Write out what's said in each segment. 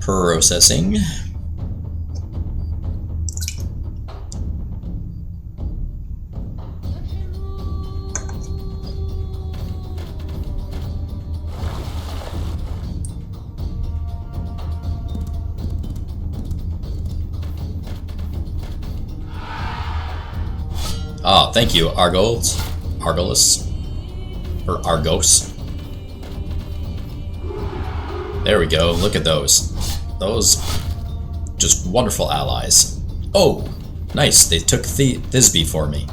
Processing. Ah, thank you, Argos. Or Argos. There we go, look at those. Those, just wonderful allies. Oh, nice, they took Thisbe for me.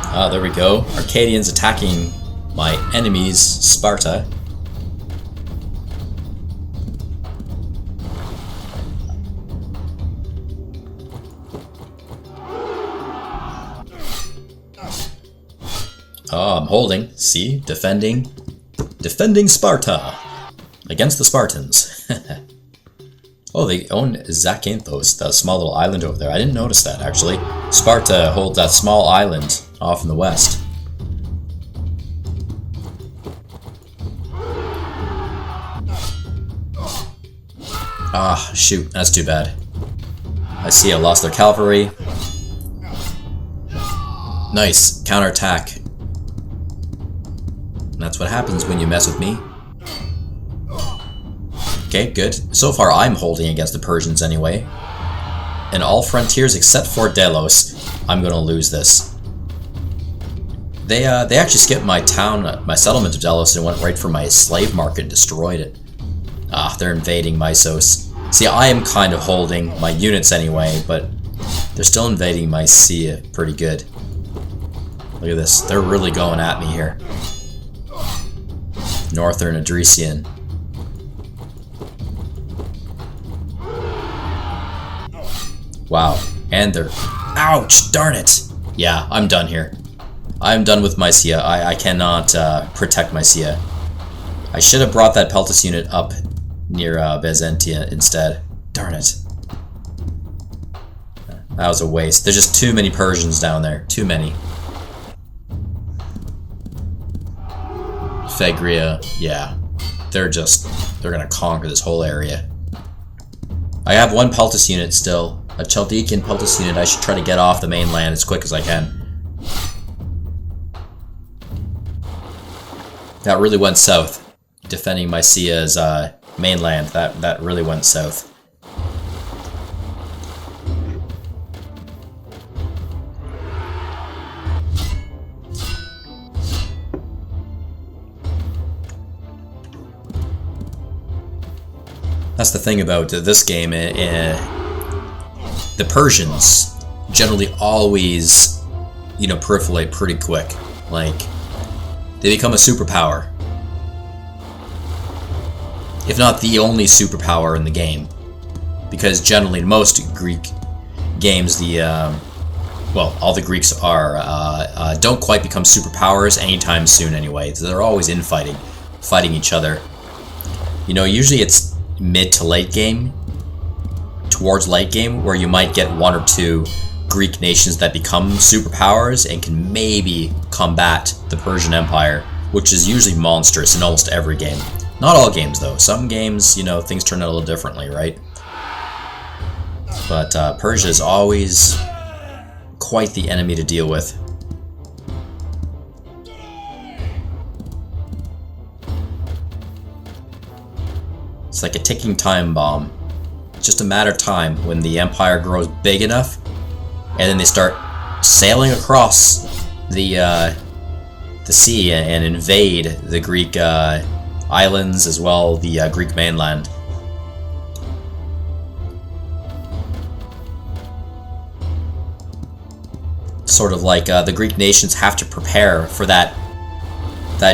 Ah, there we go. Arcadians attacking my enemies, Sparta. Oh, I'm holding. See? Defending Sparta against the Spartans. Oh, they own Zakynthos, the small little island over there. I didn't notice that, actually. Sparta holds that small island off in the west. Ah, shoot. That's too bad. I see I lost their cavalry. Nice. Counterattack. That's what happens when you mess with me. Okay, good. So far I'm holding against the Persians anyway. In all frontiers except for Delos, I'm gonna lose this. They actually skipped my town, my settlement of Delos, and went right for my slave market and destroyed it. Ah, they're invading Mysos. See, I am kind of holding my units anyway, but they're still invading Mysia pretty good. Look at this. They're really going at me here. Northern Adresian. Wow. And they're... Ouch! Darn it! Yeah, I'm done here. I'm done with Mysia. I cannot protect Mysia. I should have brought that Peltis unit up near Byzantia instead. Darn it. That was a waste. There's just too many Persians down there. Too many. Phegria, yeah. They're gonna conquer this whole area. I have one Peltis unit still. A Chaldean Peltis unit. I should try to get off the mainland as quick as I can. That really went south. Defending Mysia's mainland. That really went south. That's the thing about this game. The Persians generally always, proliferate pretty quick. Like, they become a superpower. If not the only superpower in the game. Because generally in most Greek games, all the Greeks don't quite become superpowers anytime soon anyway. They're always infighting, fighting each other. Usually it's mid to late game, towards late game, where you might get one or two Greek nations that become superpowers and can maybe combat the Persian Empire, which is usually monstrous in almost every game. Not all games though. Some games, things turn out a little differently, right? But Persia is always quite the enemy to deal with. It's like a ticking time bomb. It's just a matter of time when the empire grows big enough, and then they start sailing across the sea and invade the Greek islands as well, the Greek mainland. Sort of like the Greek nations have to prepare for that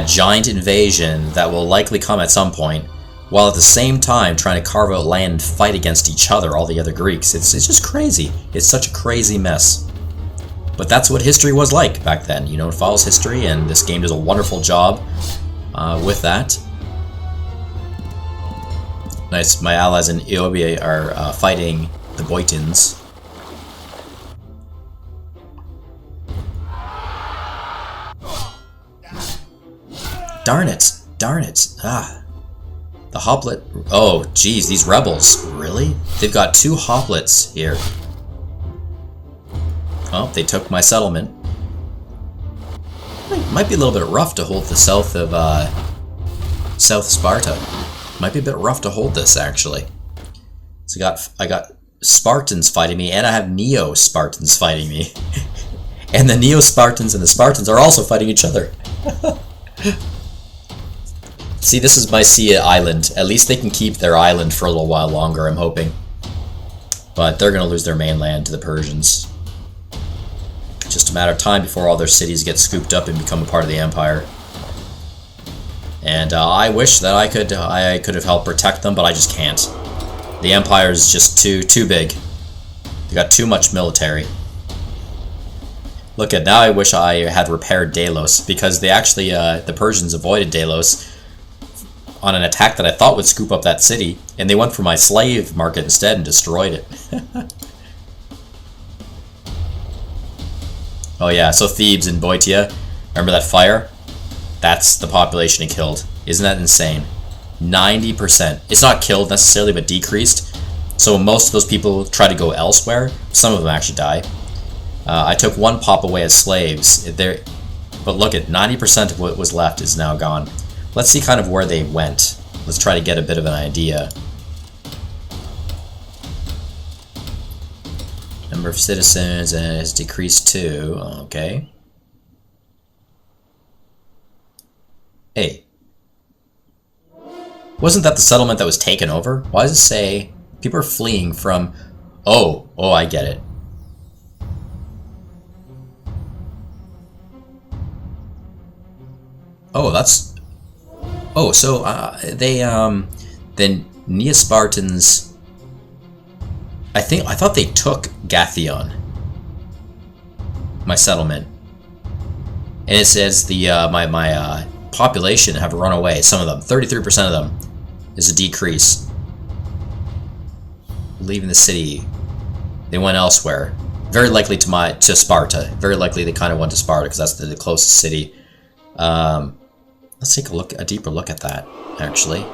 giant invasion that will likely come at some point, while at the same time trying to carve out land and fight against each other, all the other Greeks. It's just crazy. It's such a crazy mess. But that's what history was like back then. It follows history, and this game does a wonderful job with that. Nice, my allies in Eobia are fighting the Boytins. Darn it! Darn it! Ah. The hoplet... Oh, geez, these rebels. Really? They've got 2 hoplets here. Oh, they took my settlement. Might be a little bit rough to hold the south of, South Sparta. Might be a bit rough to hold this, actually. So I got Spartans fighting me, and I have Neo-Spartans fighting me. And the Neo-Spartans and the Spartans are also fighting each other. See, this is Mysia Island. At least they can keep their island for a little while longer, I'm hoping. But they're going to lose their mainland to the Persians. Just a matter of time before all their cities get scooped up and become a part of the empire. And I wish that I could have helped protect them, but I just can't. The empire is just too big. They got too much military. Look at now. I wish I had repaired Delos, because they actually the Persians avoided Delos on an attack that I thought would scoop up that city, and they went for my slave market instead and destroyed it. Oh yeah, so Thebes and Boeotia, remember that fire? That's the population it killed. Isn't that insane? 90%. It's not killed necessarily, but decreased. So most of those people try to go elsewhere. Some of them actually die. I took 1 pop away as slaves. But look at 90% of what was left is now gone. Let's see kind of where they went. Let's try to get a bit of an idea. Number of citizens has decreased too. Okay. Hey. Wasn't that the settlement that was taken over? Why does it say people are fleeing from... Oh, I get it. Oh, that's... Oh, so the Neo-Spartans... I thought they took Gathion, my settlement. And it says the my population have run away. Some of them, 33% of them, is a decrease. Leaving the city, they went elsewhere. Very likely to Sparta. Very likely they kind of went to Sparta because that's the closest city. Let's take a deeper look at that. Actually,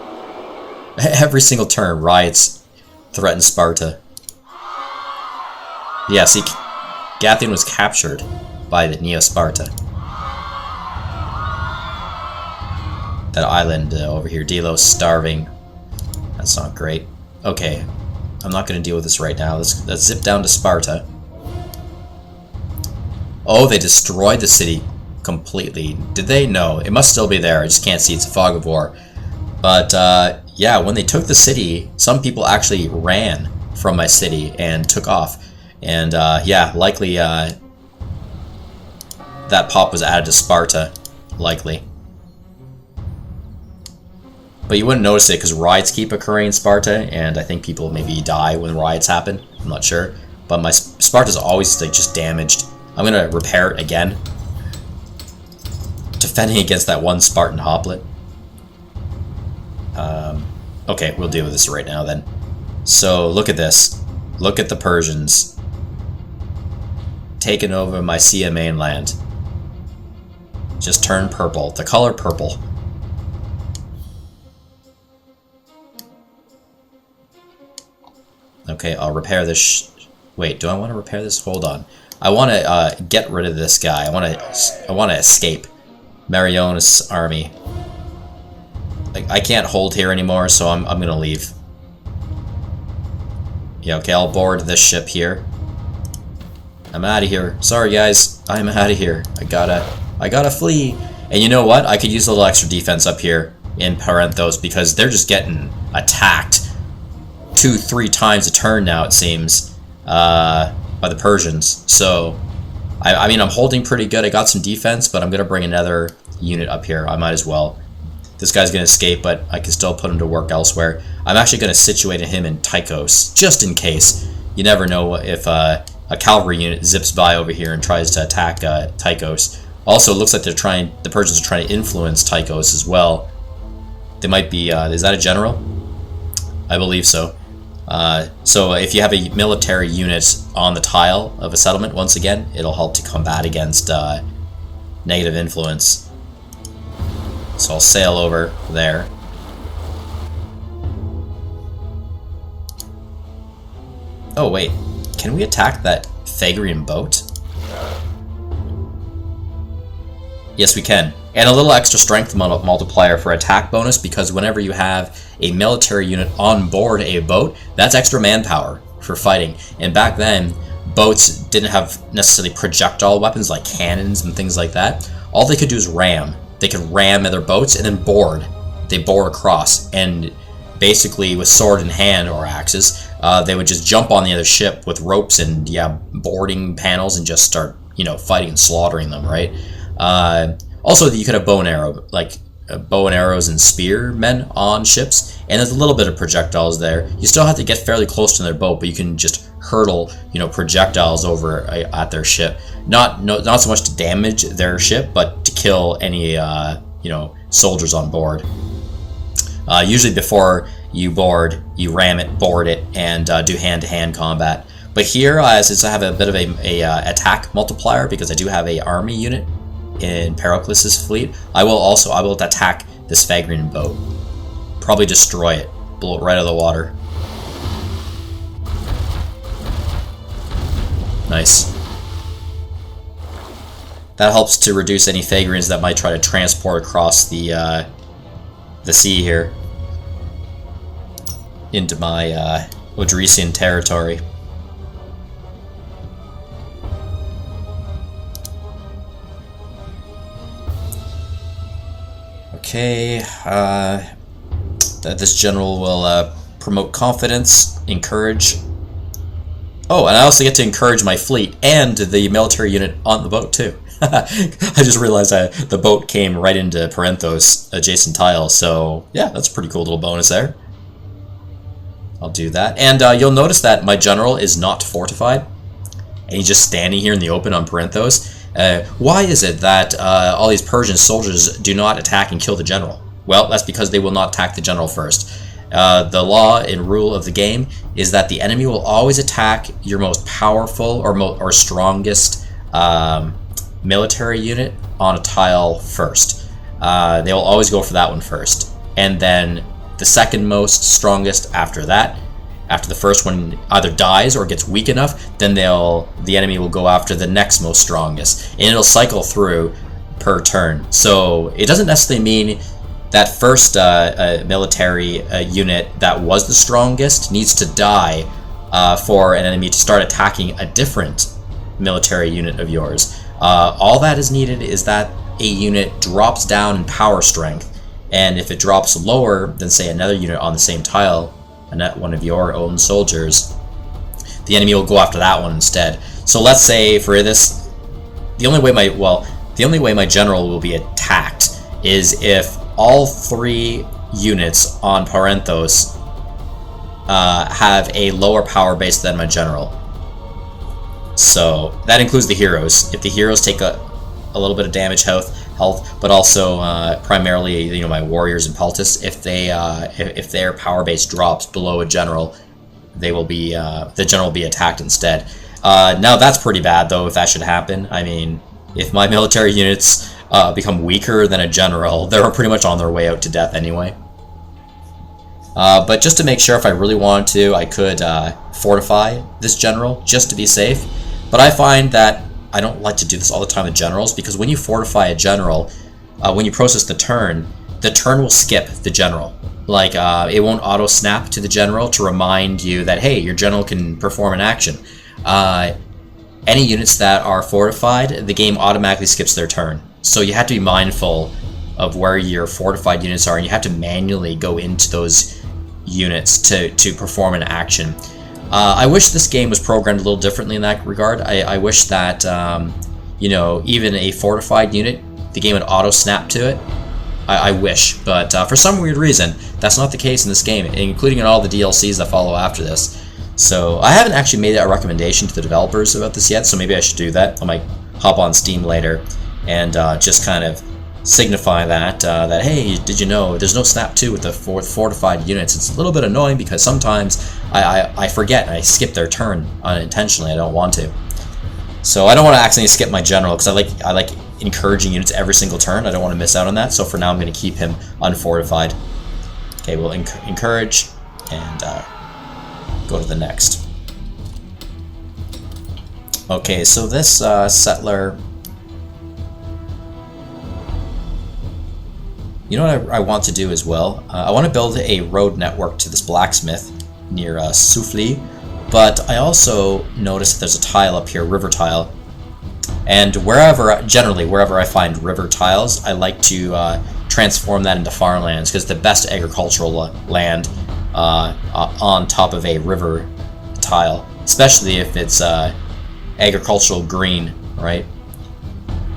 every single turn, riots threaten Sparta. Yeah, see, Gathion was captured by the Neo-Sparta. That island over here, Delos, starving. That's not great. Okay, I'm not going to deal with this right now. Let's zip down to Sparta. Oh, they destroyed the city completely. Did they? No, it must still be there. I just can't see. It's a fog of war. But, yeah, when they took the city, some people actually ran from my city and took off. And, yeah, likely, that pop was added to Sparta. Likely. But you wouldn't notice it because riots keep occurring in Sparta, and I think people maybe die when riots happen. I'm not sure. But my Sparta's always, like, just damaged. I'm going to repair it again. Defending against that one Spartan hoplet. Okay, we'll deal with this right now then. So, look at this. Look at the Persians. Taken over Mysia mainland. Just turn purple. The color purple. Okay, I'll repair this. Wait, do I want to repair this? Hold on. I want to get rid of this guy. I want to escape. Marion's army. I can't hold here anymore, so I'm gonna leave. Yeah, okay, I'll board this ship here. I'm out of here. Sorry, guys. I'm out of here. I gotta flee. And you know what? I could use a little extra defense up here in Parenthos because they're just getting attacked 2-3 times a turn now, it seems, by the Persians. So, I mean, I'm holding pretty good. I got some defense, but I'm gonna bring another unit up here. I might as well. This guy's gonna escape, but I can still put him to work elsewhere. I'm actually gonna situate him in Tychos, just in case. You never know if a cavalry unit zips by over here and tries to attack Tychos. Also, it looks like the Persians are trying to influence Tychos as well. They might be, is that a general? I believe so. So if you have a military unit on the tile of a settlement, once again, it'll help to combat against negative influence. So I'll sail over there. Oh wait, can we attack that Phagrian boat? Yes, we can. And a little extra strength multiplier for attack bonus, because whenever you have a military unit on board a boat, that's extra manpower for fighting. And back then, boats didn't have necessarily projectile weapons like cannons and things like that. All they could do is ram. They could ram other boats and then board. They bore across, and basically with sword in hand or axes, they would just jump on the other ship with ropes and boarding panels and just start, fighting and slaughtering them, right? Also, you could have bow and arrow, like bow and arrows and spearmen on ships, and there's a little bit of projectiles there. You still have to get fairly close to their boat, but you can just hurtle, projectiles over at their ship. Not so much to damage their ship, but to kill any, soldiers on board. Usually before you board, you ram it, board it, and do hand-to-hand combat. But here, since I have a bit of a attack multiplier, because I do have a army unit in Pericles' fleet, I will attack this Phagrian boat. Probably destroy it, blow it right out of the water. Nice. That helps to reduce any Phagrians that might try to transport across the sea here into my Odrysian territory. Okay, this general will promote confidence, encourage. Oh, and I also get to encourage my fleet and the military unit on the boat too. I just realized the boat came right into Parenthos adjacent tile, so yeah, that's a pretty cool little bonus there. I'll do that. And you'll notice that my general is not fortified, and he's just standing here in the open on Parenthos. Why is it that all these Persian soldiers do not attack and kill the general? Well, that's because they will not attack the general first. The law and rule of the game is that the enemy will always attack your most powerful or strongest military unit on a tile first. They will always go for that one first. And then the second most strongest after that. After the first one either dies or gets weak enough, then the enemy will go after the next most strongest. And it'll cycle through per turn. So it doesn't necessarily mean that first military unit that was the strongest needs to die for an enemy to start attacking a different military unit of yours. All that is needed is that a unit drops down in power strength, and if it drops lower than, say, another unit on the same tile, one of your own soldiers, the enemy will go after that one instead. So let's say for this, the only way my general will be attacked is if all three units on Parenthos have a lower power base than my general. So that includes the heroes. If the heroes take a little bit of damage health, but also primarily my warriors and Peltis, if their power base drops below a general, the general will be attacked instead. Now that's pretty bad though if that should happen. I mean, if my military units become weaker than a general, they're pretty much on their way out to death anyway. But just to make sure, if I really wanted to, I could fortify this general just to be safe. But I find that I don't like to do this all the time with generals, because when you fortify a general, when you process the turn will skip the general. Like, it won't auto-snap to the general to remind you that, hey, your general can perform an action. Any units that are fortified, the game automatically skips their turn. So you have to be mindful of where your fortified units are, and you have to manually go into those units to perform an action. I wish this game was programmed a little differently in that regard. I wish that, even a fortified unit, the game would auto-snap to it. I wish, but for some weird reason, that's not the case in this game, including in all the DLCs that follow after this. So I haven't actually made a recommendation to the developers about this yet, so maybe I should do that. I might hop on Steam later and just kind of signify that, hey, did you know there's no snap 2 with the fortified units? It's a little bit annoying because sometimes I forget and I skip their turn unintentionally. I don't want to. So I don't want to accidentally skip my general, because I like encouraging units every single turn. I don't want to miss out on that, so for now I'm going to keep him unfortified. Okay, we'll encourage and go to the next. Okay, so this settler... You know what I want to do as well? I want to build a road network to this blacksmith near Soufli, but I also noticed that there's a tile up here, river tile. And generally wherever I find river tiles, I like to transform that into farmlands, because the best agricultural land on top of a river tile, especially if it's agricultural green, right?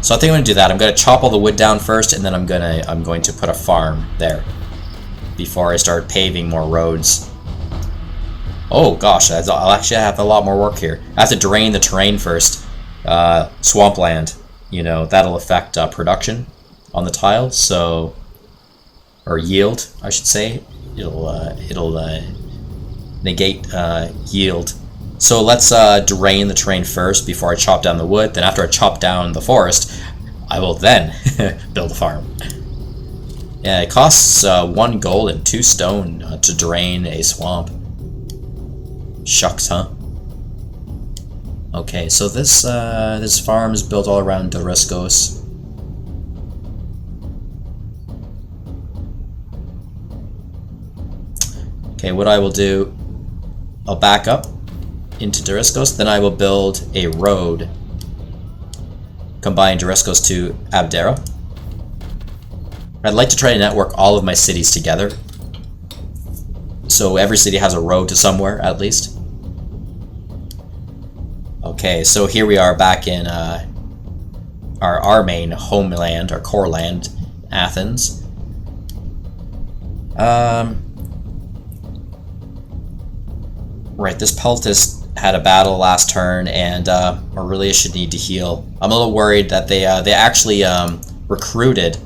So I think I'm going to do that. I'm going to chop all the wood down first, and then I'm going to put a farm there before I start paving more roads. Oh gosh, I'll actually have a lot more work here. I have to drain the terrain first. Swampland, you know, that'll affect production on the tile, so, or yield, I should say. It'll negate yield. So let's drain the terrain first before I chop down the wood. Then after I chop down the forest, I will then build a farm. Yeah, it costs 1 gold and 2 stone to drain a swamp. Shucks, huh? Okay, so this farm is built all around Doriskos. Okay, what I will do, I'll back up into Doriskos, then I will build a road combining Doriskos to Abdera. I'd like to try to network all of my cities together, so every city has a road to somewhere at least. Okay, so here we are back in our main homeland, our core land, Athens. Right, this Peltis had a battle last turn, and Aurelia should need to heal. I'm a little worried that they actually recruited,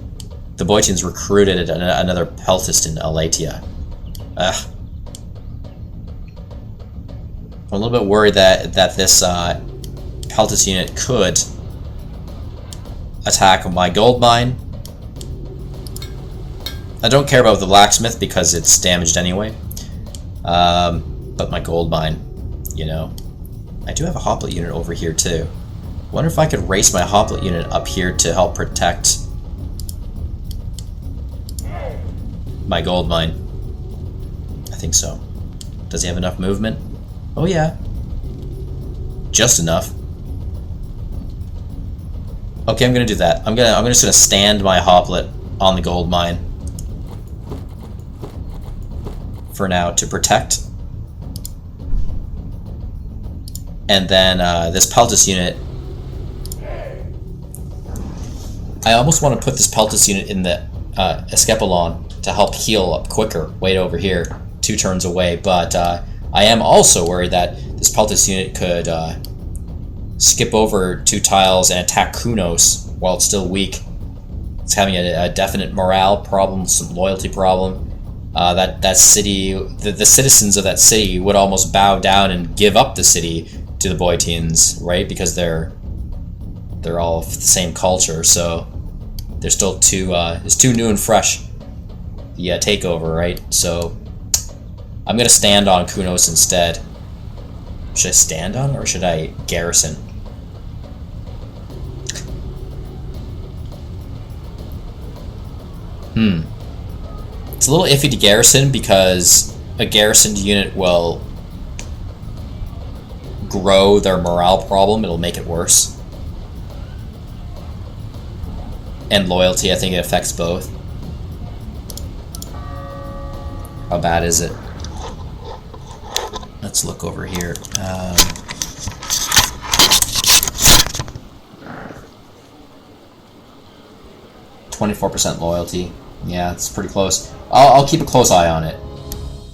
the Boeotians recruited another Peltist in Elatia. Ugh. I'm a little bit worried that this Peltis unit could attack my gold mine. I don't care about the blacksmith because it's damaged anyway. But my gold mine, you know. I do have a hoplite unit over here too. Wonder if I could race my hoplite unit up here to help protect my gold mine. I think so. Does he have enough movement? Oh yeah. Just enough. Okay, I'm gonna do that. I'm just gonna stand my hoplite on the gold mine for now to protect. And then this Peltis unit, I almost want to put this Peltis unit in the Escapolon to help heal up quicker, way over here, 2 turns away, but I am also worried that this Peltis unit could skip over 2 tiles and attack Kunos while it's still weak. It's having a definite morale problem, some loyalty problem. That city, the citizens of that city would almost bow down and give up the city to the Boeotians, right? Because they're all of the same culture, so they're still it's too new and fresh, the takeover, right? So I'm gonna stand on Kunos instead. Should I stand on, or should I garrison? It's a little iffy to garrison because a garrisoned unit will grow their morale problem. It'll make it worse. And loyalty, I think it affects both. How bad is it? Let's look over here. 24% loyalty. Yeah, it's pretty close. I'll keep a close eye on it.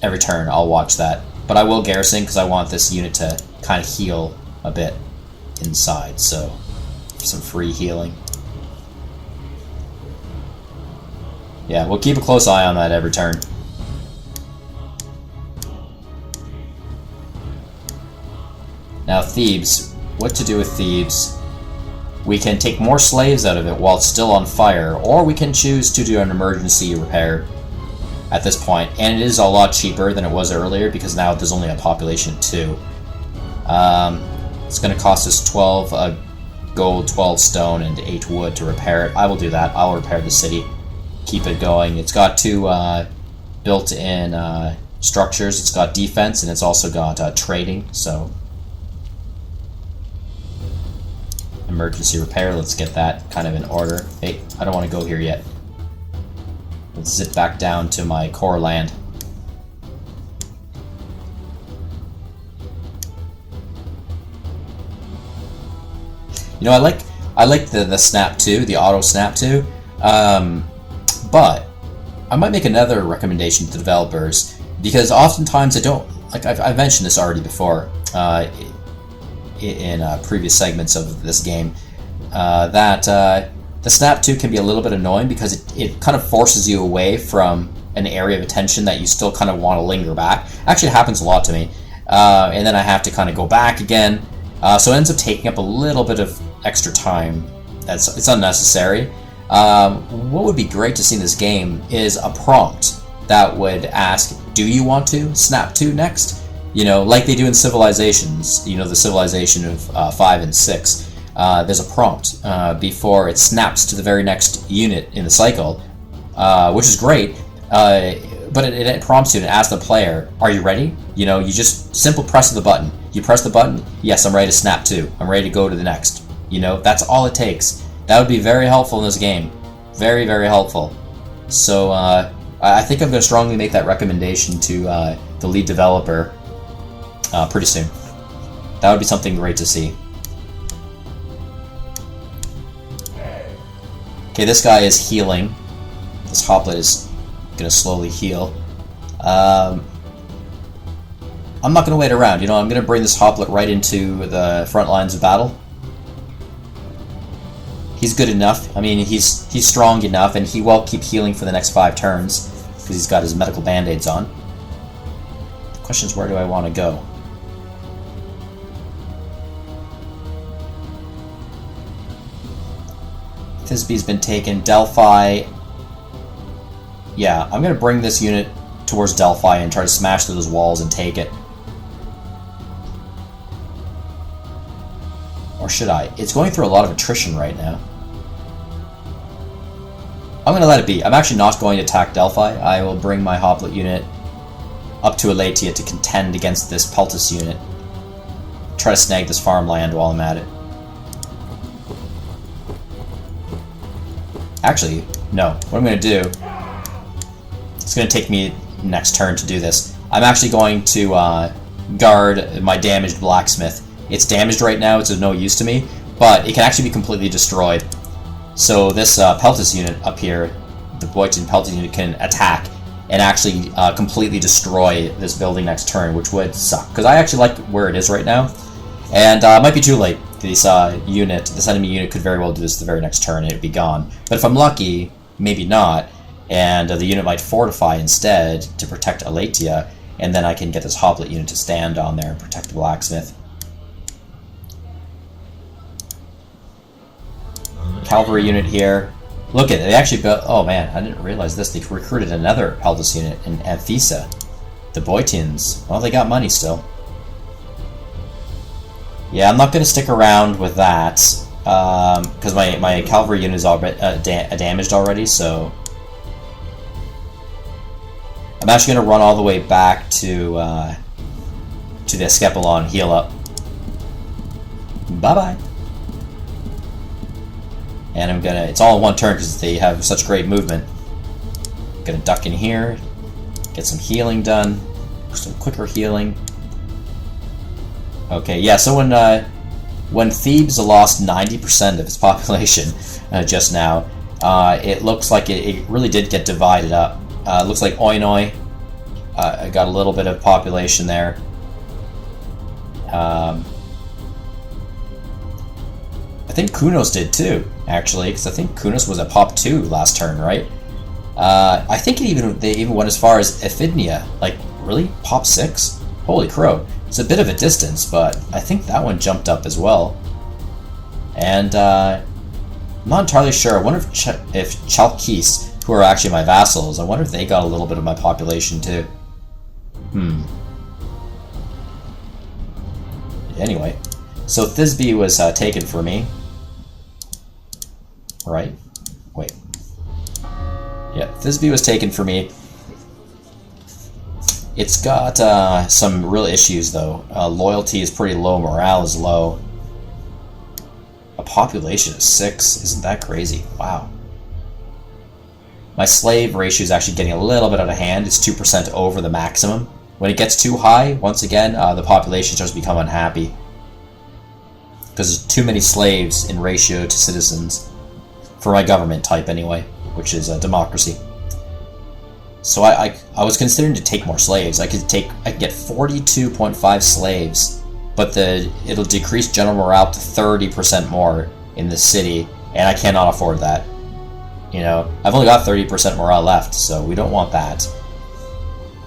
Every turn, I'll watch that. But I will garrison because I want this unit to kind of heal a bit inside, so some free healing. Yeah, we'll keep a close eye on that every turn. Now Thebes. What to do with Thebes? we can take more slaves out of it while it's still on fire, or we can choose to do an emergency repair at this point. And it is a lot cheaper than it was earlier because now there's only a population of 2. It's going to cost us 12 gold, 12 stone, and 8 wood to repair it. I will do that. I'll repair the city, keep it going. It's got 2 built-in structures. It's got defense, and it's also got trading, so... Emergency repair, let's get that kind of in order. Hey, I don't want to go here yet. Let's zip back down to my core land. You know, I like the snap too, the auto snap too. But I might make another recommendation to developers, because oftentimes I don't, like I've mentioned this already before in previous segments of this game, that the snap 2 can be a little bit annoying because it kind of forces you away from an area of attention that you still kind of want to linger back. Actually, it happens a lot to me, and then I have to kind of go back again, so it ends up taking up a little bit of extra time. It's unnecessary. What would be great to see in this game is a prompt that would ask, do you want to snap 2 next? You know, like they do in Civilizations, you know, the Civilization of 5 and 6. There's a prompt before it snaps to the very next unit in the cycle, which is great, but it prompts you and asks the player, are you ready? You know, you just simple press the button. You press the button, yes, I'm ready to snap 2. I'm ready to go to the next. You know, that's all it takes. That would be very helpful in this game. Very, very helpful. So, I think I'm going to strongly make that recommendation to the lead developer pretty soon. That would be something great to see. Okay, this guy is healing. This hoplet is going to slowly heal. I'm not going to wait around. You know, I'm going to bring this hoplet right into the front lines of battle. He's good enough. I mean, he's strong enough, and he will keep healing for the next 5 turns because he's got his medical band-aids on. The question is, where do I want to go? Thisby's been taken. Delphi. Yeah, I'm going to bring this unit towards Delphi and try to smash through those walls and take it. Or should I? It's going through a lot of attrition right now. I'm going to let it be. I'm actually not going to attack Delphi. I will bring my Hoplet unit up to Elatia to contend against this Peltus unit. Try to snag this farmland while I'm at it. Actually, no. What I'm going to do... It's going to take me next turn to do this. I'm actually going to guard my damaged blacksmith. It's damaged right now, it's of no use to me, but it can actually be completely destroyed. So this Peltus unit up here, the Boyton Peltus unit, can attack and actually completely destroy this building next turn, which would suck. Because I actually like where it is right now, and it might be too late. This enemy unit could very well do this the very next turn and it'd be gone. But if I'm lucky, maybe not, and the unit might fortify instead to protect Elatia, and then I can get this Hoplet unit to stand on there and protect the blacksmith. Cavalry unit here. Look at it, they actually built... Oh man, I didn't realize this. They recruited another Peltus unit in Amphisa. The Boytins. Well, they got money still. Yeah, I'm not going to stick around with that, because my cavalry unit is already damaged already, so... I'm actually going to run all the way back to the Escapelon, heal up. Bye-bye. And I'm gonna... It's all in one turn because they have such great movement. I'm gonna duck in here, get some healing done, some quicker healing. Okay, yeah, so when Thebes lost 90% of its population just now, it looks like it really did get divided up. It looks like Oinoi got a little bit of population there. I think Kunos did too, actually, because I think Kunos was at Pop 2 last turn, right? I think they even went as far as Ephidnia. Like, really? Pop 6? Holy crow. It's a bit of a distance, but I think that one jumped up as well. And I'm not entirely sure. I wonder if Chalkis, who are actually my vassals, I wonder if they got a little bit of my population too. Anyway, so Thisbe was taken for me. Right? Wait. Yeah, Thisbe was taken for me. It's got some real issues though. Loyalty is pretty low, morale is low. A population of 6, isn't that crazy? Wow. My slave ratio is actually getting a little bit out of hand. It's 2% over the maximum. When it gets too high, once again, the population starts to become unhappy. Because there's too many slaves in ratio to citizens. For my government type anyway, which is a democracy. So I was considering to take more slaves. I could get 42.5 slaves, but it'll decrease general morale to 30% more in the city, and I cannot afford that. You know, I've only got 30% morale left, so we don't want that.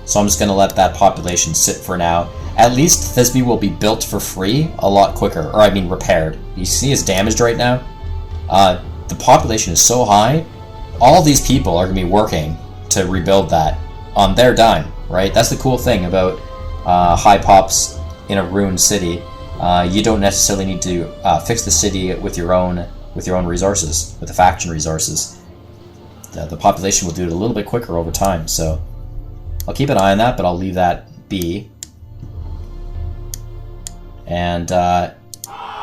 So I'm just going to let that population sit for now. At least Thisbe will be built for free a lot quicker, or I mean repaired. You see it's damaged right now? The population is so high, all these people are going to be working to rebuild that on their dime, right? That's the cool thing about high pops in a ruined city. You don't necessarily need to fix the city with your own resources, with the faction resources. The population will do it a little bit quicker over time, so I'll keep an eye on that, but I'll leave that be. And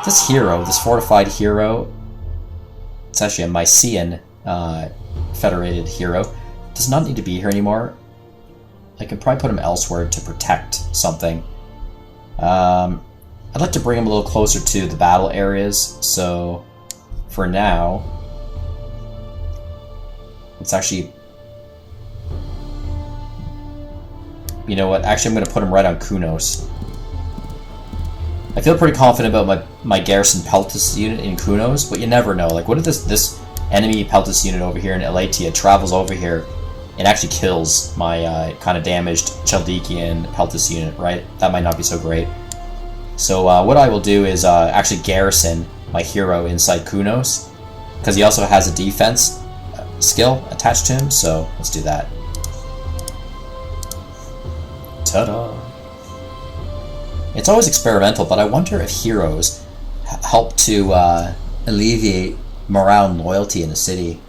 this hero, this fortified hero, it's actually a Mycenaean federated hero, does not need to be here anymore. I can probably put him elsewhere to protect something. I'd like to bring him a little closer to the battle areas, so for now, let's actually... You know what, actually I'm going to put him right on Kunos. I feel pretty confident about my Garrison Peltis unit in Kunos, but you never know. Like, what if this enemy Peltis unit over here in Elatia travels over here and actually kills my kind of damaged Chaldekian Peltis unit, right? That might not be so great. So what I will do is actually garrison my hero inside Kunos, because he also has a defense skill attached to him, so let's do that. Ta-da! It's always experimental, but I wonder if heroes help to alleviate morale and loyalty in a city.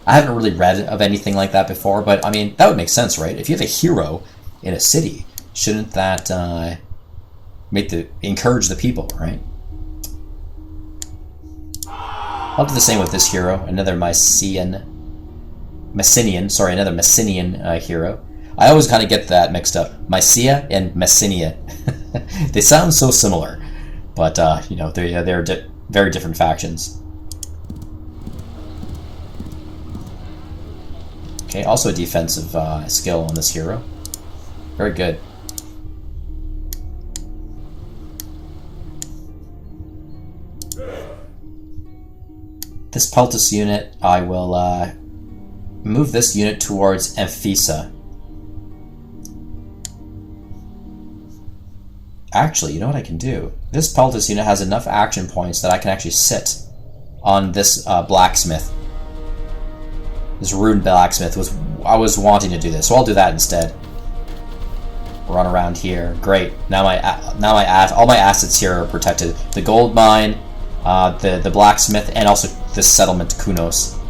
I haven't really read of anything like that before, but I mean, that would make sense, right? If you have a hero in a city, shouldn't that encourage the people, right? I'll do the same with this hero, another Mycenaean hero. I always kind of get that mixed up. Mycia and Messenia. They sound so similar, but you know, they're very different factions. Okay, also a defensive skill on this hero. Very good. This Peltis unit, I will move this unit towards Amphissa. Actually, you know what I can do? This Peltis unit has enough action points that I can actually sit on this blacksmith. This ruined blacksmith I was wanting to do this, so I'll do that instead. Run around here. Great. Now all my assets here are protected. The gold mine, the blacksmith, and also this settlement, Kunos.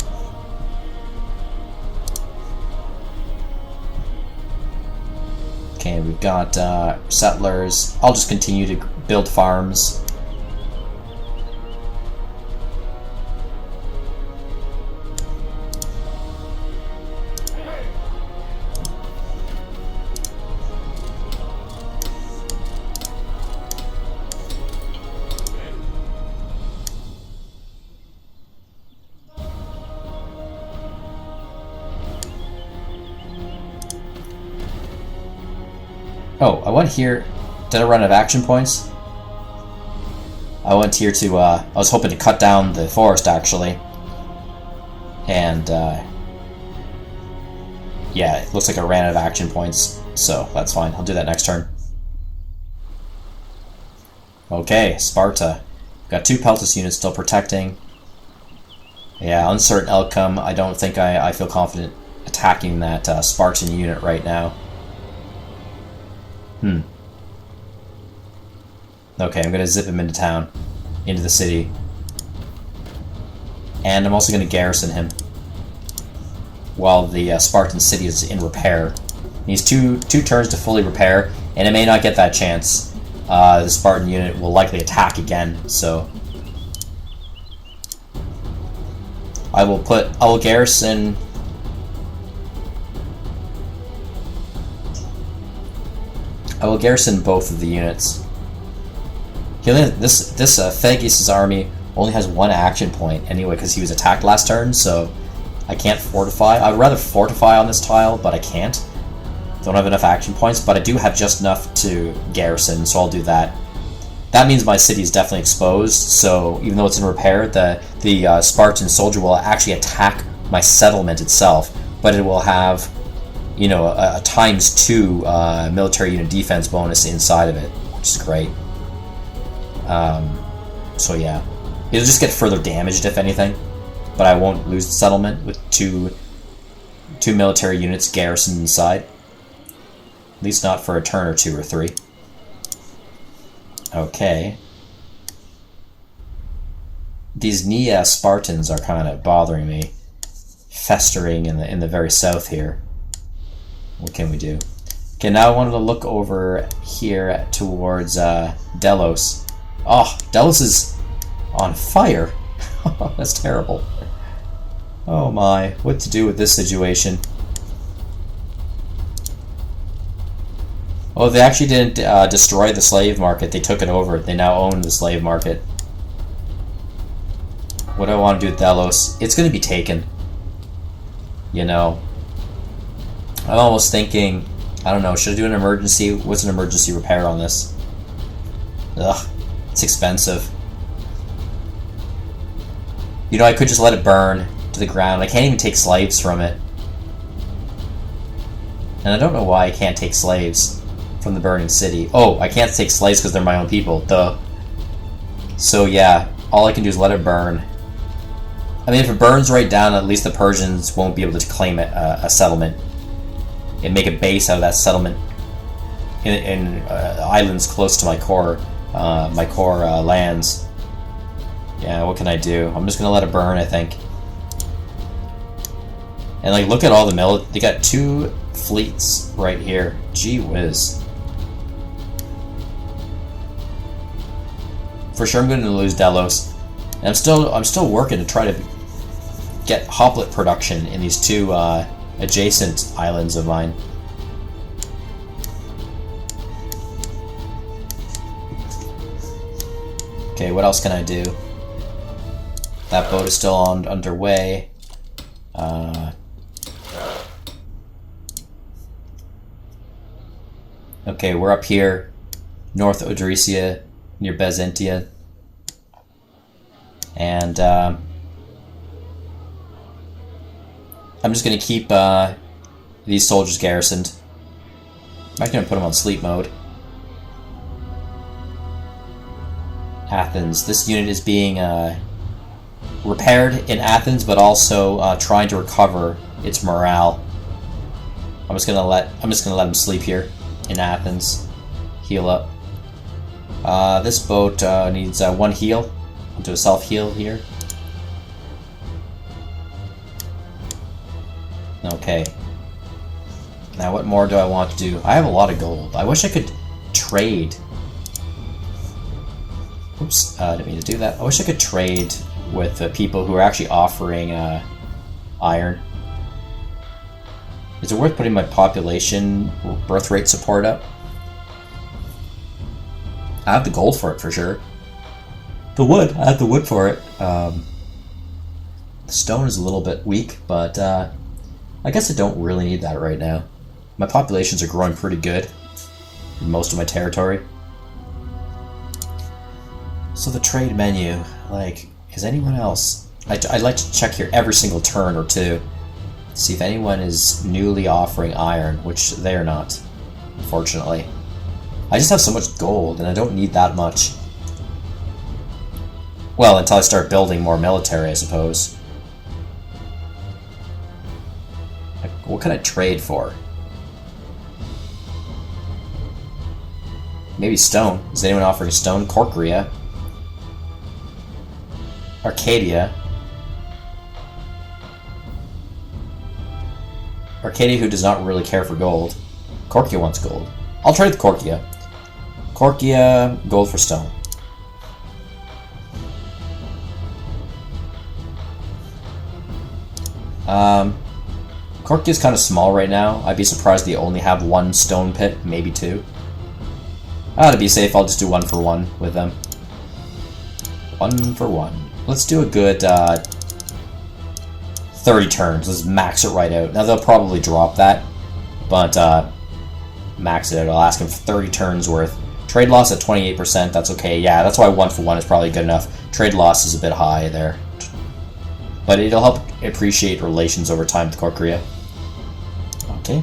Okay, we've got settlers. I'll just continue to build farms. Oh, I went here. Did I run out of action points? I went here to, I was hoping to cut down the forest, actually. And, yeah, it looks like I ran out of action points, so that's fine. I'll do that next turn. Okay, Sparta. Got 2 Peltus units still protecting. Yeah, uncertain outcome. I don't think I feel confident attacking that Spartan unit right now. Okay, I'm going to zip him into town. Into the city. And I'm also going to garrison him. While the Spartan city is in repair. He needs two turns to fully repair, and it may not get that chance. The Spartan unit will likely attack again, so... I will garrison... I will garrison both of the units. This Phagus' army only has 1 action point anyway, because he was attacked last turn, so I can't fortify. I would rather fortify on this tile, but I can't. Don't have enough action points, but I do have just enough to garrison, so I'll do that. That means my city is definitely exposed, so even though it's in repair, the Spartan soldier will actually attack my settlement itself, but it will have, you know, a ×2 military unit defense bonus inside of it, which is great. So yeah, it'll just get further damaged if anything, but I won't lose the settlement with two military units garrisoned inside. At least not for a turn or 2 or 3. Okay. These Nia Spartans are kind of bothering me, festering in the very south here. What can we do? Okay, now I wanted to look over here towards Delos. Oh, Delos is on fire. That's terrible. Oh my, what to do with this situation? Oh, they actually didn't destroy the slave market. They took it over. They now own the slave market. What do I want to do with Delos? It's going to be taken. You know. I'm almost thinking, I don't know, should I do an emergency? What's an emergency repair on this? Ugh, it's expensive. You know, I could just let it burn to the ground. I can't even take slaves from it. And I don't know why I can't take slaves from the burning city. Oh, I can't take slaves because they're my own people. Duh. So yeah, all I can do is let it burn. I mean, if it burns right down, at least the Persians won't be able to claim a settlement and make a base out of that settlement in islands close to my core lands. Yeah, what can I do? I'm just gonna let it burn, I think. And like, look at all the they got 2 fleets right here. Gee whiz. For sure I'm going to lose Delos. And I'm still working to try to get hoplet production in these 2 adjacent islands of mine. Okay, what else can I do? That boat is still underway. Okay, we're up here, North Odrysia, near Byzantia. And I'm just going to keep these soldiers garrisoned. I'm not going to put them on sleep mode. Athens. This unit is being repaired in Athens, but also trying to recover its morale. I'm just gonna let them sleep here in Athens. Heal up. This boat needs 1 heal. I'll do a self-heal here. Okay. Now what more do I want to do? I have a lot of gold. I wish I could trade. Oops, didn't mean to do that. I wish I could trade with people who are actually offering iron. Is it worth putting my population birth rate support up? I have the gold for it for sure. The wood, I have the wood for it. The stone is a little bit weak, but I guess I don't really need that right now. My populations are growing pretty good in most of my territory. So the trade menu, like, is anyone else? I'd like to check here every single turn or 2. See if anyone is newly offering iron, which they are not, unfortunately. I just have so much gold, and I don't need that much. Well, until I start building more military, I suppose. What can I trade for? Maybe stone. Is anyone offering stone? Corcoria. Arcadia. Arcadia, who does not really care for gold. Corkia wants gold. I'll trade with Corkia. Corkia, gold for stone. Corkia's kind of small right now. I'd be surprised they only have one stone pit, maybe two. To be safe, I'll just do 1 for 1 with them. 1 for 1. Let's do a good 30 turns. Let's max it right out. Now they'll probably drop that, but max it out. I'll ask him for 30 turns worth. Trade loss at 28%. That's okay. Yeah, that's why 1 for 1 is probably good enough. Trade loss is a bit high there, but it'll help appreciate relations over time with Corcoria. Okay.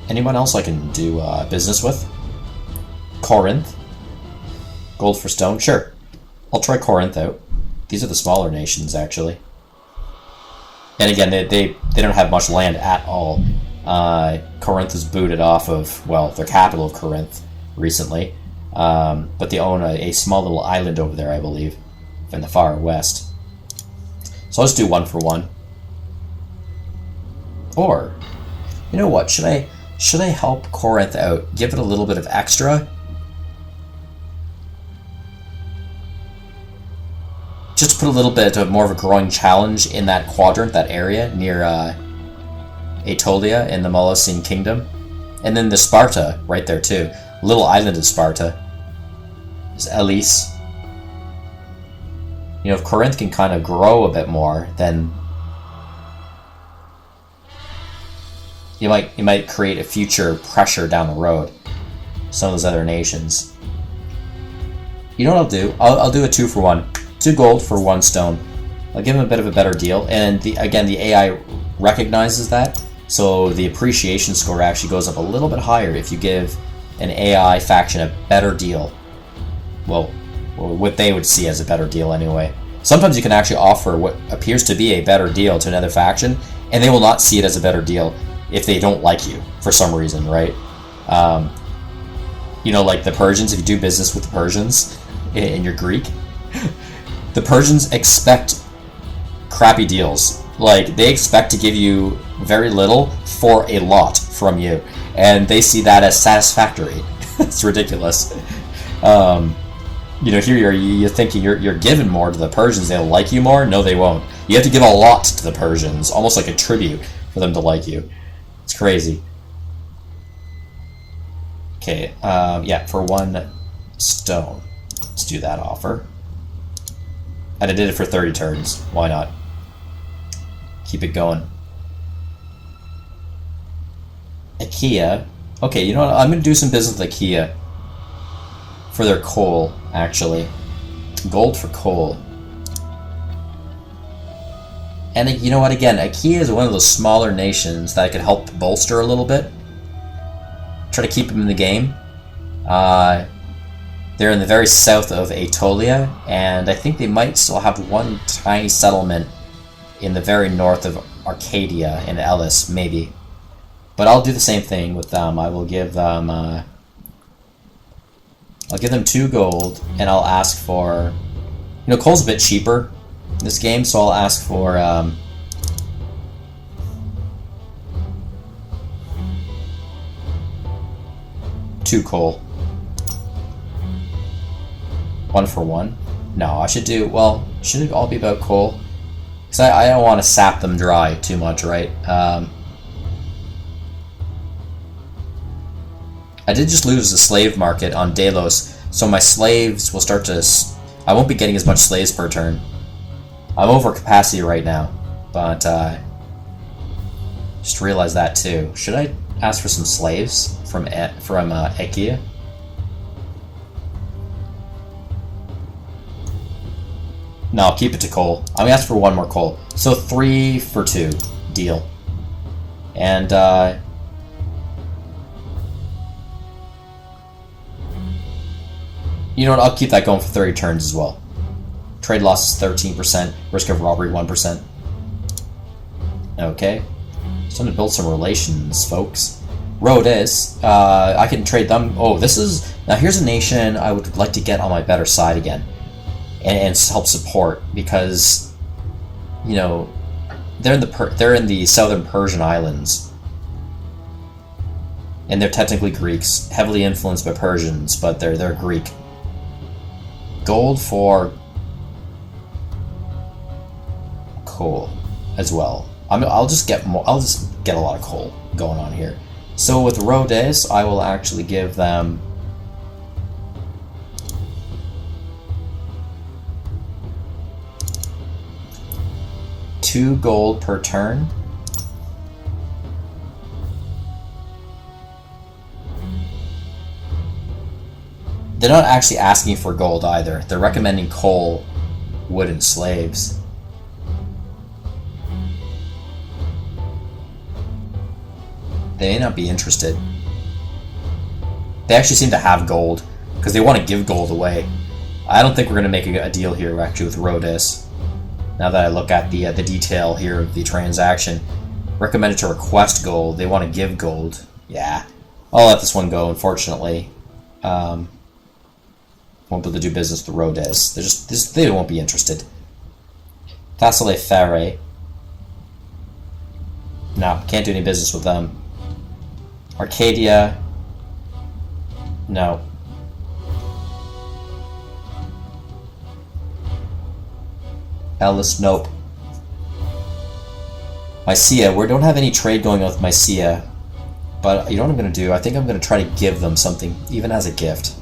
Anyone else I can do business with? Corinth. Gold for stone? Sure. I'll try Corinth out. These are the smaller nations, actually. And again, they don't have much land at all. Corinth was booted off of, well, their capital of Corinth recently. But they own a small little island over there, I believe, in the far west. So I'll just do 1 for 1. Or, you know what? Should I help Corinth out? Give it a little bit of extra? Just to put a little bit of more of a growing challenge in that quadrant, that area near Aetolia in the Molosine Kingdom. And then the Sparta right there too. Little island of Sparta is Elise. You know, if Corinth can kind of grow a bit more, then you might create a future pressure down the road. Some of those other nations. You know what I'll do? I'll do a 2 for 1. 2 gold for 1 stone. I'll give him a bit of a better deal, and again the AI recognizes that, so the appreciation score actually goes up a little bit higher if you give an AI faction a better deal. Well, what they would see as a better deal anyway. Sometimes you can actually offer what appears to be a better deal to another faction, and they will not see it as a better deal if they don't like you for some reason, right? You know, like the Persians, if you do business with the Persians and you're Greek, the Persians expect crappy deals. Like, they expect to give you very little for a lot from you, and they see that as satisfactory. It's ridiculous. You know, here you're thinking you're giving more to the Persians, they'll like you more? No, they won't. You have to give a lot to the Persians, almost like a tribute for them to like you. It's crazy. Okay, yeah, for 1 stone. Let's do that offer. And I did it for 30 turns. Why not? Keep it going. IKEA. Okay, you know what? I'm going to do some business with IKEA. For their coal, actually. Gold for coal. And you know what? Again, IKEA is one of those smaller nations that I could help bolster a little bit. Try to keep them in the game. They're in the very south of Aetolia, and I think they might still have 1 tiny settlement in the very north of Arcadia in Elis, maybe. But I'll do the same thing with them. I will give them I'll give them 2 gold, and I'll ask for, you know, coal's a bit cheaper in this game, so I'll ask for 2 coal. 1 for 1. No, I should do, well, should it all be about coal? Because I don't want to sap them dry too much, right? I did just lose the slave market on Delos, so my slaves will start to... I won't be getting as much slaves per turn. I'm over capacity right now, but just realized that too. Should I ask for some slaves from IKEA? No, I'll keep it to coal. I'm gonna ask for 1 more coal. So 3 for 2 deal. And you know what? I'll keep that going for 30 turns as well. Trade loss is 13%. Risk of robbery 1%. Okay. Just trying to build some relations, folks. Rhodes, I can trade them. Oh, this is... Now here's a nation I would like to get on my better side again. And help support, because, you know, they're in the southern Persian islands. And they're technically Greeks, heavily influenced by Persians, but they're Greek. Gold for coal as well. I'll just get a lot of coal going on here. So with Rhodes, I will actually give them $2 gold per turn. They're not actually asking for gold either. They're recommending coal, wood, and slaves. They may not be interested. They actually seem to have gold, because they want to give gold away. I don't think we're going to make a deal here, actually, with Rhodes. Now that I look at the detail here of the transaction. Recommended to request gold. They want to give gold. Yeah. I'll let this one go, unfortunately. Won't be able to do business with Rhodes. They won't be interested. Facile Ferre. No, can't do any business with them. Arcadia. No. Ellis, nope. Mycia, we don't have any trade going on with Mycia. But you know what I'm going to do? I think I'm going to try to give them something, even as a gift.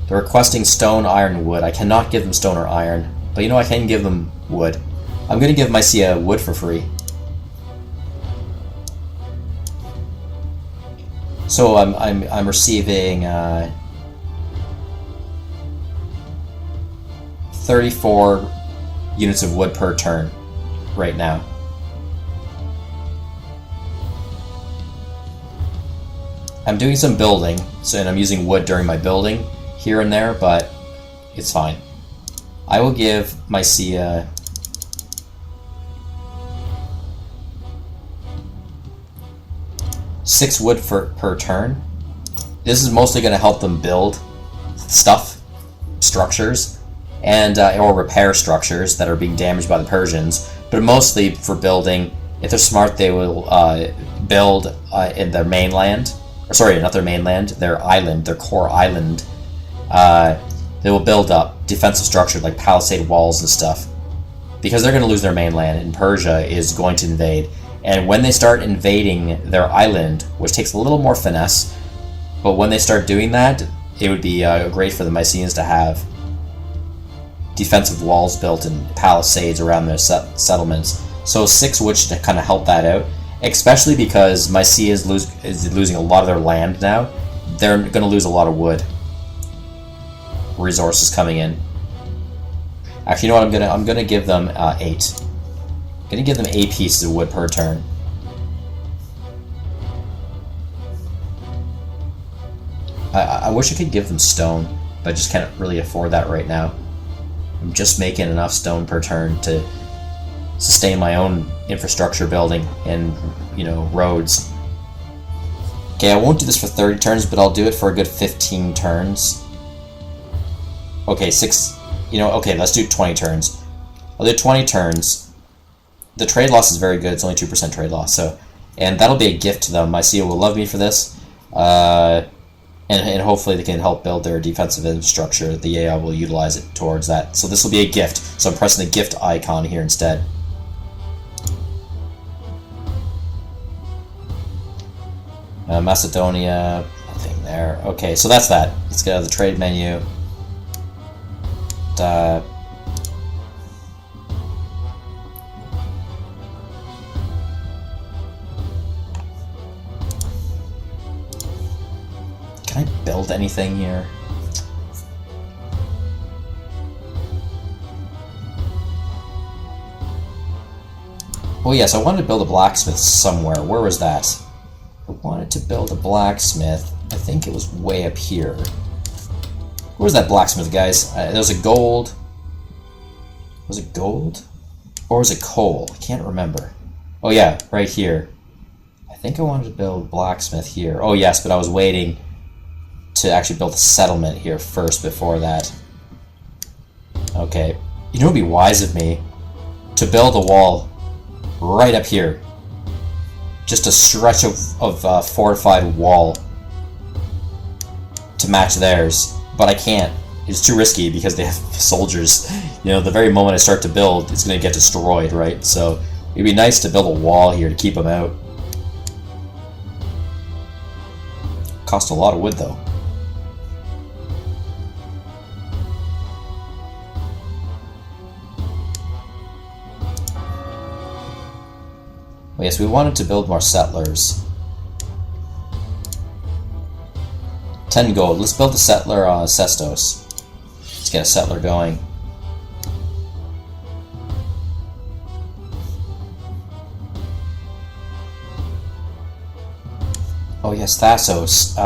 They're requesting stone, iron, and wood. I cannot give them stone or iron. But you know, I can give them wood. I'm going to give Mycia wood for free. So I'm receiving 34 units of wood per turn right now. I'm doing some building, and I'm using wood during my building here and there, but it's fine. I will give Mycia $6 wood per turn. This is mostly going to help them build structures, and or repair structures that are being damaged by the Persians. But mostly for building. If they're smart, they will build in their mainland. Or sorry, not their mainland, their island, their core island. They will build up defensive structure like palisade walls and stuff, because they're going to lose their mainland, and Persia is going to invade. And when they start invading their island, which takes a little more finesse, but when they start doing that, it would be great for the Mycenaeans to have defensive walls built and palisades around their settlements. So 6 wood should kind of help that out, especially because Mycenae is losing a lot of their land now. They're going to lose a lot of wood resources coming in. Actually, you know what? I'm gonna give them 8. I'm gonna give them 8 pieces of wood per turn. I wish I could give them stone, but I just can't really afford that right now. I'm just making enough stone per turn to sustain my own infrastructure building and, you know, roads. Okay, I won't do this for 30 turns, but I'll do it for a good 15 turns. Okay, 6... You know, okay, let's do 20 turns. I'll do 20 turns. The trade loss is very good. It's only 2% trade loss, so... And that'll be a gift to them. Mycia will love me for this. And hopefully they can help build their defensive infrastructure. The AI will utilize it towards that. So this will be a gift. So I'm pressing the gift icon here instead. Macedonia, nothing there. Okay, so that's that. Let's get out of the trade menu. Can I build anything here? Oh yes, I wanted to build a blacksmith somewhere. Where was that? I wanted to build a blacksmith. I think it was way up here. Where's that blacksmith, guys? There was a gold. Was it gold? Or was it coal? I can't remember. Oh yeah, right here. I think I wanted to build blacksmith here. Oh yes, but I was waiting to actually build a settlement here first before that. Okay. You know, it would be wise of me to build a wall right up here. Just a stretch of fortified wall to match theirs. But I can't. It's too risky because they have soldiers. You know, the very moment I start to build, it's going to get destroyed, right? So it'd be nice to build a wall here to keep them out. Cost a lot of wood, though. Oh, yes, we wanted to build more settlers. 10 gold. Let's build a settler on Sestos. Let's get a settler going. Oh yes, Thassos.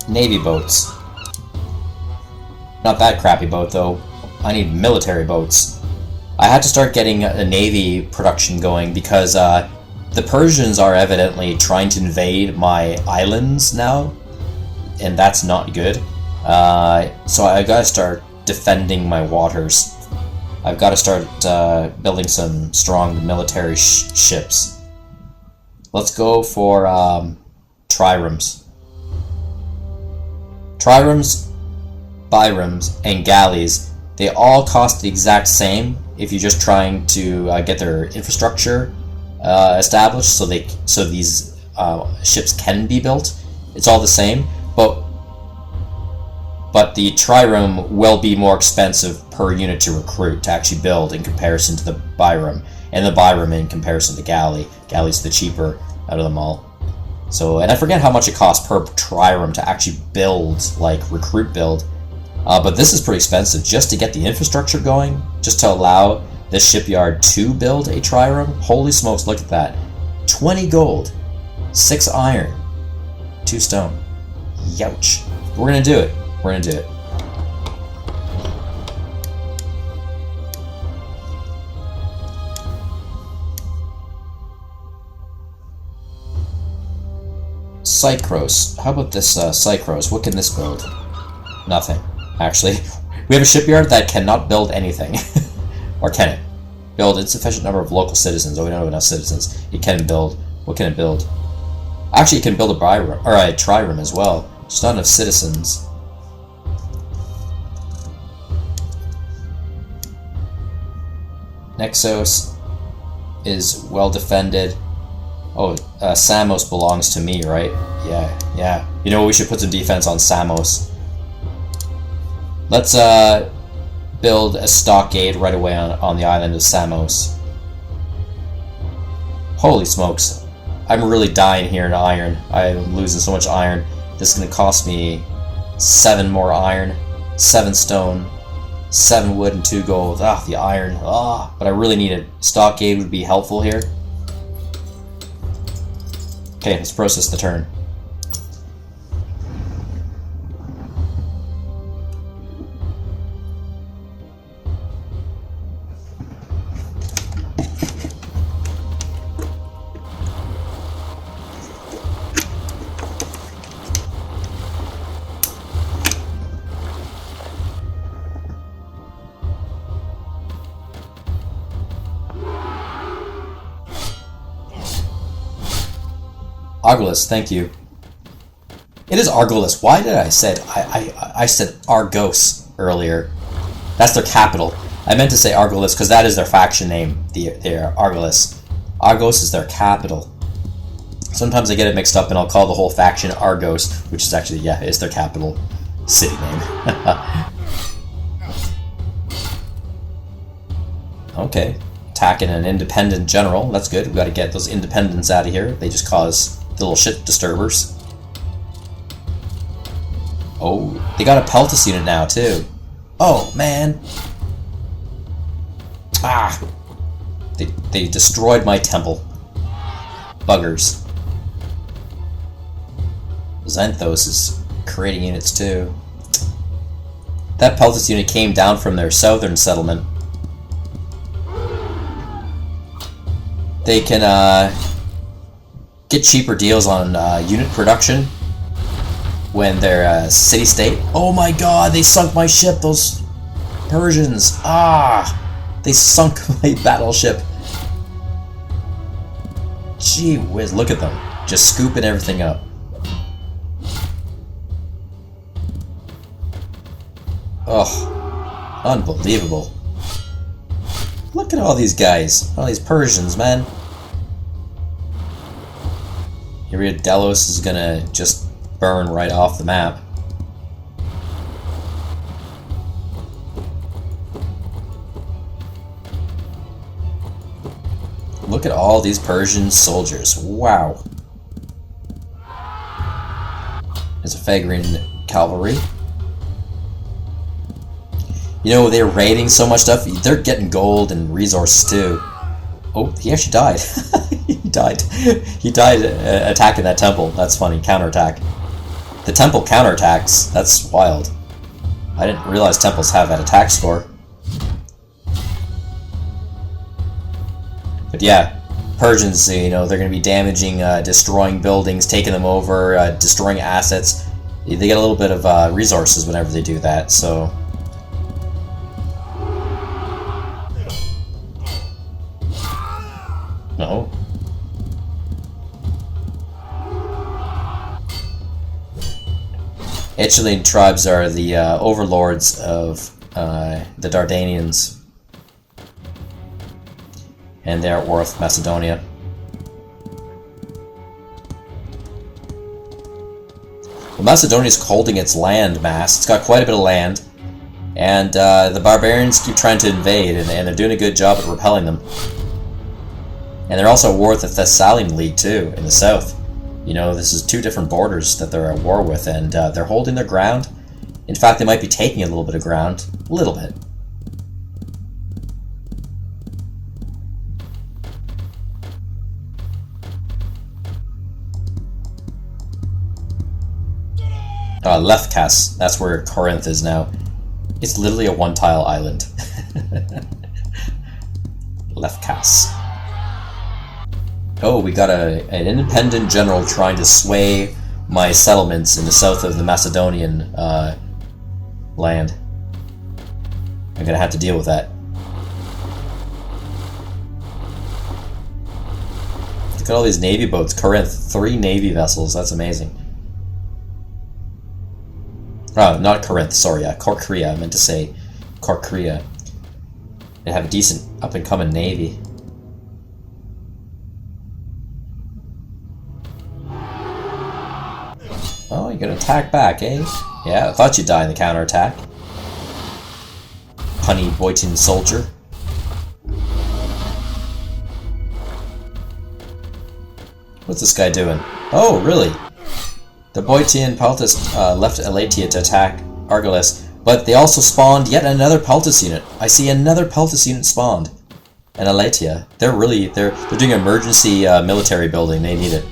Navy boats. Not that crappy boat though. I need military boats. I had to start getting a navy production going because the Persians are evidently trying to invade my islands now, and that's not good. So I gotta start defending my waters. I've got to start building some strong military ships. Let's go for triremes. Triremes, biremes, and galleys, they all cost the exact same if you're just trying to get their infrastructure established so these ships can be built. It's all the same, but the trireme will be more expensive per unit to recruit, to actually build, in comparison to the bireme, and the bireme in comparison to galley. Galley's the cheaper out of them all. So, and I forget how much it costs per trireme to actually build, like recruit build. But this is pretty expensive just to get the infrastructure going, just to allow the shipyard to build a trireme. Holy smokes, look at that. 20 gold, 6 iron, 2 stone. Youch. We're gonna do it. We're gonna do it. Psychros. How about this Psychros? What can this build? Nothing. Actually, we have a shipyard that cannot build anything. Or can it? Build insufficient number of local citizens. Oh, we don't have enough citizens. It can build. What can it build? Actually, it can build a bireme, or a trireme as well. Just not enough citizens. Nexos is well defended. Oh, Samos belongs to me, right? Yeah. You know what? We should put some defense on Samos. Let's build a stockade right away on the island of Samos. Holy smokes. I'm really dying here in iron. I'm losing so much iron. This is going to cost me 7 more iron, 7 stone, 7 wood, and 2 gold. Ah, the iron. Ah, but I really need it. Stockade would be helpful here. Okay, let's process the turn. Argolis, thank you. It is Argolis. Why did I said I said Argos earlier? That's their capital. I meant to say Argolis because that is their faction name. They're Argolis. Argos is their capital. Sometimes I get it mixed up and I'll call the whole faction Argos, which is actually, yeah, it's their capital city name. Okay. Attacking an independent general. That's good. We've got to get those independents out of here. They just cause the little shit disturbers. Oh, they got a Peltas unit now, too. Oh, man. Ah. They destroyed my temple. Buggers. Xanthos is creating units too. That Peltas unit came down from their southern settlement. They can get cheaper deals on unit production when they're city-state. Oh my god, they sunk my ship, those Persians. They sunk my battleship. Gee whiz, look at them. Just scooping everything up. Oh, unbelievable. Look at all these guys. All these Persians, man. Here Delos is gonna just burn right off the map. Look at all these Persian soldiers. Wow. There's a Phagrian cavalry. You know, they're raiding so much stuff, they're getting gold and resources too. Oh, he actually died. He died attacking that temple. That's funny. Counterattack. The temple counterattacks. That's wild. I didn't realize temples have that attack score. But yeah, Persians, you know, they're going to be damaging, destroying buildings, taking them over, destroying assets. They get a little bit of resources whenever they do that, so... No. Aeschylean tribes are the overlords of the Dardanians. And they're at war with Macedonia. Well, Macedonia is holding its land mass. It's got quite a bit of land. And the barbarians keep trying to invade, and they're doing a good job at repelling them. And they're also at war with the Thessalian League, too, in the south. You know, this is two different borders that they're at war with, and they're holding their ground. In fact, they might be taking a little bit of ground. A little bit. Lefkas, that's where Corinth is now. It's literally a one-tile island. Lefkas. Oh, we got an independent general trying to sway my settlements in the south of the Macedonian land. I'm gonna have to deal with that. Look at all these navy boats. Corinth, 3 navy vessels. That's amazing. Oh, not Corinth, sorry, Corkria. I meant to say Corkria. They have a decent up-and-coming navy. Oh, you're gonna attack back, eh? Yeah, I thought you'd die in the counterattack. Punny Boyton soldier. What's this guy doing? Oh, really? The Boeotian Peltas left Elatia to attack Argolis, but they also spawned yet another Peltas unit. I see another Peltas unit spawned. And Elatia. They're doing emergency military building. They need it.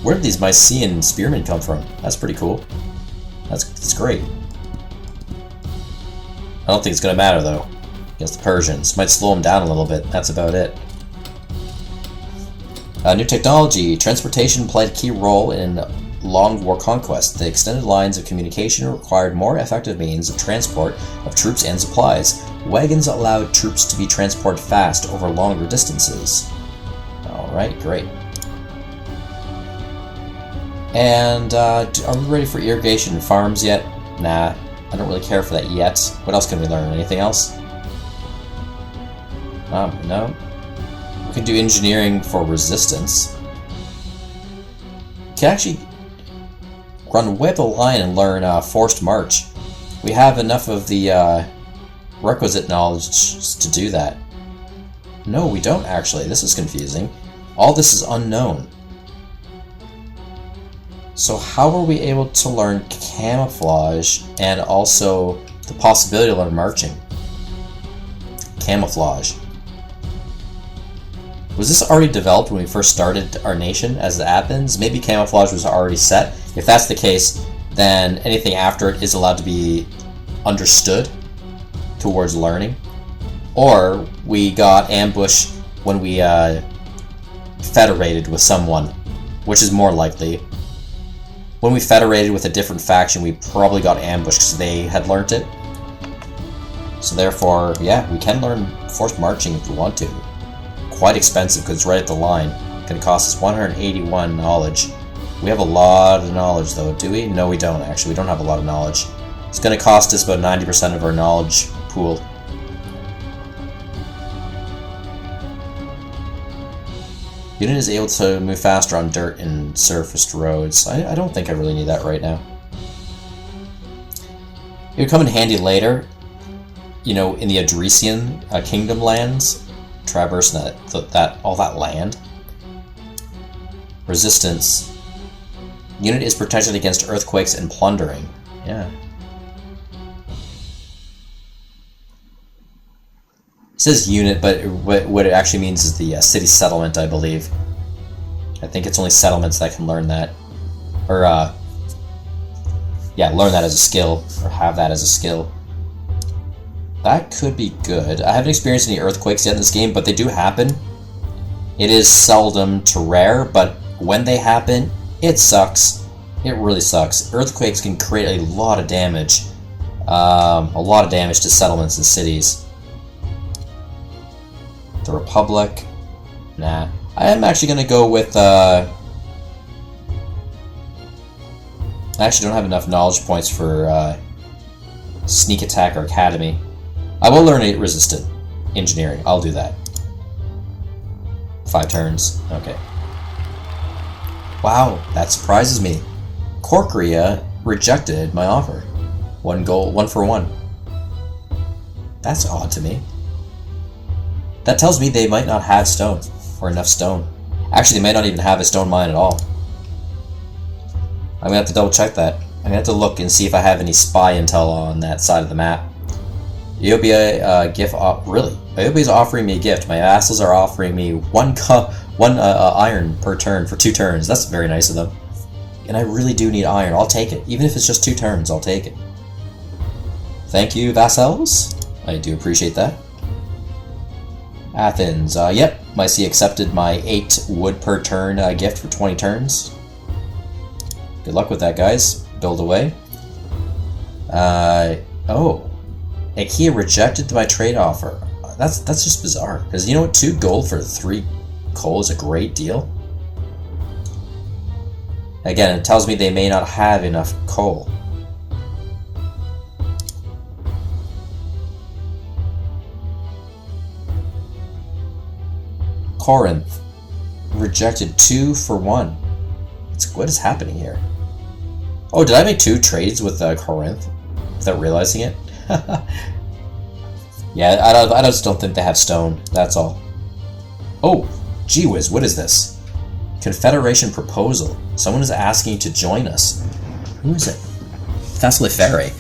Where did these Mycenaean spearmen come from? That's pretty cool. That's great. I don't think it's gonna matter though against the Persians. Might slow them down a little bit. That's about it. New technology. Transportation played a key role in long war conquest. The extended lines of communication required more effective means of transport of troops and supplies. Wagons allowed troops to be transported fast over longer distances. Alright, great. And are we ready for irrigation farms yet? Nah, I don't really care for that yet. What else can we learn? Anything else? No. We can do engineering for resistance. We can actually run way up the line and learn forced march. We have enough of the requisite knowledge to do that. No, we don't actually. This is confusing. All this is unknown. So how are we able to learn camouflage and also the possibility to learn marching? Camouflage. Was this already developed when we first started our nation as Athens? Maybe camouflage was already set. If that's the case, then anything after it is allowed to be understood towards learning. Or we got ambushed when we federated with someone, which is more likely. When we federated with a different faction, we probably got ambushed because they had learnt it. So therefore, yeah, we can learn forced marching if we want to. Quite expensive because it's right at the line. It's going to cost us 181 knowledge. We have a lot of knowledge though, do we? No, we don't actually. We don't have a lot of knowledge. It's going to cost us about 90% of our knowledge pool. Unit is able to move faster on dirt and surfaced roads. I don't think I really need that right now. It would come in handy later, you know, in the Adresian Kingdom lands. Traversing all that land. Resistance. Unit is protected against earthquakes and plundering. Yeah. It says unit, but what it actually means is the city settlement, I believe. I think it's only settlements that can learn that. Or, yeah, learn that as a skill, or have that as a skill. That could be good. I haven't experienced any earthquakes yet in this game, but they do happen. It is seldom to rare, but when they happen, it sucks. It really sucks. Earthquakes can create a lot of damage. A lot of damage to settlements and cities. The Republic. Nah. I am actually going to go with... I actually don't have enough knowledge points for Sneak Attack or Academy. I will learn Resistant Engineering. I'll do that. 5 turns. Okay. Wow, that surprises me. Corkeria rejected my offer. 1 gold, 1 for 1. That's odd to me. That tells me they might not have stone, or enough stone. Actually, they might not even have a stone mine at all. I'm gonna have to double check that. I'm gonna have to look and see if I have any spy intel on that side of the map. Eobia gift really? Eobia is offering me a gift. My vassals are offering me one iron per turn for 2 turns. That's very nice of them. And I really do need iron. I'll take it. Even if it's just 2 turns, I'll take it. Thank you, vassals. I do appreciate that. Athens. Yep. Mycie accepted my 8 wood per turn gift for 20 turns. Good luck with that, guys. Build away. Oh. Ikea rejected my trade offer. That's just bizarre. Because you know what? 2 gold for 3 coal is a great deal. Again, it tells me they may not have enough coal. Corinth rejected 2 for 1. What is happening here? Oh, did I make 2 trades with Corinth without realizing it? Yeah, I just don't think they have stone. That's all. Oh, gee whiz, what is this? Confederation proposal. Someone is asking to join us. Who is it? Thessalifere.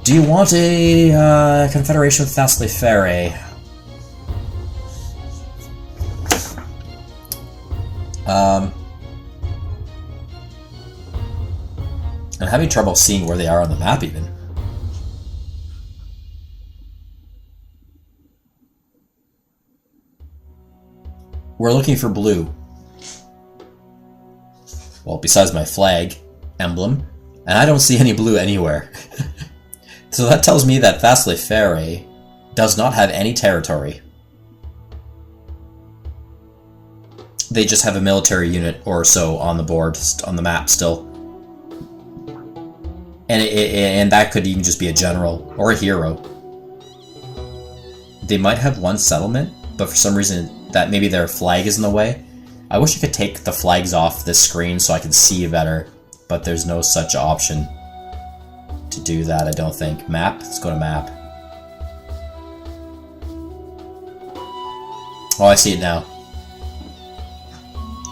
Do you want a confederation with Thessalifere? I'm having trouble seeing where they are on the map even. We're looking for blue. Well, besides my flag emblem, and I don't see any blue anywhere. So that tells me that Thessalifere does not have any territory. They just have a military unit or so on the board, on the map still. And that could even just be a general or a hero. They might have 1 settlement, but for some reason that maybe their flag is in the way. I wish I could take the flags off this screen so I could see better, but there's no such option to do that, I don't think. Map? Let's go to map. Oh, I see it now.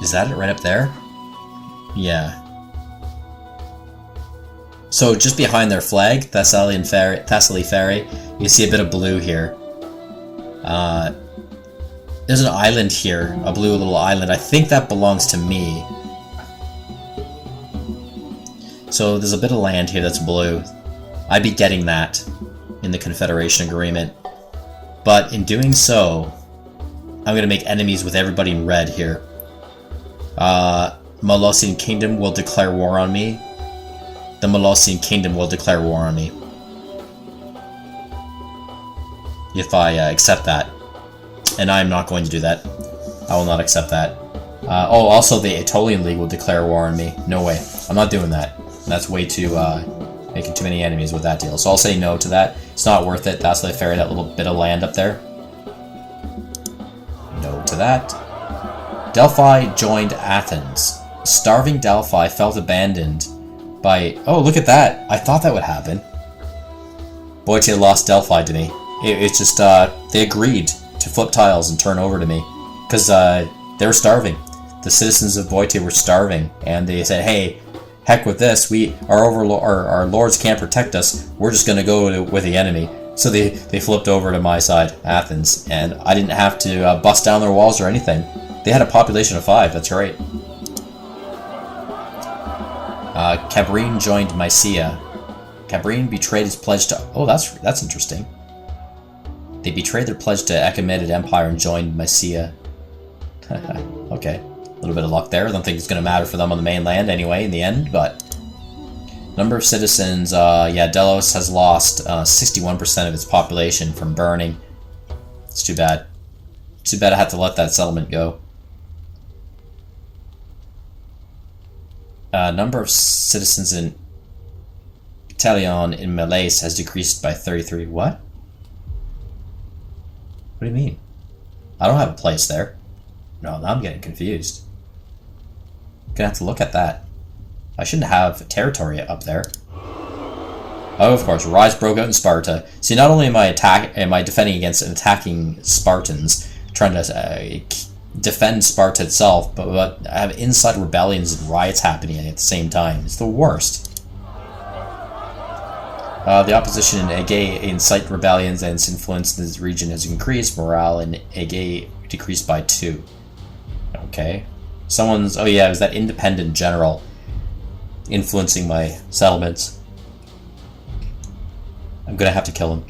Is that it right up there? Yeah. So just behind their flag, Thessalifere, you see a bit of blue here. There's an island here, a blue little island. I think that belongs to me. So there's a bit of land here that's blue. I'd be getting that in the Confederation Agreement. But in doing so, I'm going to make enemies with everybody in red here. Molossian Kingdom will declare war on me. The Molossian Kingdom will declare war on me. If I accept that. And I'm not going to do that. I will not accept that. Oh, also the Aetolian League will declare war on me. No way. I'm not doing that. That's way too, making too many enemies with that deal. So I'll say no to that. It's not worth it. That's why I ferry that little bit of land up there. No to that. Delphi joined Athens. Starving Delphi felt abandoned by... Oh, look at that. I thought that would happen. Boite lost Delphi to me. It's just, they agreed to flip tiles and turn over to me. Because, they were starving. The citizens of Boite were starving. And they said, hey, heck with this. Our lords can't protect us. We're just going to go with the enemy. So they flipped over to my side, Athens. And I didn't have to bust down their walls or anything. They had a population of 5. That's right. Cabrine joined Mycia. Cabrine betrayed his pledge to... Oh, that's interesting. They betrayed their pledge to Achaemenid Empire and joined Mycia. Okay. A little bit of luck there. I don't think it's going to matter for them on the mainland anyway in the end, but... Number of citizens, yeah, Delos has lost 61% of its population from burning. It's too bad. Too bad I had to let that settlement go. Number of citizens in Italion in Malaise has decreased by 33. What? What do you mean? I don't have a place there. No, now I'm getting confused. Gonna have to look at that. I shouldn't have territory up there. Oh, of course, rise broke out in Sparta. See, not only am I defending against attacking Spartans, trying to defend Sparta itself, but I have inside rebellions and riots happening at the same time. It's the worst. The opposition in Aegae incite rebellions and its influence in this region has increased. Morale in Aegae decreased by 2. Okay. Someone's... Oh yeah, it was that independent general influencing my settlements. I'm gonna have to kill him.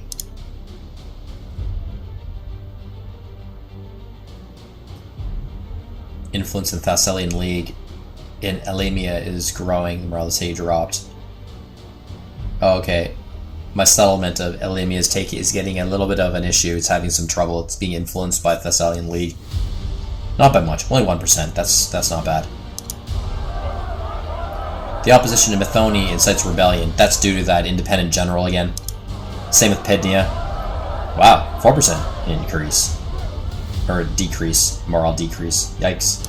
Influence in the Thessalian League in Elamia is growing. Morale of the city dropped. Oh, okay. My settlement of Elamia is getting a little bit of an issue. It's having some trouble. It's being influenced by the Thessalian League. Not by much. Only 1%. That's not bad. The opposition to Methone incites rebellion. That's due to that independent general again. Same with Pydnia. Wow, 4% increase. Or decrease. Morale decrease. Yikes.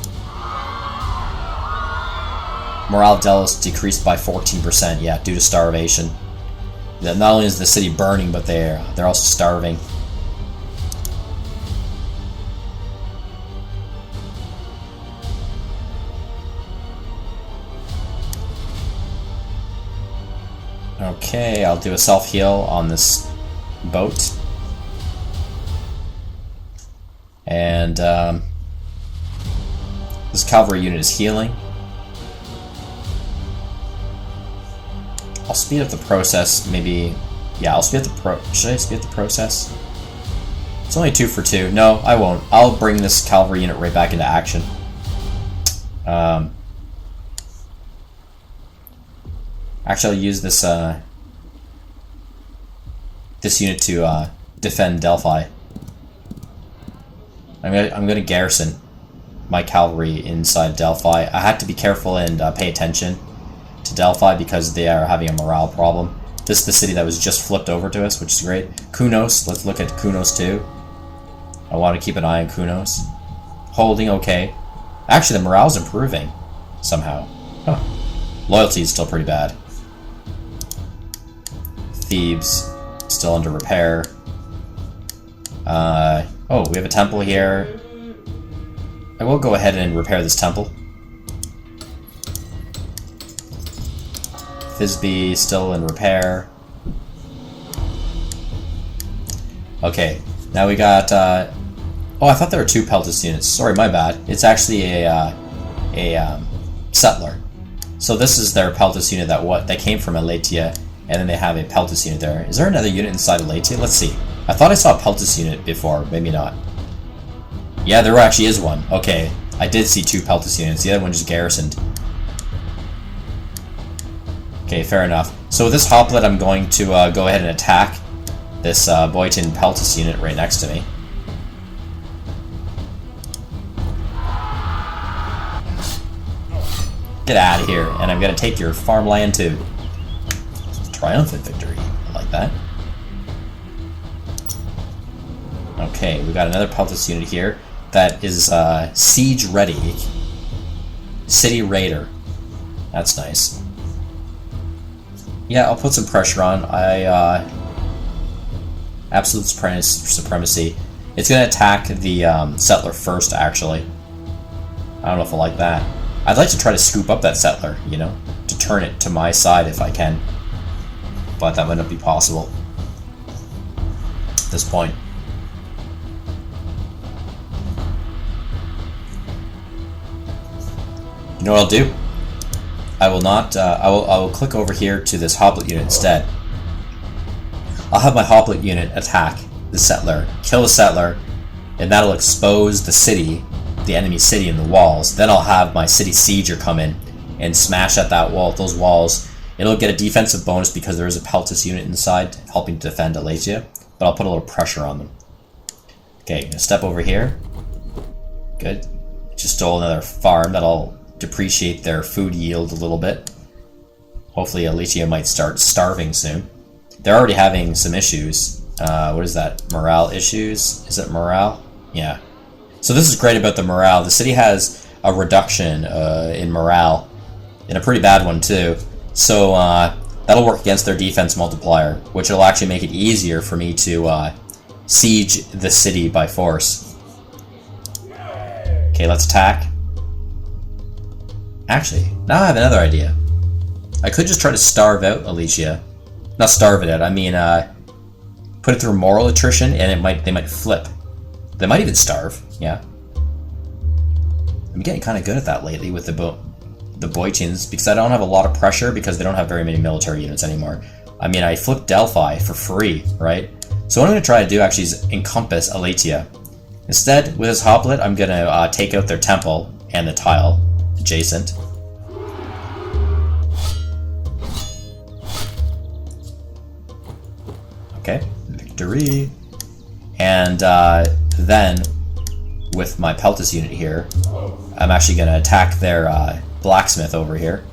Morale of Delos decreased by 14%. Yeah, due to starvation. Not only is the city burning, but they're also starving. Okay, I'll do a self-heal on this boat. And this cavalry unit is healing. I'll speed up the process, maybe... Yeah, I'll speed up the Should I speed up the process? It's only 2 for 2. No, I won't. I'll bring this cavalry unit right back into action. Actually, I'll use this, this unit to, defend Delphi. I'm gonna garrison my cavalry inside Delphi. I had to be careful and pay attention to Delphi because they are having a morale problem. This is the city that was just flipped over to us, which is great. Kunos, let's look at Kunos too. I want to keep an eye on Kunos. Holding, okay. Actually, the morale's improving somehow. Huh. Loyalty is still pretty bad. Thebes, still under repair. Oh, we have a temple here. I will go ahead and repair this temple. Thisbe, still in repair. Okay, now we got, Oh, I thought there were 2 Peltus units. Sorry, my bad. It's actually a settler. So this is their Peltus unit that came from Elatia, and then they have a Peltus unit there. Is there another unit inside Elatia? Let's see. I thought I saw a Peltus unit before. Maybe not. Yeah, there actually is one. Okay, I did see 2 Peltus units. The other one just garrisoned. Okay, fair enough. So with this Hoplite, I'm going to go ahead and attack this Boyton Peltus unit right next to me. Get out of here, and I'm going to take your farmland too. Triumphant victory. I like that. Okay, we got another Peltus unit here that is siege ready. City Raider. That's nice. Yeah, I'll put some pressure on. Absolute supremacy. It's going to attack the settler first, actually. I don't know if I like that. I'd like to try to scoop up that settler, you know, to turn it to my side if I can. But that might not be possible at this point. You know what I'll do? I will not, I will click over here to this Hoplite unit instead. I'll have my Hoplite unit attack the settler, kill the settler, and that'll expose the city, the enemy city in the walls. Then I'll have my city sieger come in and smash at that wall, those walls. It'll get a defensive bonus because there is a Peltus unit inside helping to defend Elatia, but I'll put a little pressure on them. Okay, gonna step over here. Good. Just stole another farm. That'll depreciate their food yield a little bit. Hopefully Elatia might start starving soon. They're already having some issues. What is that? Morale issues? Is it morale? Yeah. So this is great about the morale. The city has a reduction in morale, and a pretty bad one too. So that'll work against their defense multiplier, which will actually make it easier for me to siege the city by force. Okay, let's attack. Actually, now I have another idea. I could just try to starve out Elatia. Not starve it out, I mean put it through moral attrition, and they might flip. They might even starve, yeah. I'm getting kind of good at that lately with the Boytins, because I don't have a lot of pressure because they don't have very many military units anymore. I mean, I flipped Delphi for free, right? So what I'm going to try to do actually is encompass Elatia. Instead, with this Hoplite, I'm going to take out their temple and the tile adjacent. Okay, victory. And then, with my Peltus unit here, I'm actually going to attack their blacksmith over here.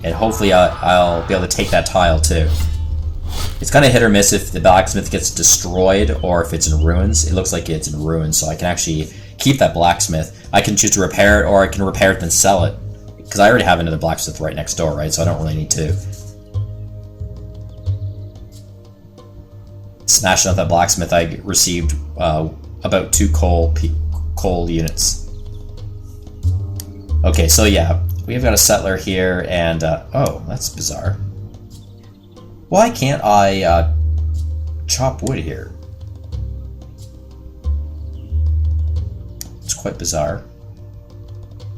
And hopefully I'll be able to take that tile too. It's kind of hit or miss if the blacksmith gets destroyed or if it's in ruins. It looks like it's in ruins, so I can actually keep that blacksmith. I can choose to repair it, or I can repair it and sell it. Because I already have another blacksmith right next door, right? So I don't really need to. Smashing out that blacksmith, I received about 2 coal units. Okay, so yeah, we've got a settler here, and oh, that's bizarre. Why can't I chop wood here? It's quite bizarre.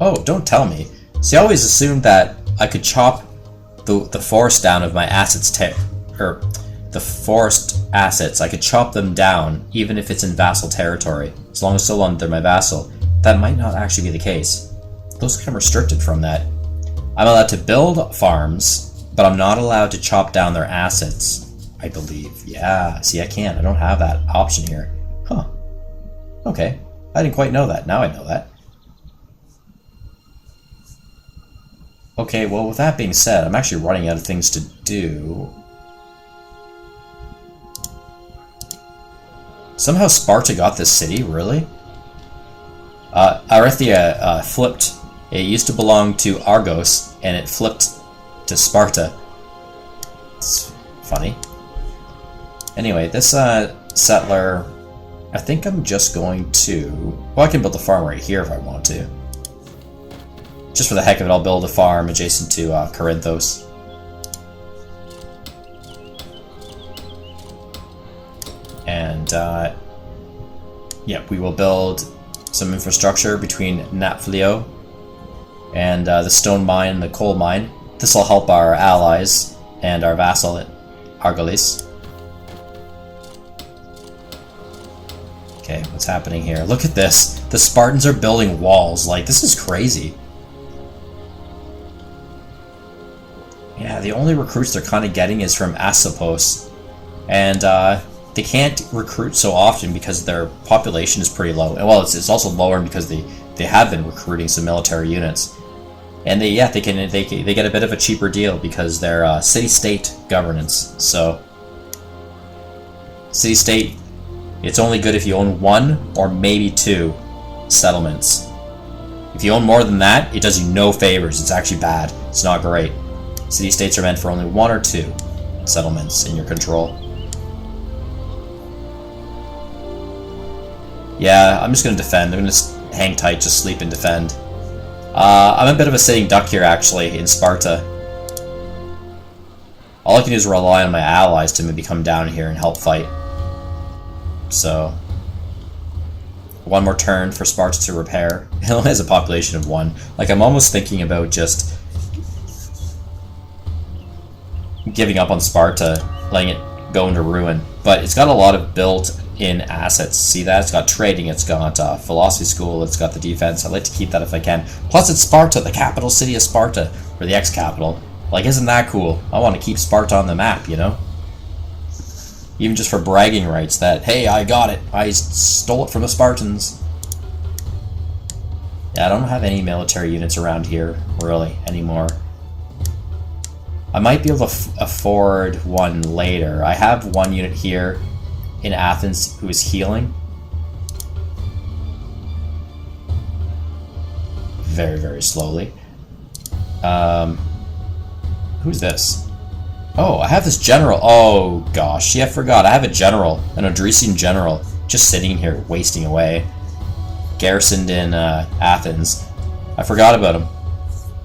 Oh, don't tell me. See, I always assumed that I could chop the forest down of my assets, or the forest assets. I could chop them down even if it's in vassal territory, as long as so long they're my vassal. That might not actually be the case. Those kind of restricted from that. I'm allowed to build farms, but I'm not allowed to chop down their assets, I believe. Yeah, see, I can't. I don't have that option here. Huh. Okay. I didn't quite know that. Now I know that. Okay, well, with that being said, I'm actually running out of things to do. Somehow Sparta got this city, really? Arethia flipped. It used to belong to Argos, and it flipped to Sparta. It's funny. Anyway, this settler, I think I'm just going to... Well, I can build a farm right here if I want to. Just for the heck of it, I'll build a farm adjacent to Corinthos. And, yeah, we will build some infrastructure between Naphthalio and the stone mine and the coal mine. This will help our allies and our vassal at Argolis. Okay, what's happening here? Look at this. The Spartans are building walls. Like, this is crazy. Yeah, the only recruits they're kind of getting is from Asopos. And they can't recruit so often because their population is pretty low. And well, it's also lower because they have been recruiting some military units. And they get a bit of a cheaper deal because they're city-state governance. So city-state, it's only good if you own 1 or maybe 2 settlements. If you own more than that, it does you no favors. It's actually bad. It's not great. City-states are meant for only 1 or 2 settlements in your control. Yeah, I'm just going to defend. I'm going to hang tight, just sleep and defend. I'm a bit of a sitting duck here, actually, in Sparta. All I can do is rely on my allies to maybe come down here and help fight. So, 1 more turn for Sparta to repair. It only has a population of 1. Like, I'm almost thinking about just giving up on Sparta, letting it go into ruin. But it's got a lot of built-in assets. See that? It's got trading, it's got philosophy school, it's got the defense. I'd like to keep that if I can. Plus, it's Sparta, the capital city of Sparta, or the ex-capital. Like, isn't that cool? I want to keep Sparta on the map, you know? Even just for bragging rights that, hey, I got it. I stole it from the Spartans. Yeah, I don't have any military units around here, really, anymore. I might be able to afford one later. I have 1 unit here in Athens who is healing. Very, very slowly. Who's this? Oh, I have this general. Oh, gosh. Yeah, I forgot. I have a general, an Odrysian general, just sitting here, wasting away. Garrisoned in Athens. I forgot about him.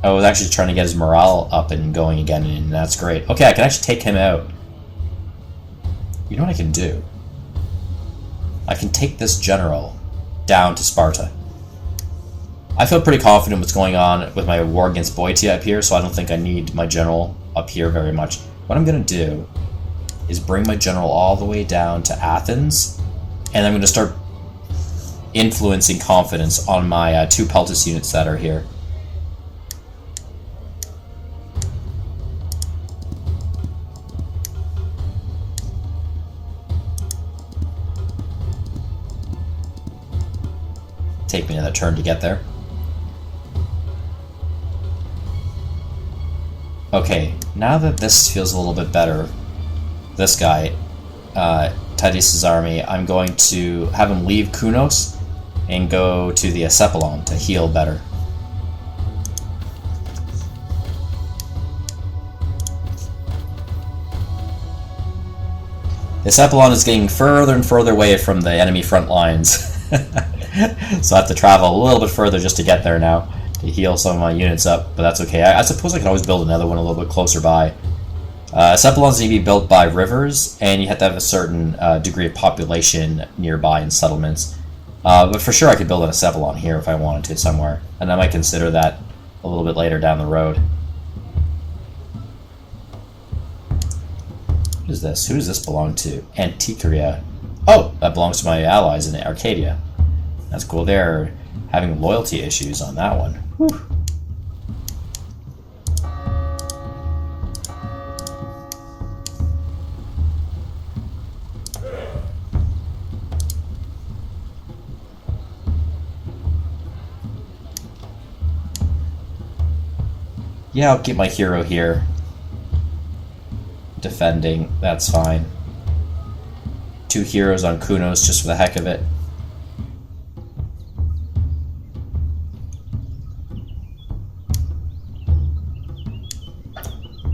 I was actually trying to get his morale up and going again, and that's great. Okay, I can actually take him out. You know what I can do? I can take this general down to Sparta. I feel pretty confident what's going on with my war against Boeotia up here, so I don't think I need my general up here very much. What I'm going to do is bring my general all the way down to Athens, and I'm going to start influencing confidence on my 2 Peltis units that are here. Take me another turn to get there. Okay, now that this feels a little bit better, this guy, Titus' army, I'm going to have him leave Kunos and go to the Acephalon to heal better. The Acephalon is getting further and further away from the enemy front lines. So I have to travel a little bit further just to get there now, to heal some of my units up, but that's okay. I suppose I can always build another one a little bit closer by. Cephalons need to be built by rivers, and you have to have a certain degree of population nearby in settlements. But for sure I could build an Acephalon here if I wanted to somewhere, and I might consider that a little bit later down the road. What is this? Who does this belong to? Antikyria. Oh, that belongs to my allies in Arcadia. That's cool. They're having loyalty issues on that one. Whew. Yeah, I'll keep my hero here. Defending, that's fine. 2 heroes on Kunos just for the heck of it.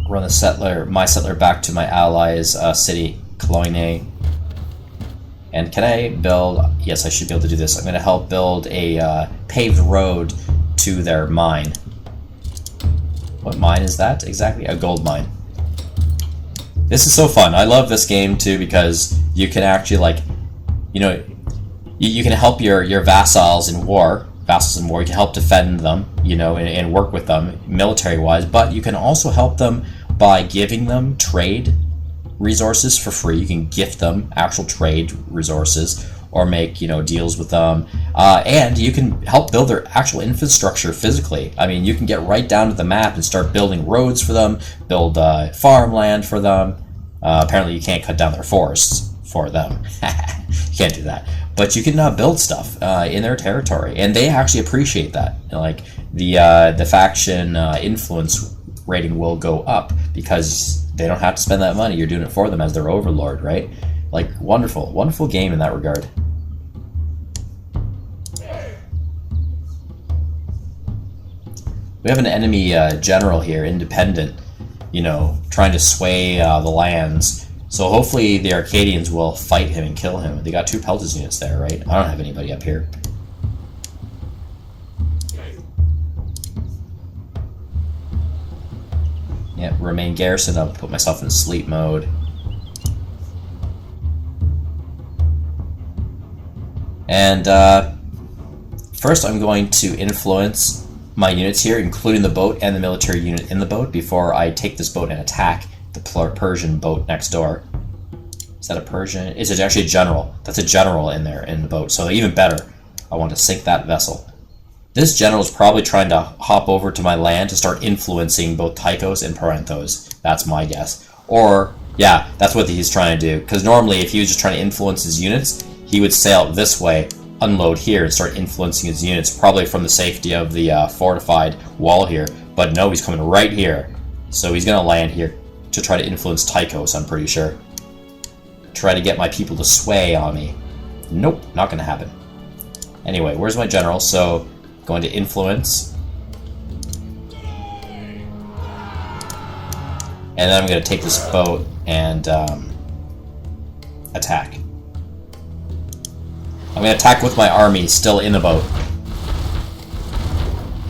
Run my settler back to my allies' city, Coloine. And can I build... Yes, I should be able to do this. I'm going to help build a paved road to their mine. What mine is that exactly? A gold mine. This is so fun. I love this game too because you can actually, like, you know, you can help your vassals in war. Vassals in war, you can help defend them, you know, and work with them military-wise. But you can also help them by giving them trade resources for free. You can gift them actual trade resources, or make, you know, deals with them, and you can help build their actual infrastructure physically. I mean, you can get right down to the map and start building roads for them, build farmland for them. Apparently you can't cut down their forests for them. You can't do that, but you can build stuff in their territory, and they actually appreciate that. You know, like the faction influence rating will go up because they don't have to spend that money. You're doing it for them as their overlord, right? Like, wonderful, wonderful game in that regard. We have an enemy general here, independent, you know, trying to sway the lands. So hopefully the Arcadians will fight him and kill him. They got 2 Peltas units there, right? I don't have anybody up here. Yeah, remain garrison. I'll put myself in sleep mode. And first I'm going to influence my units here, including the boat and the military unit in the boat, before I take this boat and attack the Persian boat next door. Is that a Persian? It's actually a general. That's a general in there in the boat, so even better. I want to sink that vessel. This general is probably trying to hop over to my land to start influencing both Tychos and Parenthos. That's my guess. Or, yeah, that's what he's trying to do. Because normally, if he was just trying to influence his units, he would sail this way, unload here, and start influencing his units, probably from the safety of the fortified wall here. But no, he's coming right here. So he's going to land here to try to influence Tychos, I'm pretty sure. Try to get my people to sway on me. Nope, not going to happen. Anyway, where's my general? So, going to influence. And then I'm going to take this boat and attack. I'm going to attack with my army still in the boat.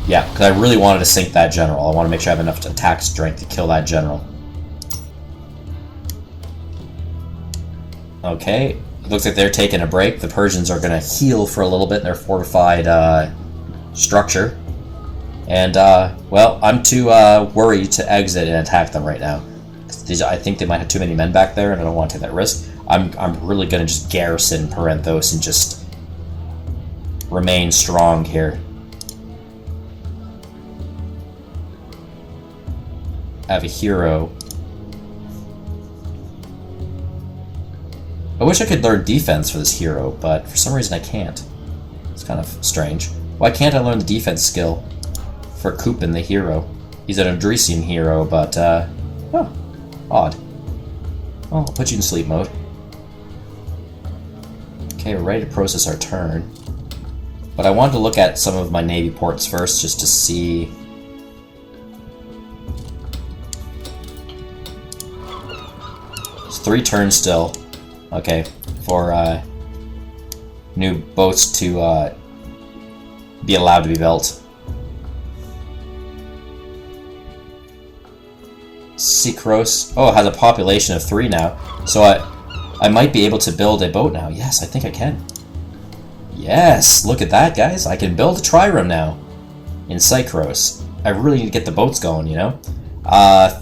Yeah, because I really wanted to sink that general. I want to make sure I have enough attack strength to kill that general. Okay, it looks like they're taking a break. The Persians are going to heal for a little bit in their fortified structure. And, well, I'm too worried to exit and attack them right now. I think they might have too many men back there, and I don't want to take that risk. I'm really going to just garrison Parenthos and just remain strong here. I have a hero. I wish I could learn defense for this hero, but for some reason I can't. It's kind of strange. Why can't I learn the defense skill for Kupin, the hero? He's an Odrysian hero, but, oh, odd. Well, I'll put you in sleep mode. Okay, we're ready to process our turn. But I wanted to look at some of my navy ports first, just to see... It's 3 turns still. Okay, for new boats to be allowed to be built. Sikros, oh, it has a population of 3 now, so I might be able to build a boat now. Yes, I think I can. Yes, look at that, guys. I can build a trireme now in Sikros. I really need to get the boats going, you know?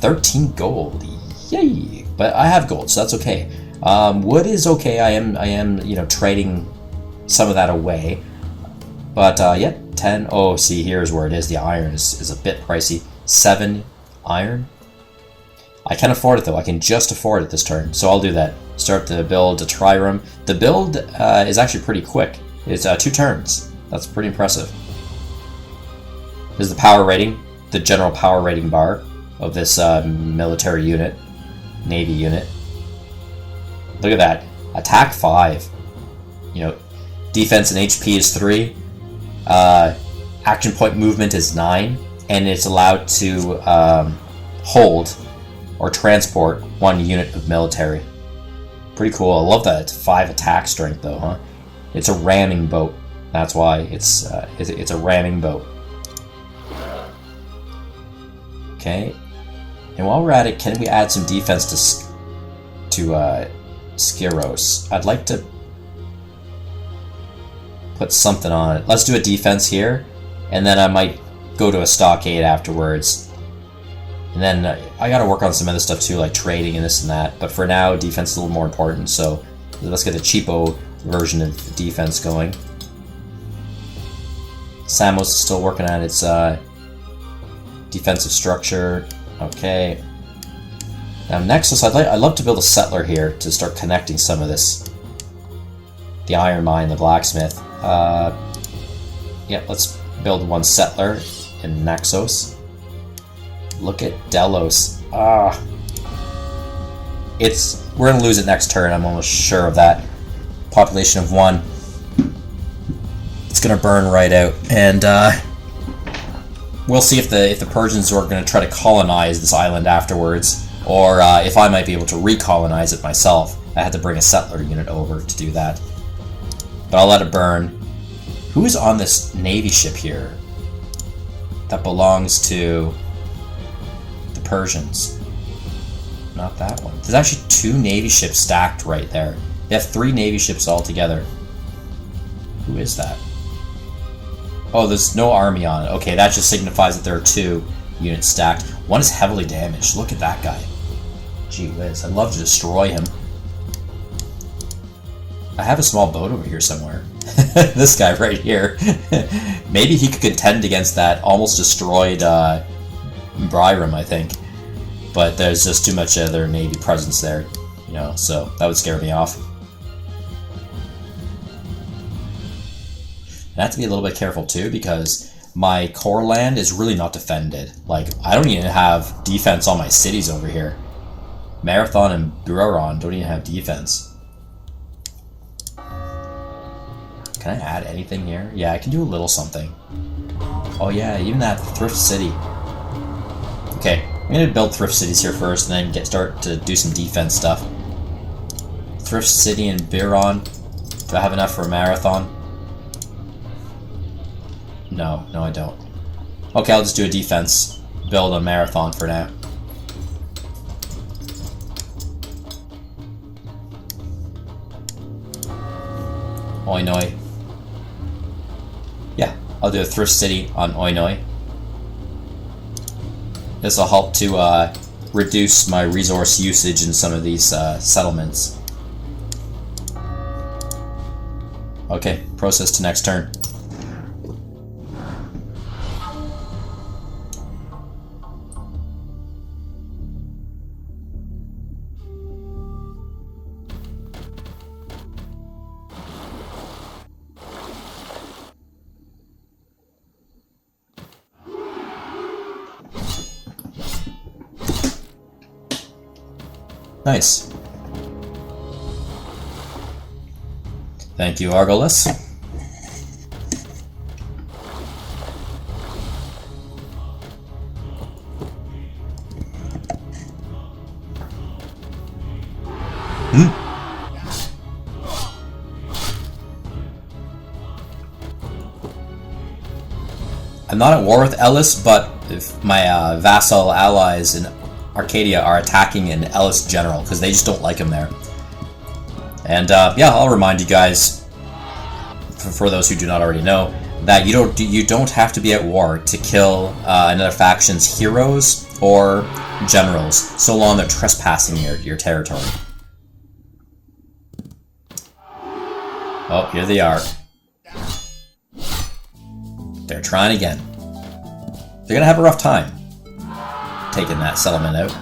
13 gold, yay! But I have gold, so that's okay. Wood is okay. I am, you know, trading some of that away. But, yeah, 10. Oh, see, here's where it is. The iron is a bit pricey. 7 iron. I can afford it, though. I can just afford it this turn. So I'll do that. Start to build a trireme. The build is actually pretty quick. It's 2 turns. That's pretty impressive. This is the power rating, the general power rating bar of this military unit, navy unit. Look at that. Attack 5. You know, defense and HP is 3. Action point movement is 9. And it's allowed to hold or transport 1 unit of military. Pretty cool. I love that. It's 5 attack strength, though, huh? It's a ramming boat. That's why it's a ramming boat. Okay. And while we're at it, can we add some defense to Skiros? I'd like to... put something on it. Let's do a defense here, and then I might go to a stockade afterwards. And then I gotta work on some other stuff too, like trading and this and that. But for now, defense is a little more important, so let's get the cheapo version of defense going. Samos is still working on its defensive structure. Okay. Now Nexus, I'd love to build a settler here to start connecting some of this. The iron mine, the blacksmith. Yeah, let's build one settler in Naxos. Look at Delos. We're gonna lose it next turn. I'm almost sure of that. Population of 1. It's gonna burn right out, and we'll see if the Persians are gonna try to colonize this island afterwards, or if I might be able to recolonize it myself. I had to bring a settler unit over to do that, but I'll let it burn. Who is on this navy ship here that belongs to the Persians? Not that one. There's actually 2 navy ships stacked right there. They have 3 navy ships all together. Who is that? Oh, there's no army on it. Okay, that just signifies that there are 2 units stacked. One is heavily damaged. Look at that guy. Gee whiz, I'd love to destroy him. I have a small boat over here somewhere. This guy right here. Maybe he could contend against that almost destroyed Imperium, I think. But there's just too much other navy presence there, you know, so that would scare me off. I have to be a little bit careful too, because my core land is really not defended. Like, I don't even have defense on my cities over here. Marathon and Buron don't even have defense. Can I add anything here? Yeah, I can do a little something. Oh yeah, even that Thrift City. Okay, I'm gonna build Thrift Cities here first, and then start to do some defense stuff. Thrift City and Buron. Do I have enough for a Marathon? No, I don't. Okay, I'll just do a defense. Build a Marathon for now. Oinoi. Yeah, I'll do a Thrift City on Oinoi. This will help to reduce my resource usage in some of these settlements. Okay, process to next turn. Nice. Thank you, Argolis. I'm not at war with Ellis, but if my vassal allies in Arcadia are attacking an Ellis general, because they just don't like him there. And yeah, I'll remind you guys, for those who do not already know, that you don't have to be at war to kill another faction's heroes or generals, so long they're trespassing your territory. Oh, here they are. They're trying again. They're gonna have a rough time taking that settlement out.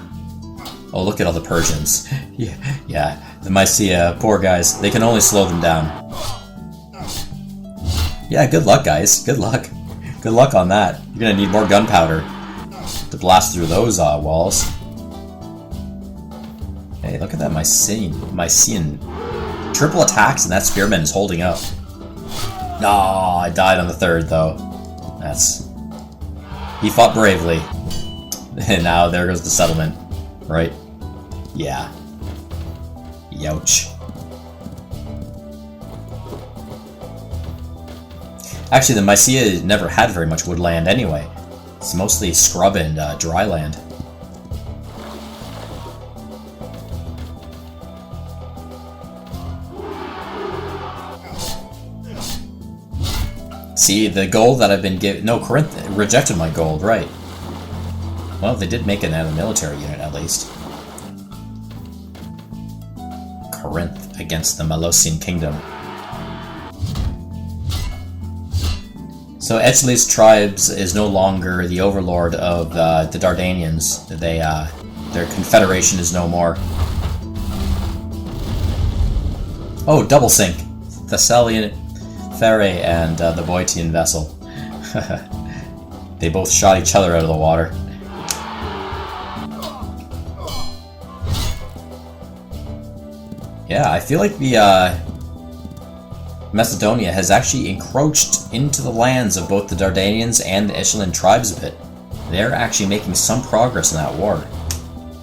Oh, look at all the Persians. Yeah, the Mycia, poor guys. They can only slow them down. Yeah, good luck, guys. Good luck. Good luck on that. You're gonna need more gunpowder to blast through those walls. Hey, look at that Mycian. Triple attacks and that spearman is holding up. No, I died on the 3rd, though. He fought bravely. And now there goes the settlement, right? Yeah. Youch. Actually, the Mycia never had very much woodland anyway. It's mostly scrub and dry land. See, the gold that I've been given... No, Corinth rejected my gold, right. Well, they did make it out of the military unit, at least. Corinth against the Molossian Kingdom. So Achilles' tribes is no longer the overlord of the Dardanians. Their confederation is no more. Oh, double sink. Thessalian Ferre and the Boeotian vessel. They both shot each other out of the water. Yeah, I feel like the Macedonia has actually encroached into the lands of both the Dardanians and the Aeschylean tribes a bit. They're actually making some progress in that war.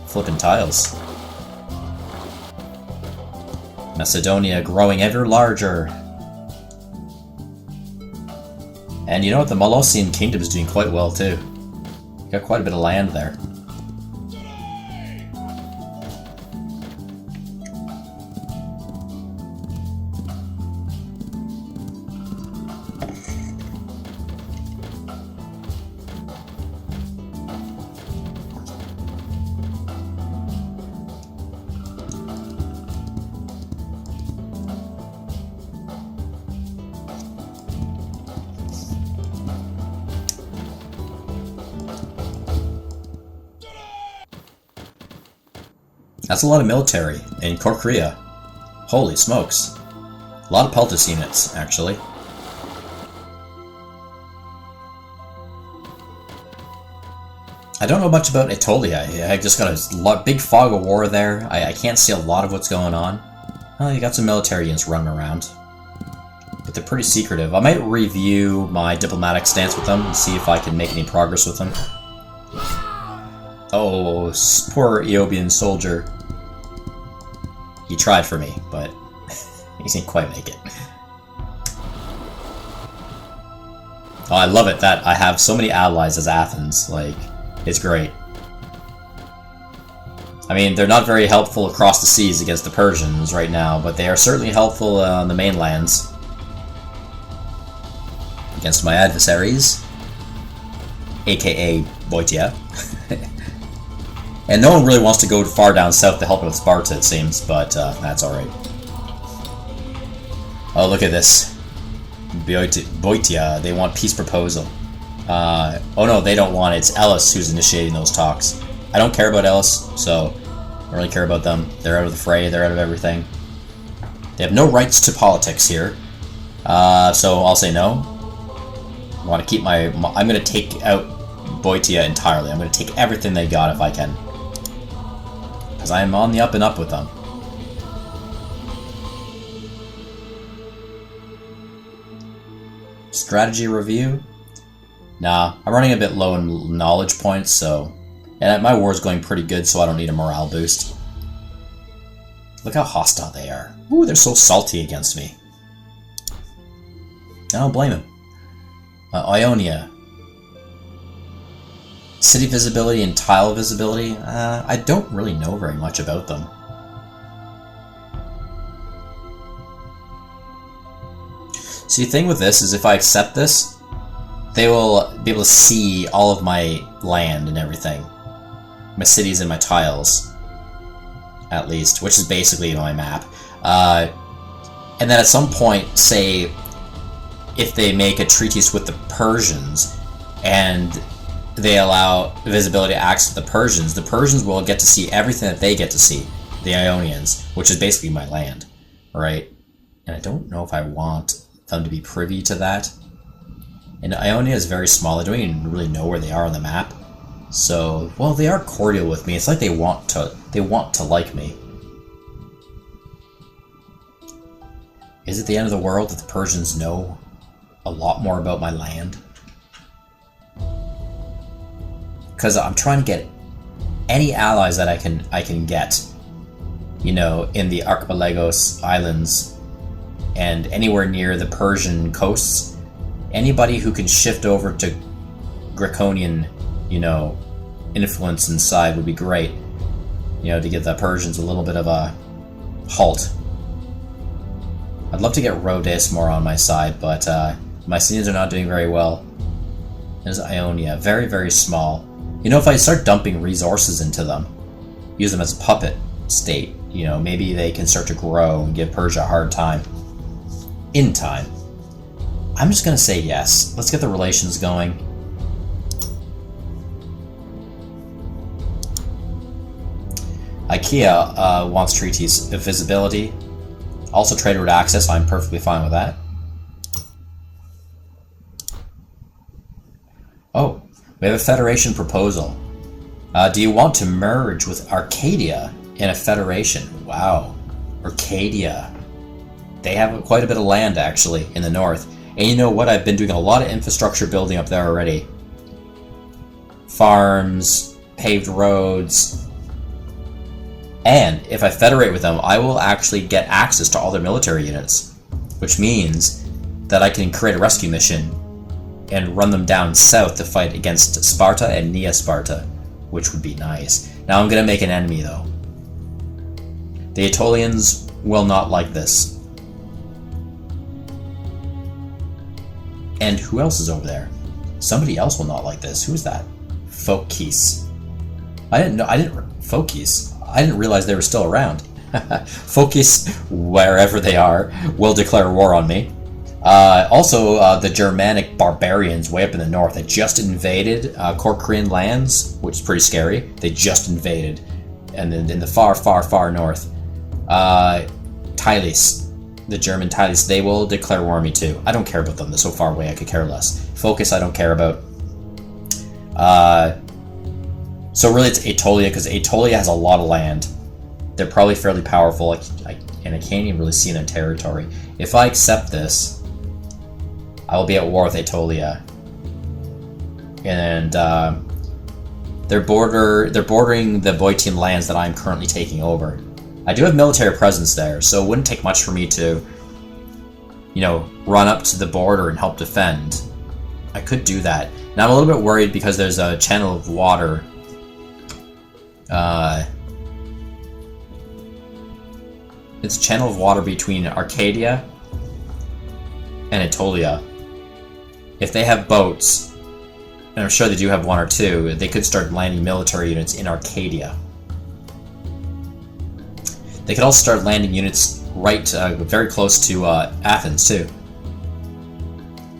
Flipping tiles. Macedonia growing ever larger. And you know what? The Molossian Kingdom is doing quite well too. Got quite a bit of land there. That's a lot of military in Korkria. Holy smokes. A lot of Peltis units, actually. I don't know much about Aetolia. I just got a big fog of war there. I can't see a lot of what's going on. Oh, you got some military units running around. But they're pretty secretive. I might review my diplomatic stance with them and see if I can make any progress with them. Oh, poor Eobian soldier. He tried for me, but he didn't quite make it. Oh, I love it that I have so many allies as Athens. Like, it's great. I mean, they're not very helpful across the seas against the Persians right now, but they are certainly helpful on the mainlands. Against my adversaries. AKA Boeotia. And no one really wants to go far down south to help with Sparta, it seems, but that's alright. Oh, look at this. Boeotia, they want peace proposal. Oh no, they don't want it. It's Ellis who's initiating those talks. I don't care about Ellis, so I don't really care about them. They're out of the fray, they're out of everything. They have no rights to politics here. So I'll say no. I want to keep my... I'm going to take out Boeotia entirely. I'm going to take everything they got if I can. Because I am on the up and up with them. Strategy review? Nah, I'm running a bit low in knowledge points, so... And my war is going pretty good, so I don't need a morale boost. Look how hostile they are. Ooh, they're so salty against me. I don't blame him. Ionia. City visibility and tile visibility, I don't really know very much about them. See, the thing with this is if I accept this, they will be able to see all of my land and everything. My cities and my tiles, at least, which is basically my map. And then at some point, say, if they make a treaties with the Persians, and they allow visibility access to the Persians will get to see everything that they get to see, the Ionians, which is basically my land, right? And I don't know if I want them to be privy to that. And Ionia is very small, I don't even really know where they are on the map. So, well, they are cordial with me. It's like they want to like me. Is it the end of the world that the Persians know a lot more about my land? Because I'm trying to get any allies that I can get, you know, in the Archipelagos Islands and anywhere near the Persian coasts. Anybody who can shift over to Draconian, you know, influence inside would be great. You know, to give the Persians a little bit of a halt. I'd love to get Rhodes more on my side, but Mycenaeans are not doing very well. There's Ionia, very, very small. You know, if I start dumping resources into them, use them as a puppet state, you know, maybe they can start to grow and give Persia a hard time. In time. I'm just gonna say yes. Let's get the relations going. IKEA wants treaties of visibility. Also trade route access, I'm perfectly fine with that. Oh, we have a federation proposal. Do you want to merge with Arcadia in a federation? Wow, Arcadia. They have quite a bit of land, actually, in the north. And you know what? I've been doing a lot of infrastructure building up there already. Farms, paved roads. And if I federate with them, I will actually get access to all their military units. Which means that I can create a rescue mission and run them down south to fight against Sparta and Nea Sparta, which would be nice. Now I'm going to make an enemy, though. The Aetolians will not like this. And who else is over there? Somebody else will not like this. Who's that? Phokis. Phokis? I didn't realize they were still around. Phokis, wherever they are, will declare war on me. Also, the Germanic barbarians way up in the north, they just invaded Corcyrian lands, which is pretty scary. They just invaded. And then in the far, far, far north, Tylis, the German Tylis, they will declare war on me too. I don't care about them. They're so far away, I could care less. Focus, I don't care about. So really it's Aetolia, because Aetolia has a lot of land. They're probably fairly powerful, and I can't even really see their territory. If I accept this, I will be at war with Aetolia. And they're bordering the Boeotian lands that I'm currently taking over. I do have military presence there, so it wouldn't take much for me to, you know, run up to the border and help defend. I could do that. Now I'm a little bit worried because there's a channel of water. It's a channel of water between Arcadia and Aetolia. If they have boats, and I'm sure they do have one or two, they could start landing military units in Arcadia. They could also start landing units right, very close to Athens too,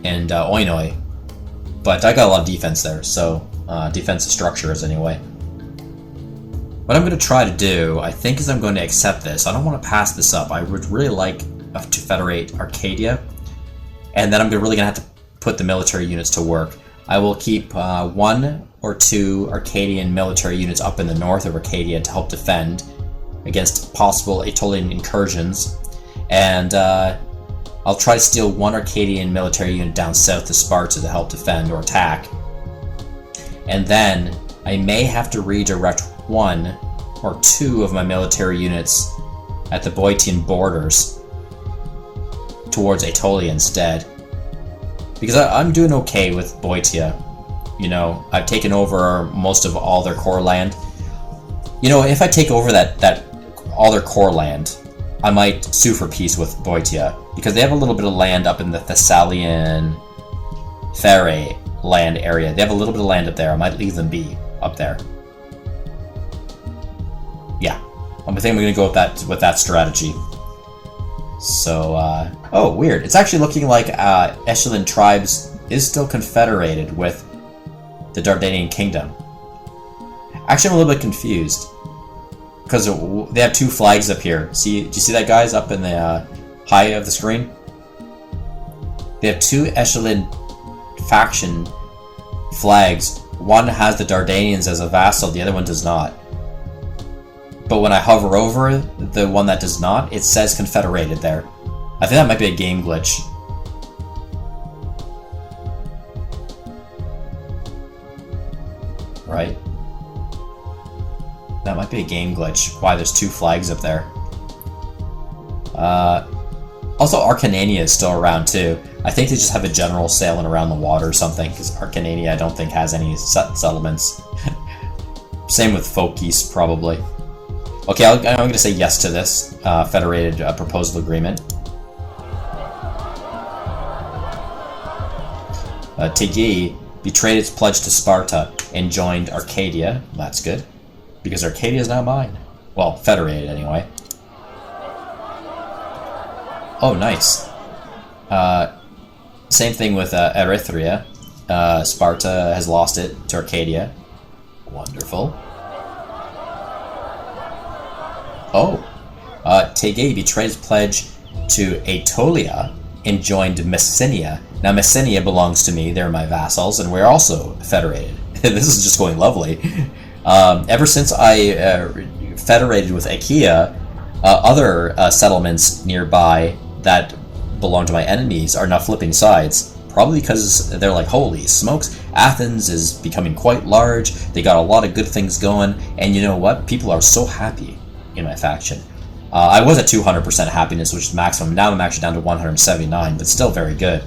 and Oinoi. But I got a lot of defense there, so defensive structures anyway. What I'm going to try to do, I think, is I'm going to accept this. I don't want to pass this up. I would really like to federate Arcadia, and then I'm really going to have to put the military units to work. I will keep 1 or 2 Arcadian military units up in the north of Arcadia to help defend against possible Aetolian incursions, and I'll try to steal 1 Arcadian military unit down south to Sparta to help defend or attack. And then I may have to redirect 1 or 2 of my military units at the Boeotian borders towards Aetolia instead. Because I'm doing okay with Boeotia. You know, I've taken over most of all their core land. You know, if I take over that all their core land, I might sue for peace with Boeotia, because they have a little bit of land up in the Thessalian Pherae land area. They have a little bit of land up there. I might leave them be up there. Yeah, I think I'm going to go with that strategy. So, oh, weird. It's actually looking like Echelon Tribes is still confederated with the Dardanian Kingdom. Actually, I'm a little bit confused, because they have 2 flags up here. Do you see that, guys, up in the high of the screen? They have 2 Echelon faction flags. One has the Dardanians as a vassal, the other one does not. But when I hover over the one that does not, it says confederated there. I think that might be a game glitch. Right? That might be a game glitch. Why there's 2 flags up there. Also, Acarnania is still around too. I think they just have a general sailing around the water or something, because Acarnania I don't think has any settlements. Same with Phokis, probably. Okay, I'm going to say yes to this federated proposal agreement. Tigi betrayed its pledge to Sparta and joined Arcadia. That's good, because Arcadia is now mine. Well, federated anyway. Oh, nice. Same thing with Erythrea. Sparta has lost it to Arcadia. Wonderful. Oh. Tege betrayed his pledge to Aetolia and joined Messenia. Now, Messenia belongs to me. They're my vassals, and we're also federated. This is just going lovely. Ever since I federated with Achaea, other settlements nearby that belong to my enemies are now flipping sides. Probably because they're like, holy smokes, Athens is becoming quite large, they got a lot of good things going, and you know what? People are so happy in my faction. I was at 200% happiness, which is maximum. Now I'm actually down to 179, but still very good.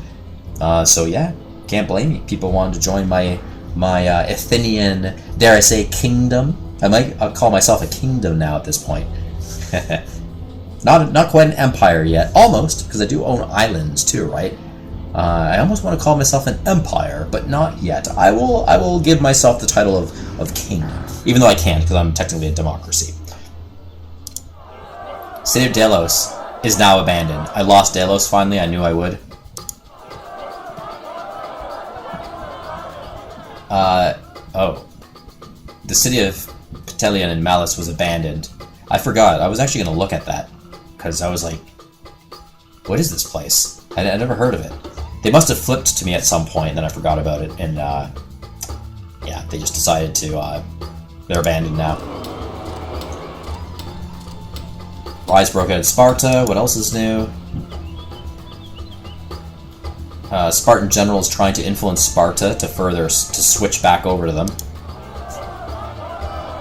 So yeah, can't blame me. People wanted to join my Athenian, dare I say, kingdom. I'll call myself a kingdom now at this point. Not quite an empire yet. Almost, because I do own islands too, right? I almost want to call myself an empire, but not yet. I will give myself the title of king, even though I can't, because I'm technically a democracy. City of Delos is now abandoned. I lost Delos finally. I knew I would. Oh. The city of Pteleon and Malice was abandoned. I forgot. I was actually going to look at that, because I was like, what is this place? I never heard of it. They must have flipped to me at some point, and then I forgot about it, and yeah, they just decided to, they're abandoned now. Rise broke out at Sparta. What else is new? Spartan general is trying to influence Sparta to switch back over to them.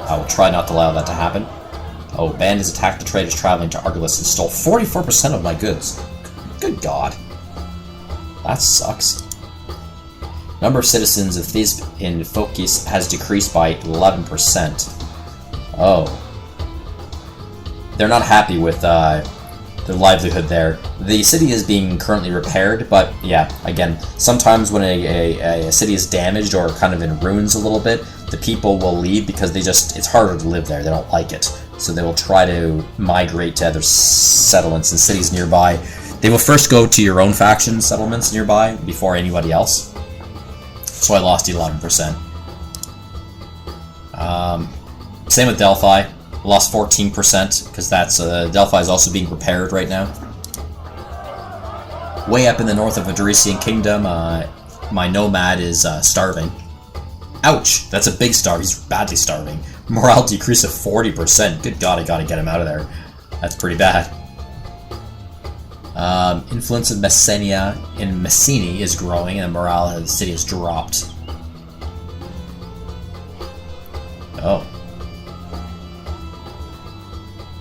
I will try not to allow that to happen. Oh, bandits attacked the traders traveling to Argolis and stole 44% of my goods. Good God. That sucks. Number of citizens of Thebes in Phokis has decreased by 11%. Oh. They're not happy with their livelihood there. The city is being currently repaired, but yeah, again, sometimes when a city is damaged or kind of in ruins a little bit, the people will leave because it's harder to live there. They don't like it. So they will try to migrate to other settlements and cities nearby. They will first go to your own faction settlements nearby before anybody else. So I lost 11%. Same with Delphi. Lost 14% because that's Delphi is also being repaired right now. Way up in the north of Adrician Kingdom, my nomad is starving. Ouch! That's a big starve. He's badly starving. Morale decrease of 40%. Good God, I gotta get him out of there. That's pretty bad. Influence of Messenia in Messene is growing, and the morale of the city has dropped. Oh.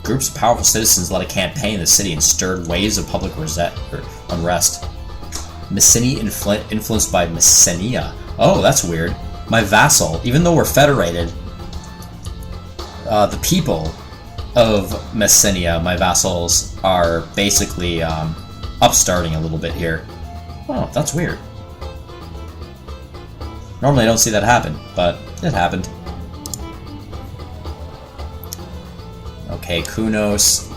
Groups of powerful citizens led a campaign in the city and stirred waves of public unrest. Messene influenced by Messenia. Oh, that's weird. My vassal, even though we're federated, the people of Messenia, my vassals, are basically upstarting a little bit here. Oh, that's weird. Normally I don't see that happen, but it happened. Okay, Kunos.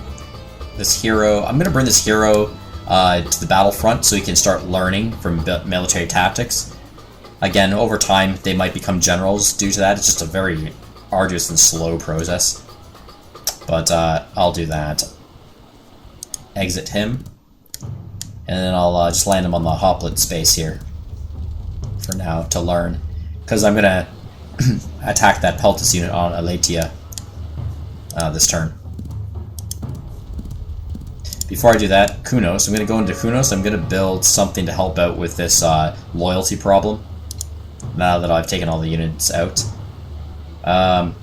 This hero, I'm going to bring this hero to the battlefront so he can start learning from military tactics. Again, over time, they might become generals due to that. It's just a very arduous and slow process. But I'll do that. Exit him. And then I'll just land him on the Hoplet space here. For now, to learn. Because I'm going to attack that Peltus unit on Elatia this turn. Before I do that, Kunos. I'm going to go into Kunos. I'm going to build something to help out with this loyalty problem. Now that I've taken all the units out. I'm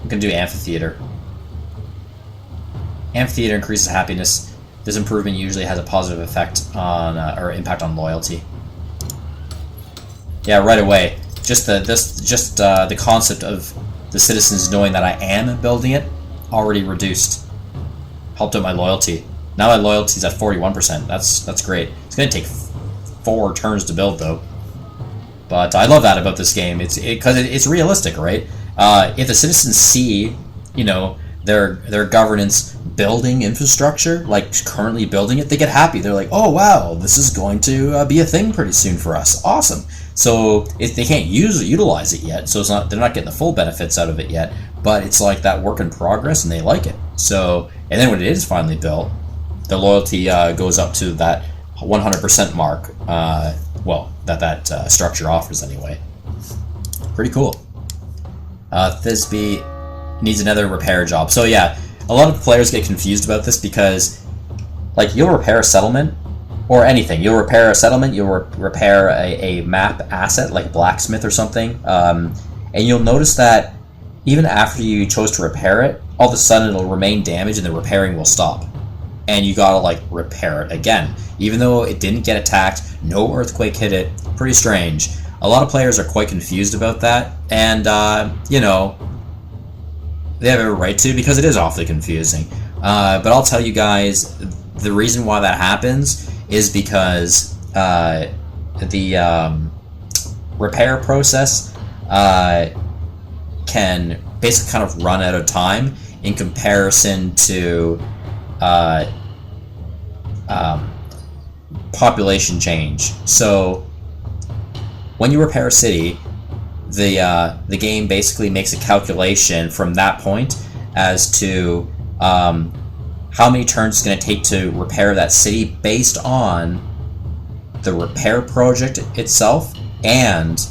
going to do Amphitheater. Amphitheater increases happiness. This improvement usually has a positive effect on, or impact on loyalty. Yeah, right away. Just the concept of the citizens knowing that I am building it already reduced. Helped out my loyalty. Now my loyalty's at 41%. That's great. It's It's going to take 4 turns to build, though. But I love that about this game. Because it's realistic, right? If the citizens see, you know, their governance building infrastructure, like currently building it, they get happy. They're like, oh wow, this is going to be a thing pretty soon for us. Awesome. So if they can't utilize it yet, so they're not getting the full benefits out of it yet, but it's like that work in progress, and they like it. So, and then when it is finally built, the loyalty goes up to that 100% mark. Well, that structure offers anyway. Pretty cool. Thisbe needs another repair job. So yeah, a lot of players get confused about this because, like, you'll repair a settlement or anything. You'll repair a settlement, you'll repair a map asset like blacksmith or something, and you'll notice that even after you chose to repair it, all of a sudden it'll remain damaged and the repairing will stop. And you gotta, like, repair it again. Even though it didn't get attacked, no earthquake hit it. Pretty strange. A lot of players are quite confused about that, and, you know, they have a right to, because it is awfully confusing. But I'll tell you guys, the reason why that happens is because the repair process can basically kind of run out of time in comparison to population change. So when you repair a city, the game basically makes a calculation from that point as to how many turns it's going to take to repair that city based on the repair project itself and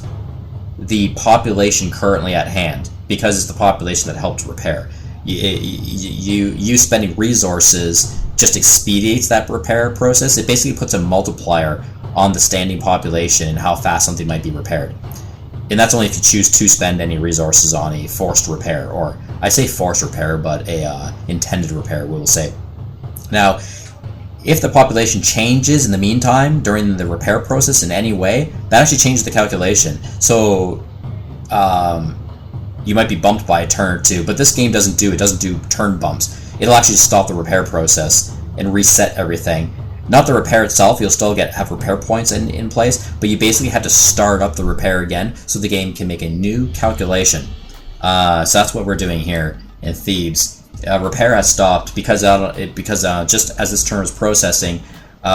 the population currently at hand, because it's the population that helped repair. You spending resources just expedites that repair process. It basically puts a multiplier on the standing population and how fast something might be repaired. And that's only if you choose to spend any resources on a forced repair, or I say forced repair, but a intended repair, we will say. Now, if the population changes in the meantime during the repair process in any way, that actually changes the calculation. So you might be bumped by a turn or two, but this game doesn't do turn bumps. It'll actually stop the repair process and reset everything. Not the repair itself, you'll still have repair points in place, but you basically have to start up the repair again so the game can make a new calculation. So that's what we're doing here in Thebes. Repair has stopped because just as this turn was processing,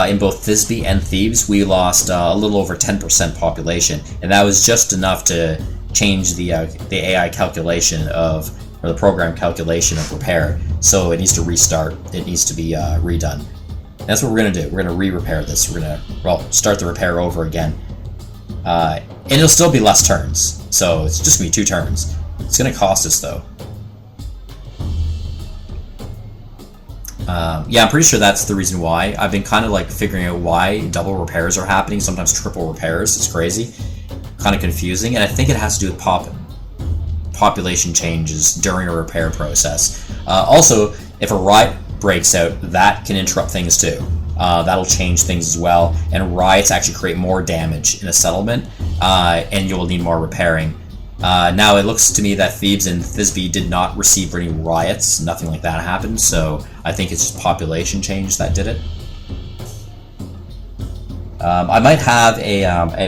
in both Thisbe and Thebes, we lost a little over 10% population, and that was just enough to change the AI calculation or the program calculation of repair. So it needs to restart. It needs to be redone. And that's what we're going to do. We're going to re-repair this. We're going to, start the repair over again. And it'll still be less turns. So it's just going to be 2 turns. It's going to cost us, though. Yeah, I'm pretty sure that's the reason why. I've been kind of like figuring out why double repairs are happening, sometimes triple repairs. It's crazy. Kind of confusing. And I think it has to do with population changes during a repair process. Also, if a riot breaks out, that can interrupt things too. That'll change things as well, and riots actually create more damage in a settlement, and you'll need more repairing. Now it looks to me that Thebes and Thisbe did not receive any riots, nothing like that happened, so I think it's just population change that did it. I might have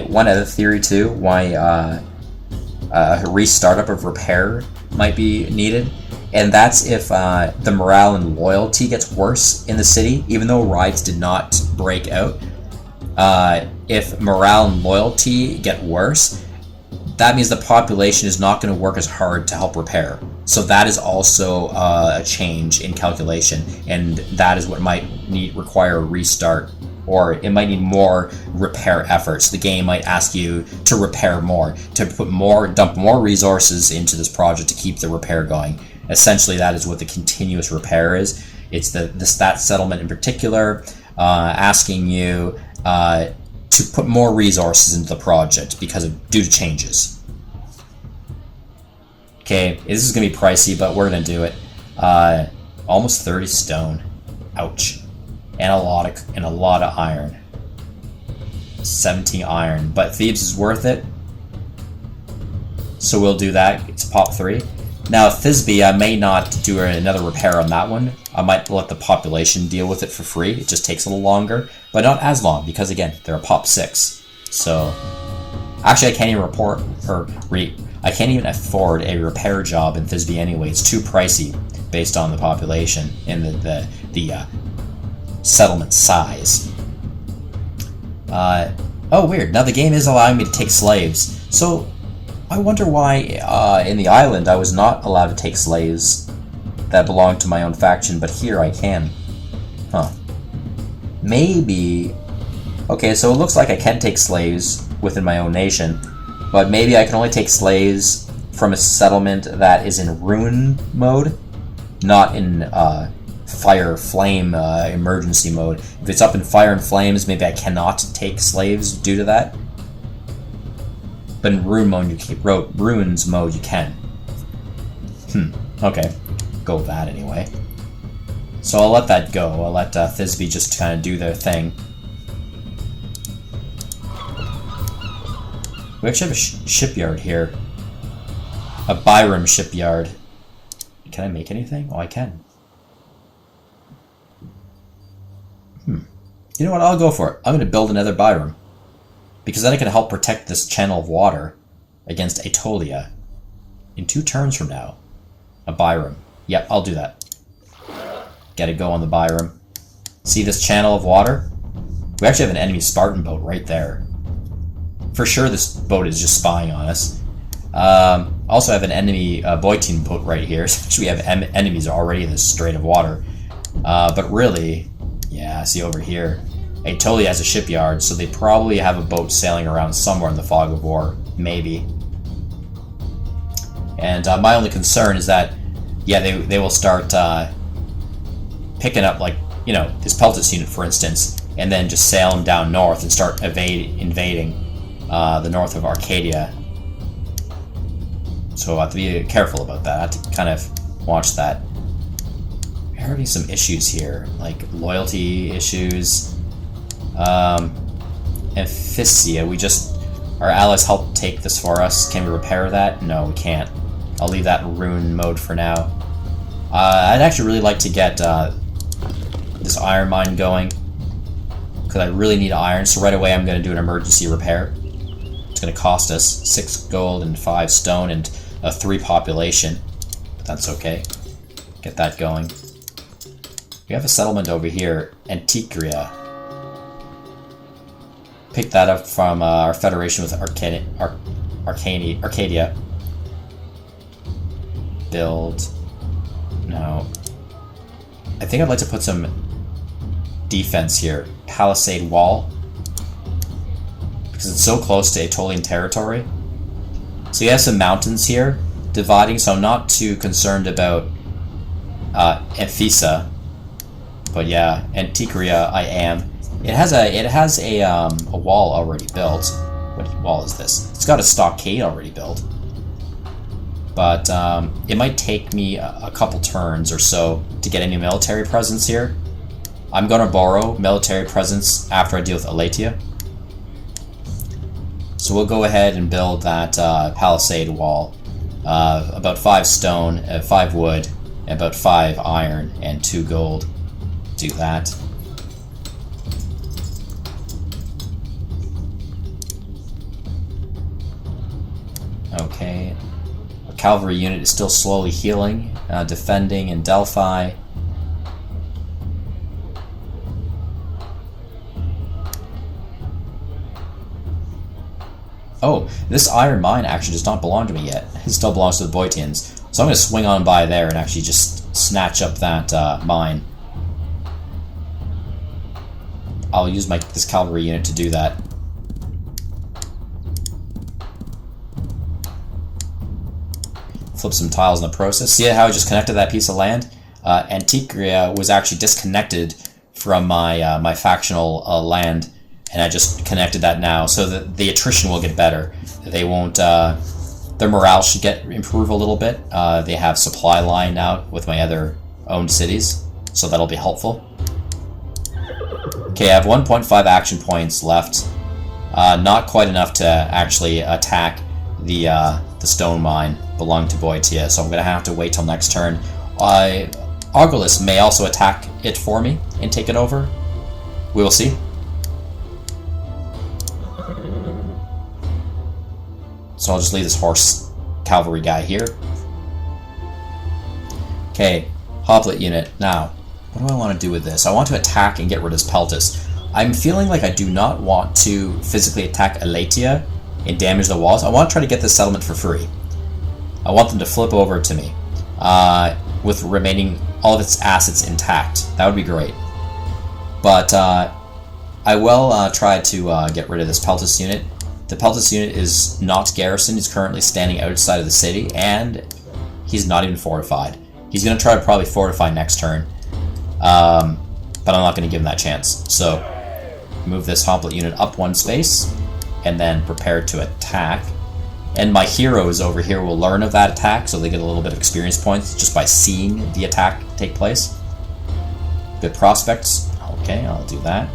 one other theory too, why a restart of repair might be needed. And that's if the morale and loyalty gets worse in the city, even though riots did not break out. If morale and loyalty get worse, that means the population is not going to work as hard to help repair. So that is also a change in calculation, and that is what might require a restart, or it might need more repair efforts. The game might ask you to repair more, to dump more resources into this project to keep the repair going. Essentially, that is what the continuous repair is. It's that settlement in particular asking you to put more resources into the project due to changes. Okay, this is going to be pricey, but we're going to do it. Almost 30 stone. Ouch. And a lot of iron. 17 iron. But Thebes is worth it. So we'll do that. It's pop 3. Now, Thisbe, I may not do another repair on that one. I might let the population deal with it for free. It just takes a little longer, but not as long, because again, they're a pop 6. So, actually I can't even I can't even afford a repair job in Thisbe anyway. It's too pricey based on the population and the settlement size. Oh, weird. Now the game is allowing me to take slaves. So, I wonder why in the island I was not allowed to take slaves that belonged to my own faction, but here I can. Huh. Maybe... Okay, so it looks like I can take slaves within my own nation, but maybe I can only take slaves from a settlement that is in ruin mode, not in fire, flame, emergency mode. If it's up in fire and flames, maybe I cannot take slaves due to that. But in ruins mode, you can. Okay. Go with that anyway. So I'll let that go. I'll let Thisbe just kind of do their thing. We actually have a shipyard here. A Byram shipyard. Can I make anything? Oh, I can. You know what? I'll go for it. I'm going to build another Byram. Because then I can help protect this channel of water against Aetolia in 2 turns from now. A Byram. Yep, I'll do that. Gotta go on the Byram. See this channel of water? We actually have an enemy Spartan boat right there. For sure this boat is just spying on us. Also have an enemy Boytine boat right here. So we have enemies already in this strait of water. But really, yeah, see over here. Aetolia has a shipyard, so they probably have a boat sailing around somewhere in the fog of war. Maybe. And my only concern is that, yeah, they will start picking up, like, you know, this Peltis unit, for instance, and then just sailing down north and start invading the north of Arcadia. So I have to be careful about that. I have to kind of watch that. We're having some issues here, like loyalty issues. Ephesia, our allies helped take this for us. Can we repair that? No, we can't. I'll leave that in ruin mode for now. I'd actually really like to get this iron mine going, because I really need iron, so right away I'm going to do an emergency repair. It's going to cost us 6 gold and 5 stone and 3 population, but that's okay. Get that going. We have a settlement over here, Antiquria. Pick that up from our federation with Arcadia. Build. No. I think I'd like to put some defense here. Palisade wall. Because it's so close to Aetolian territory. So you have some mountains here dividing, so I'm not too concerned about Emphisa. But yeah, Antiquria I am. It has a wall already built. What wall is this? It's got a stockade already built. But it might take me a couple turns or so to get any military presence here. I'm going to borrow military presence after I deal with Elatia. So we'll go ahead and build that palisade wall. About 5 stone, 5 wood, about 5 iron, and 2 gold. Do that. Okay. Our cavalry unit is still slowly healing, defending in Delphi. Oh, this iron mine actually does not belong to me yet. It still belongs to the Boytians. So I'm going to swing on by there and actually just snatch up that mine. I'll use this cavalry unit to do that. Flip some tiles in the process. See how I just connected that piece of land? Antiquria was actually disconnected from my factional land, and I just connected that now, so that the attrition will get better. They won't. Their morale should improve a little bit. They have supply line now with my other owned cities, so that'll be helpful. Okay, I have 1.5 action points left. Not quite enough to actually attack the stone mine belonging to Boeotia, so I'm going to have to wait till next turn. Argolis may also attack it for me and take it over. We will see. So I'll just leave this horse cavalry guy here. Okay, Hoplite unit. Now, what do I want to do with this? I want to attack and get rid of this Peltus. I'm feeling like I do not want to physically attack Elatia and damage the walls. I want to try to get this settlement for free. I want them to flip over to me with remaining all of its assets intact. That would be great. But I will try to get rid of this Peltus unit. The Peltus unit is not garrisoned. He's currently standing outside of the city, and he's not even fortified. He's going to try to probably fortify next turn, but I'm not going to give him that chance. So, move this Hoplite unit up one space, and then prepare to attack. And my heroes over here will learn of that attack, so they get a little bit of experience points just by seeing the attack take place. Good prospects. Okay, I'll do that.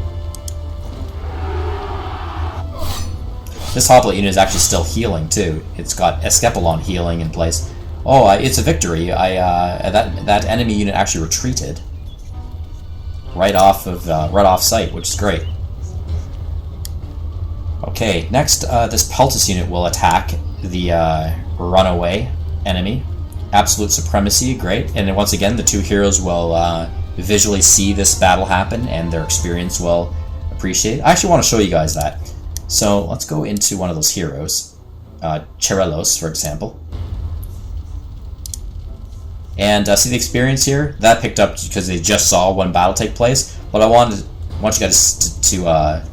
This Hoplite unit is actually still healing too. It's got Escapelon healing in place. Oh, it's a victory. That enemy unit actually retreated right off site, which is great. Okay, next this Peltus unit will attack the runaway enemy. Absolute supremacy, great. And then once again, the two heroes will visually see this battle happen, and their experience will appreciate. I actually want to show you guys that. So let's go into one of those heroes, Cherelos, for example. And see the experience here? That picked up because they just saw one battle take place. But I want you guys to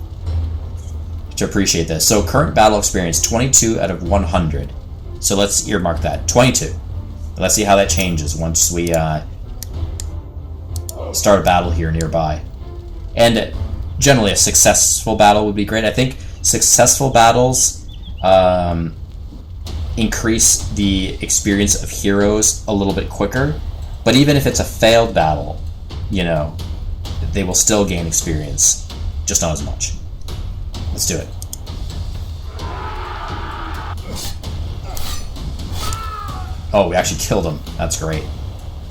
appreciate this. So current battle experience, 22 out of 100. So let's earmark that, 22. Let's see how that changes once we start a battle here nearby. And generally a successful battle would be great. I think successful battles increase the experience of heroes a little bit quicker, but even if it's a failed battle, you know, they will still gain experience, just not as much. Let's do it. Oh, we actually killed him. That's great.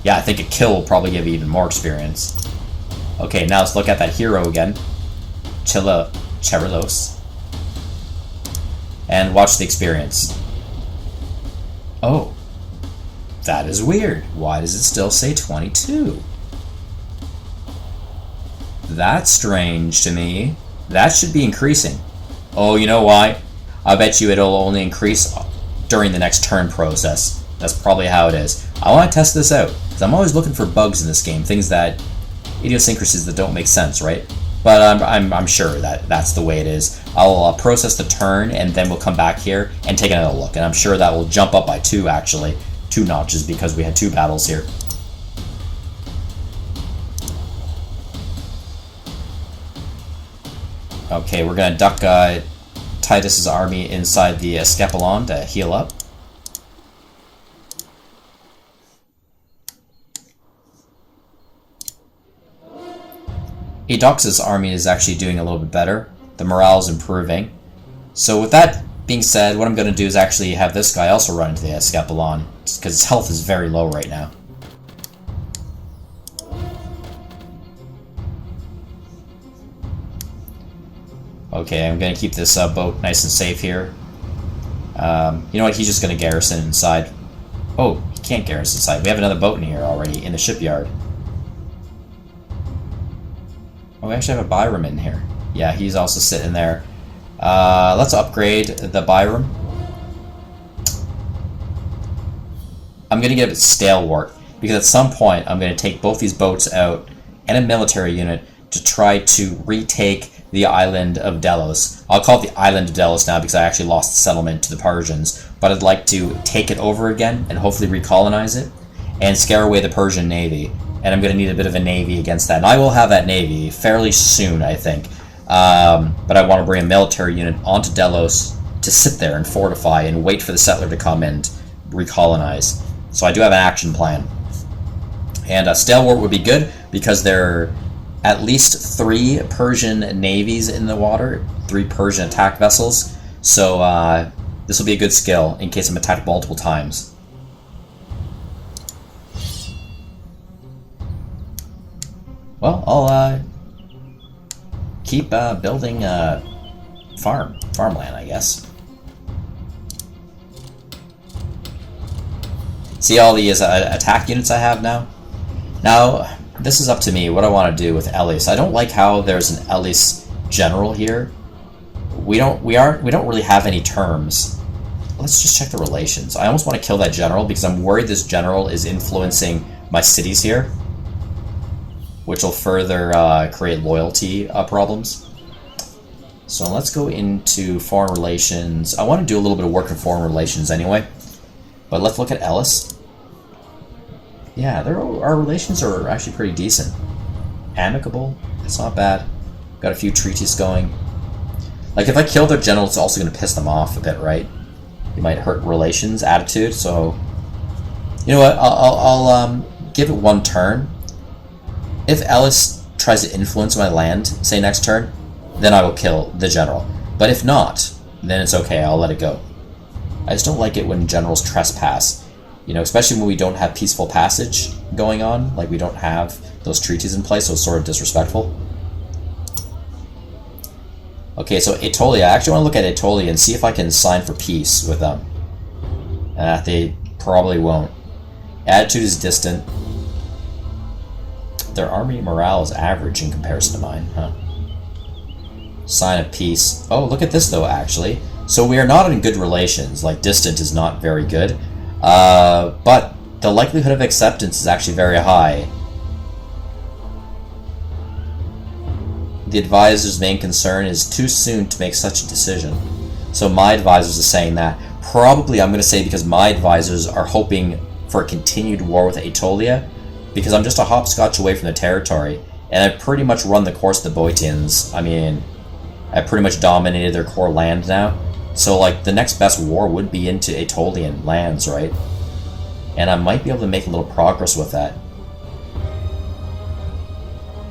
Yeah, I think a kill will probably give you even more experience. Okay, now let's look at that hero again. Cherelos. And watch the experience. Oh. That is weird. Why does it still say 22? That's strange to me. That should be increasing. Oh, you know why? I bet you it'll only increase during the next turn process. That's probably how it is. I want to test this out, because I'm always looking for bugs in this game, things that, idiosyncrasies that don't make sense, right? But I'm sure that that's the way it is. I'll process the turn, and then we'll come back here and take another look. And I'm sure that will jump up by 2, actually. 2 notches, because we had 2 battles here. Okay, we're going to duck Titus's army inside the Escapelon to heal up. Eudoxus' army is actually doing a little bit better. The morale is improving. So with that being said, what I'm going to do is actually have this guy also run into the Escapelon, because his health is very low right now. Okay, I'm going to keep this boat nice and safe here. You know what, he's just going to garrison inside. Oh, he can't garrison inside. We have another boat in here already, in the shipyard. Oh, we actually have a Byram in here. Yeah, he's also sitting there. Let's upgrade the Byram. I'm going to give it Stalewart, because at some point I'm going to take both these boats out and a military unit to try to retake the island of Delos. I'll call it the island of Delos now because I actually lost the settlement to the Persians, but I'd like to take it over again and hopefully recolonize it and scare away the Persian navy. And I'm going to need a bit of a navy against that. And I will have that navy fairly soon, I think. But I want to bring a military unit onto Delos to sit there and fortify and wait for the settler to come and recolonize. So I do have an action plan. And Stalewart would be good because there are at least 3 Persian navies in the water, 3 Persian attack vessels. So This will be a good skill in case I'm attacked multiple times. Well, I'll keep building farmland, I guess. See all these attack units I have now? Now, this is up to me, what I want to do with Ellis. I don't like how there's an Ellis general here. We don't really have any terms. Let's just check the relations. I almost want to kill that general because I'm worried this general is influencing my cities here, which will further create loyalty problems. So let's go into foreign relations. I want to do a little bit of work in foreign relations anyway, but let's look at Ellis. Yeah, our relations are actually pretty decent. Amicable, it's not bad. Got a few treaties going. Like, if I kill their general, it's also going to piss them off a bit, right? It might hurt relations, attitude, so... You know what, I'll give it one turn. If Ellis tries to influence my land, say next turn, then I will kill the general. But if not, then it's okay, I'll let it go. I just don't like it when generals trespass. You know, especially when we don't have peaceful passage going on, like we don't have those treaties in place, so it's sort of disrespectful. Okay, so Aetolia. I actually want to look at Aetolia and see if I can sign for peace with them. They probably won't. Attitude is distant. Their army morale is average in comparison to mine, huh? Sign of peace. Oh, look at this, though, actually. So we are not in good relations. Like, distant is not very good. But the likelihood of acceptance is actually very high. The advisor's main concern is too soon to make such a decision. So my advisors are saying that. Probably, I'm going to say, because my advisors are hoping for a continued war with Aetolia, because I'm just a hopscotch away from the territory, and I pretty much run the course of the Boeotians. I mean, I pretty much dominated their core land now. So, like, the next best war would be into Aetolian lands, right? And I might be able to make a little progress with that.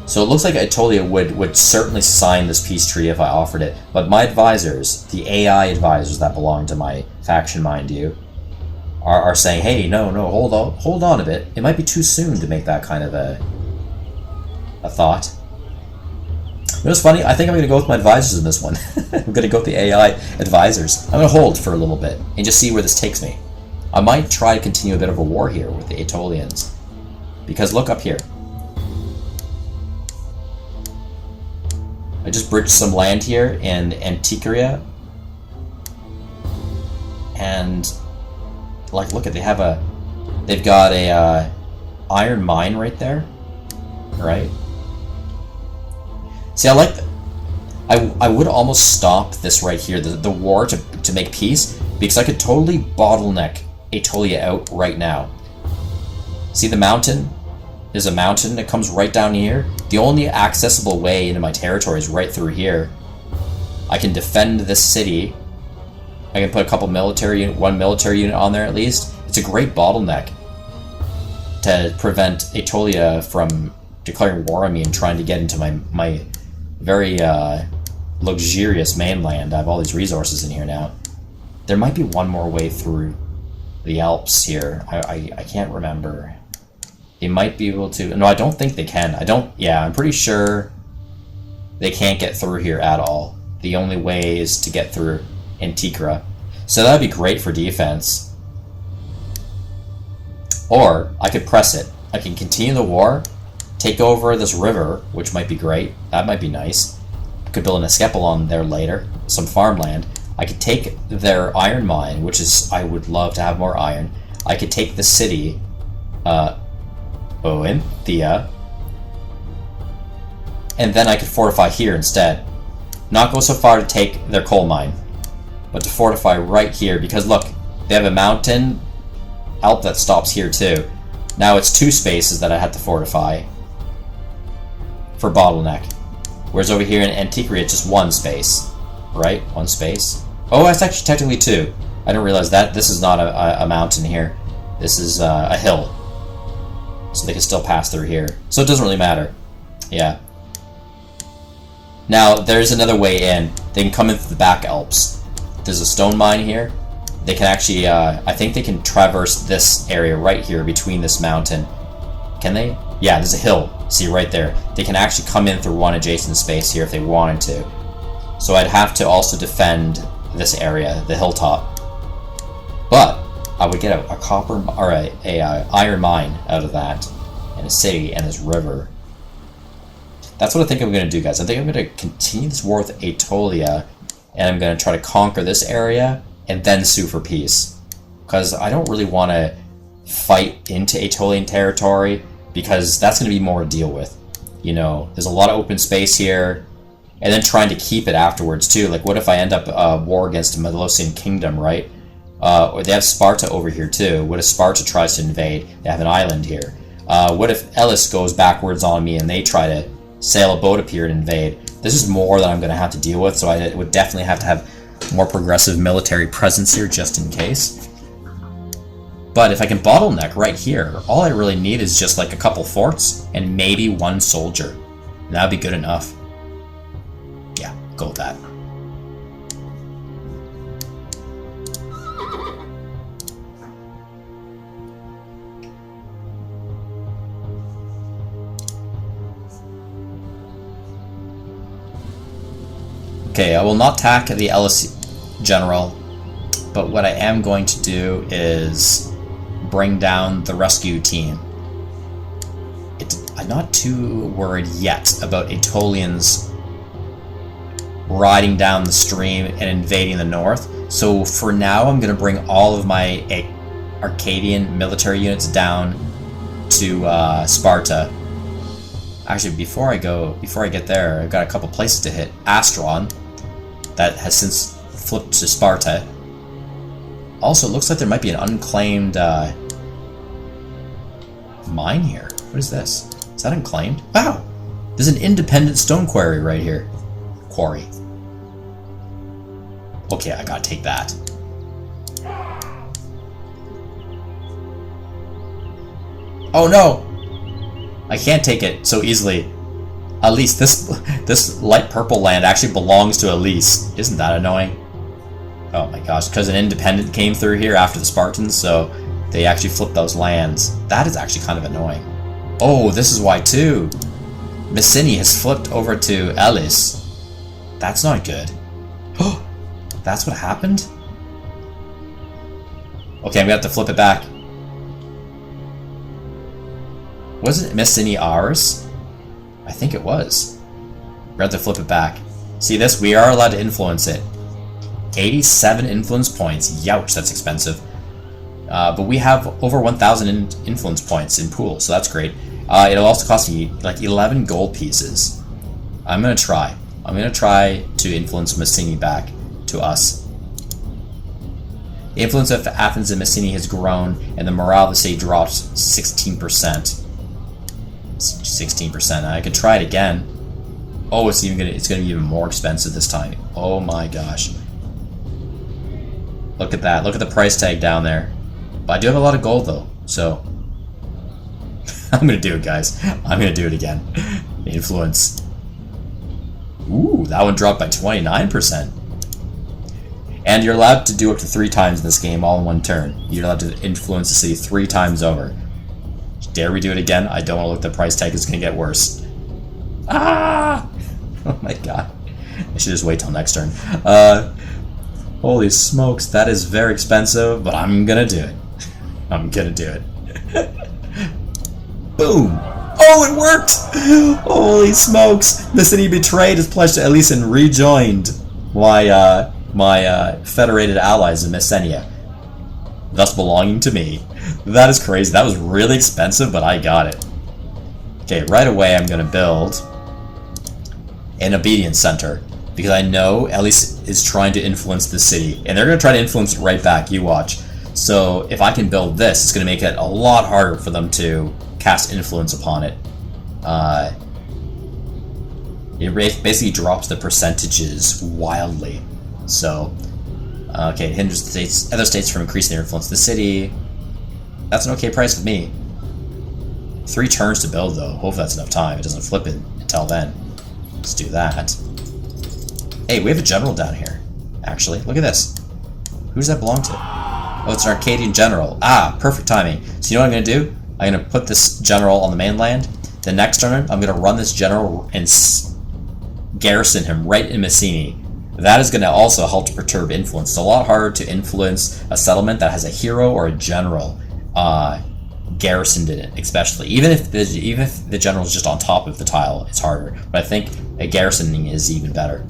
So it looks like Aetolia would certainly sign this peace treaty if I offered it. But my advisors, the AI advisors that belong to my faction, mind you, are saying, hey, no, hold on a bit. It might be too soon to make that kind of a thought. You know what's funny? I think I'm going to go with my advisors in this one. I'm going to go with the AI advisors. I'm going to hold for a little bit and just see where this takes me. I might try to continue a bit of a war here with the Aetolians. Because look up here. I just bridged some land here in Antikyria. And, like, look at, they've got a iron mine right there. Right? See, I like I would almost stop this right here, the war to make peace, because I could totally bottleneck Aetolia out right now. See the mountain? There's a mountain that comes right down here. The only accessible way into my territory is right through here. I can defend this city. I can put a couple one military unit on there at least. It's a great bottleneck to prevent Aetolia from declaring war on me and trying to get into my very luxurious mainland. I have all these resources in here now. There might be one more way through the Alps here. I can't remember. They might be able to... No, I don't think they can. Yeah, I'm pretty sure they can't get through here at all. The only way is to get through Antikyria. So that would be great for defense. Or I could press it. I can continue the war, take over this river, which might be great. That might be nice. I could build an escapelon there later. Some farmland. I could take their iron mine, which is... I would love to have more iron. I could take the city... Thea. And then I could fortify here instead. Not go so far to take their coal mine, but to fortify right here, because look, they have a mountain Alp that stops here too. Now it's two spaces that I have to fortify for bottleneck. Whereas over here in Antikyria, it's just one space. Right? One space. Oh, that's actually technically two. I didn't realize that. This is not a mountain here. This is a hill. So they can still pass through here. So it doesn't really matter. Yeah. Now, there's another way in. They can come in through the back Alps. There's a stone mine here. they can actually, I think they can traverse this area right here between this mountain. Can they? Yeah, there's a hill. See right there. They can actually come in through one adjacent space here if they wanted to. So I'd have to also defend this area, the hilltop. But I would get a copper or a iron mine out of that, and a city and this river. That's what I think I'm going to do, guys. I think I'm going to continue this war with Aetolia, and I'm going to try to conquer this area and then sue for peace. Because I don't really want to fight into Aetolian territory, because that's going to be more to deal with. You know, there's a lot of open space here, and then trying to keep it afterwards too. Like, what if I end up war against Melosian Kingdom, right? Or they have Sparta over here too. What if Sparta tries to invade? They have an island here. What if Elis goes backwards on me and they try to sail a boat up here and invade? This is more that I'm going to have to deal with, so I would definitely have to have more progressive military presence here just in case. But if I can bottleneck right here, all I really need is just like a couple forts and maybe one soldier. And that'd be good enough. Yeah, go with that. Okay, I will not attack the Elis general, but what I am going to do is bring down the rescue team. I'm not too worried yet about Aetolians riding down the stream and invading the north. So for now, I'm going to bring all of my Arcadian military units down to Sparta. Actually, before I get there, I've got a couple places to hit. Astron, that has since flipped to Sparta. Also, it looks like there might be an unclaimed mine here. What is this? Is that unclaimed? Wow! There's an independent stone quarry right here. Quarry. Okay, I gotta take that. Oh no! I can't take it so easily. Elise, this light purple land actually belongs to Elise. Isn't that annoying? Oh my gosh, because an independent came through here after the Spartans, so they actually flipped those lands. That is actually kind of annoying. Oh, this is why too. Messini has flipped over to Elis. That's not good. Oh, that's what happened? Okay, I'm gonna have to flip it back. Wasn't Messini ours? I think it was. We're gonna have to flip it back. See this? We are allowed to influence it. 87 influence points. Youch, that's expensive. But we have over 1,000 influence points in pool, so that's great. It'll also cost me like 11 gold pieces. I'm gonna try. I'm gonna try to influence Messini back to us. The influence of Athens and Messini has grown, and the morale of the city dropped 16%. 16%. I could try it again. Oh, it's gonna be even more expensive this time. Oh my gosh. Look at that. Look at the price tag down there. But I do have a lot of gold though, so I'm gonna do it, guys. I'm gonna do it again. Influence. Ooh, that one dropped by 29%. And you're allowed to do up to 3 times in this game, all in one turn. You're allowed to influence the city 3 times over. Dare we do it again? I don't want to look at the price tag. It's gonna get worse. Ah! Oh my god. I should just wait till next turn. Holy smokes, that is very expensive, but I'm gonna do it. I'm gonna do it. Boom! Oh, it worked! Holy smokes! The city betrayed its pledge to Elise and rejoined my federated allies in Messenia, thus belonging to me. That is crazy. That was really expensive, but I got it. Okay, right away I'm gonna build an obedience center, because I know Elise is trying to influence the city, and they're going to try to influence it right back, you watch. So if I can build this, it's going to make it a lot harder for them to cast influence upon it. It basically drops the percentages wildly. So, okay, it hinders other states from increasing their influence in the city. That's an okay price with me. 3 turns to build, though. Hopefully that's enough time. It doesn't flip it until then. Let's do that. Hey, we have a general down here. Actually, look at this. Who does that belong to? Oh, it's an Arcadian general. Ah, perfect timing. So you know what I'm going to do? I'm going to put this general on the mainland. The next turn, I'm going to run this general and garrison him right in Messini. That is going to also help to perturb influence. It's a lot harder to influence a settlement that has a hero or a general garrisoned in it, especially. Even if the general is just on top of the tile, it's harder. But I think a garrisoning is even better.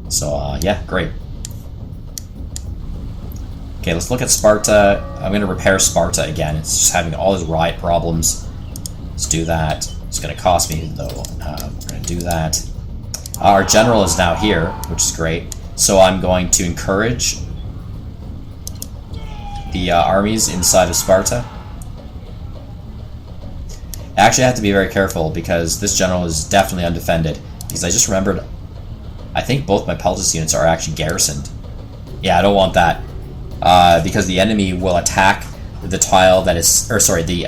So, yeah, great. Okay, let's look at Sparta. I'm going to repair Sparta again. It's just having all these riot problems. Let's do that. It's going to cost me, though. We're going to do that. Our general is now here, which is great. So I'm going to encourage the armies inside of Sparta. I actually have to be very careful because this general is definitely undefended. Because I just remembered, I think both my Peltis units are actually garrisoned. Yeah, I don't want that. Because the enemy will attack the tile that is, or sorry, the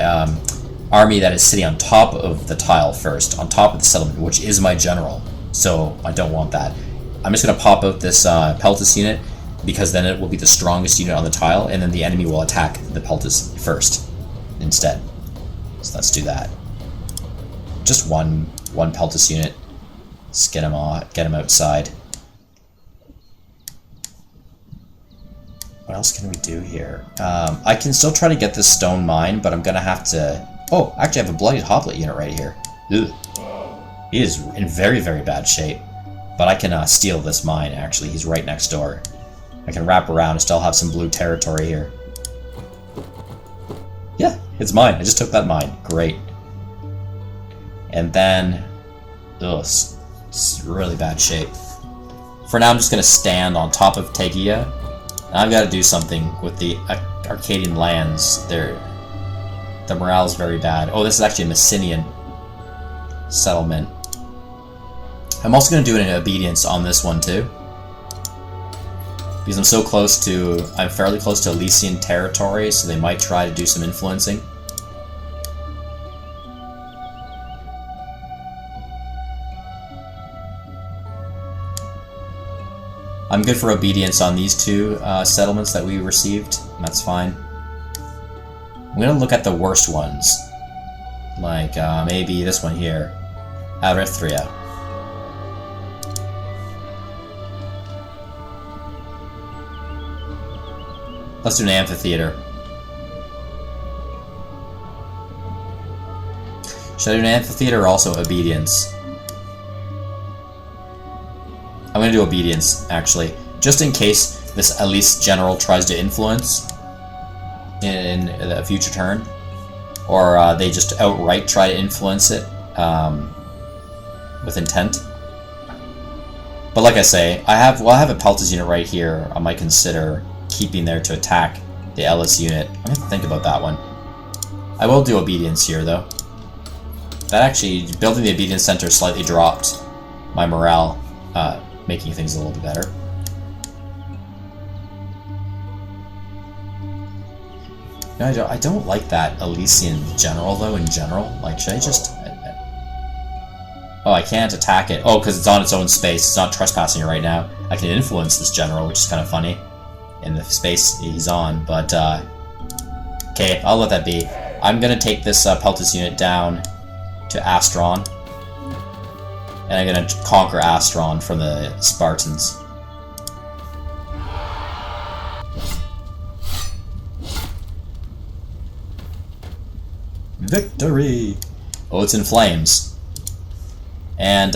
army that is sitting on top of the tile first, on top of the settlement, which is my general. So I don't want that. I'm just going to pop out this Peltis unit, because then it will be the strongest unit on the tile, and then the enemy will attack the Peltis first instead. So let's do that. Just one Peltis unit. Let's get him outside. What else can we do here? I can still try to get this stone mine, but I'm gonna have to... Oh, actually I have a bloodied hoplite unit right here. Ugh. He is in very, very bad shape. But I can steal this mine, actually. He's right next door. I can wrap around and still have some blue territory here. Yeah, it's mine. I just took that mine. Great. And then... Ugh, it's really bad shape. For now, I'm just gonna stand on top of Tegea. I've got to do something with the Arcadian lands. The morale is very bad. Oh, this is actually a Messinian settlement. I'm also going to do an obedience on this one too, because I'm fairly close to Elysian territory, so they might try to do some influencing. I'm good for obedience on these two settlements that we received. That's fine. I'm going to look at the worst ones. Like, maybe this one here. Erythria. Let's do an amphitheater. Should I do an amphitheater or also obedience? I'm going to do obedience, actually, just in case this Elise general tries to influence in a future turn, or they just outright try to influence it with intent. But like I say, I have a Peltis unit right here. I might consider keeping there to attack the Ellis unit. I'm going to have to think about that one. I will do obedience here, though. That actually, building the obedience center slightly dropped my morale, making things a little bit better. No, I don't like that Elysian general, though, in general. Like, should I just... Oh, I can't attack it. Oh, because it's on its own space. It's not trespassing it right now. I can influence this general, which is kind of funny, in the space he's on, but, okay, I'll let that be. I'm gonna take this Peltis unit down to Astron, and I'm gonna conquer Astron from the Spartans. Victory! Oh, it's in flames. And,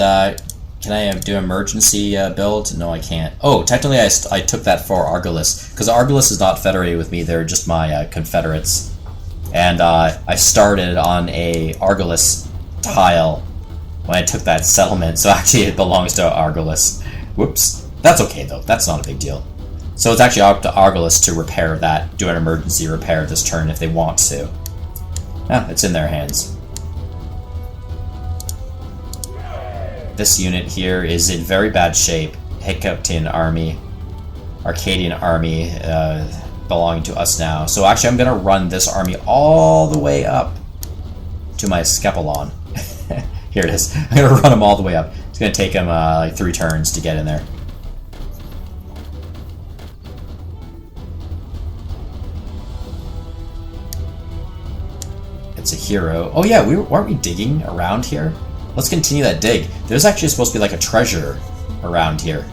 can I do emergency build? No, I can't. Oh, technically I took that for Argolis, because Argolis is not federated with me, they're just my confederates. And I started on a Argolis tile when I took that settlement, so actually it belongs to Argolis. Whoops. That's okay, though. That's not a big deal. So it's actually up to Argolis to repair that, do an emergency repair this turn if they want to. Ah, it's in their hands. This unit here is in very bad shape. Hiccupian army, Arcadian army, belonging to us now. So actually I'm going to run this army all the way up to my Skepelon. Here it is. I'm going to run them all the way up. It's going to take him like 3 turns to get in there. It's a hero. Oh yeah, weren't we digging around here? Let's continue that dig. There's actually supposed to be like a treasure around here.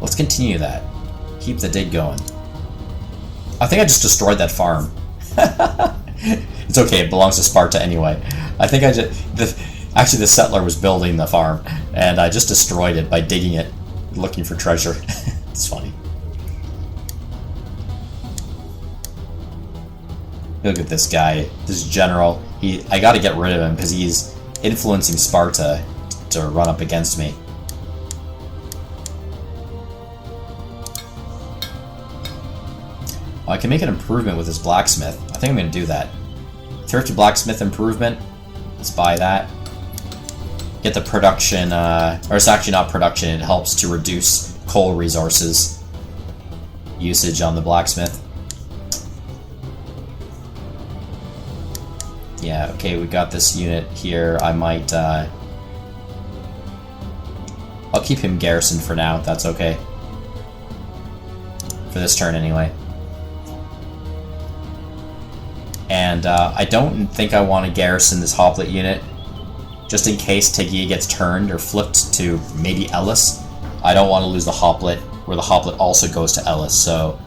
Let's continue that. Keep the dig going. I think I just destroyed that farm. It's okay, it belongs to Sparta anyway. I think I just... Actually, the settler was building the farm, and I just destroyed it by digging it, looking for treasure. It's funny. Look at this guy, this general. I gotta get rid of him because he's influencing Sparta to run up against me. I can make an improvement with this blacksmith. I think I'm going to do that. Thrifty blacksmith improvement. Let's buy that. Get the production, or it's actually not production, it helps to reduce coal resources usage on the blacksmith. Yeah, okay, we got this unit here. I might, I'll keep him garrisoned for now, if that's okay. For this turn, anyway. And I don't think I want to garrison this hoplite unit, just in case Tegia gets turned or flipped to maybe Ellis. I don't want to lose the hoplite, where the hoplite also goes to Ellis, so...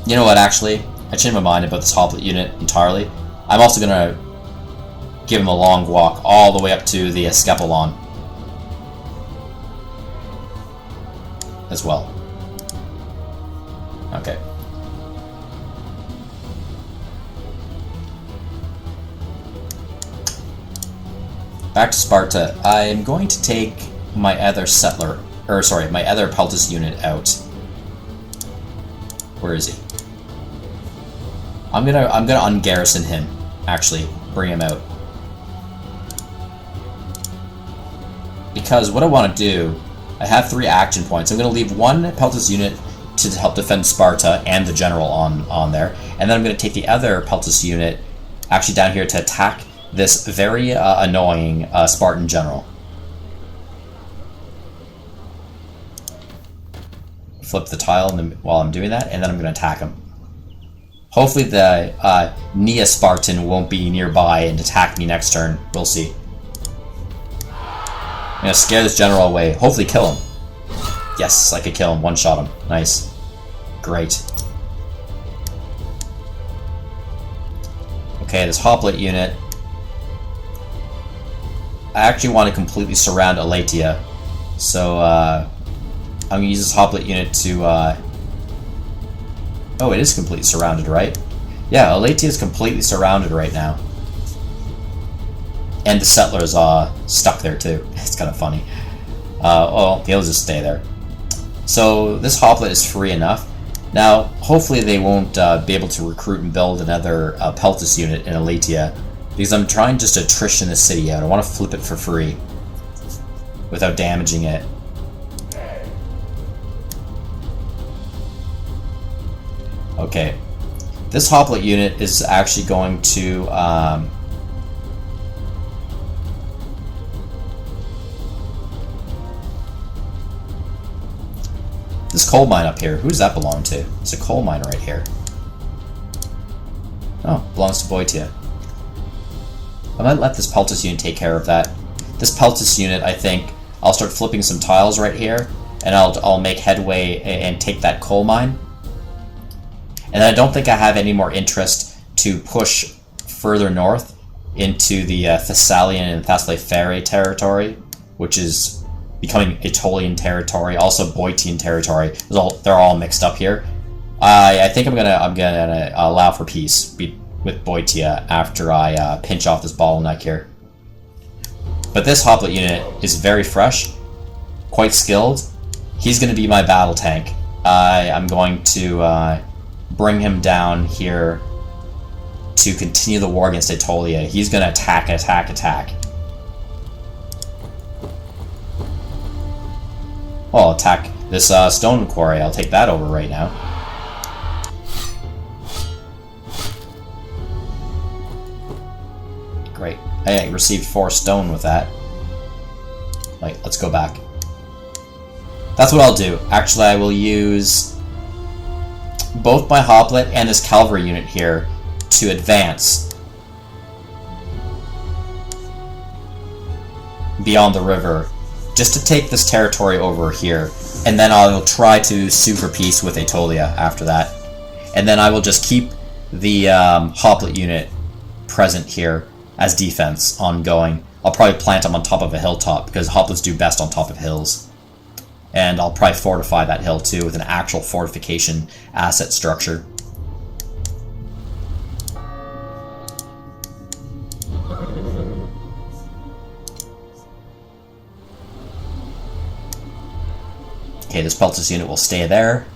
you know what, actually? I changed my mind about this hoplite unit entirely. I'm also going to give him a long walk all the way up to the Escapolon as well. Okay. Back to Sparta. I'm going to take my other settler, or sorry, my other Peltus unit out. Where is he? I'm gonna ungarrison him. Actually, bring him out. Because what I want to do, I have 3 action points. I'm gonna leave one Peltus unit to help defend Sparta and the general on there, and then I'm gonna take the other Peltus unit actually down here to attack this very annoying Spartan general. Flip the tile while I'm doing that, and then I'm going to attack him. Hopefully the Nia Spartan won't be nearby and attack me next turn. We'll see. I'm going to scare this general away. Hopefully kill him. Yes, I could kill him. One-shot him. Nice. Great. Okay, this hoplite unit. I actually want to completely surround Elatia, so I'm going to use this hoplite unit to... Oh, it is completely surrounded, right? Yeah, Elatia is completely surrounded right now. And the settler's stuck there too. It's kind of funny. Well, he'll just stay there. So this hoplite is free enough. Now, hopefully they won't be able to recruit and build another Peltus unit in Elatia, because I'm trying just to attrition the city out. I want to flip it for free without damaging it. Okay. This hoplite unit is actually going to... this coal mine up here, who does that belong to? It's a coal mine right here. Oh, belongs to Boeotia. I might let this Peltus unit take care of that. This Peltus unit, I think, I'll start flipping some tiles right here, and I'll make headway and take that coal mine. And I don't think I have any more interest to push further north into the Thessalian and Thessaloniki territory, which is becoming Aetolian territory, also Boeotian territory. They're all mixed up here. I think I'm gonna allow for peace with Boeotia after I pinch off this bottleneck here. But this hoplite unit is very fresh, quite skilled. He's going to be my battle tank. I'm going to bring him down here to continue the war against Aetolia. He's going to attack, attack, attack. Well, I'll attack this stone quarry. I'll take that over right now. Great. I received 4 stone with that. Wait, let's go back. That's what I'll do. Actually, I will use both my hoplite and this cavalry unit here to advance beyond the river, just to take this territory over here, and then I will try to sue for peace with Aetolia after that. And then I will just keep the Hoplite unit present here as defense ongoing. I'll probably plant them on top of a hilltop, because Hoplites do best on top of hills. And I'll probably fortify that hill too with an actual fortification asset structure. Okay, this Peltis unit will stay there.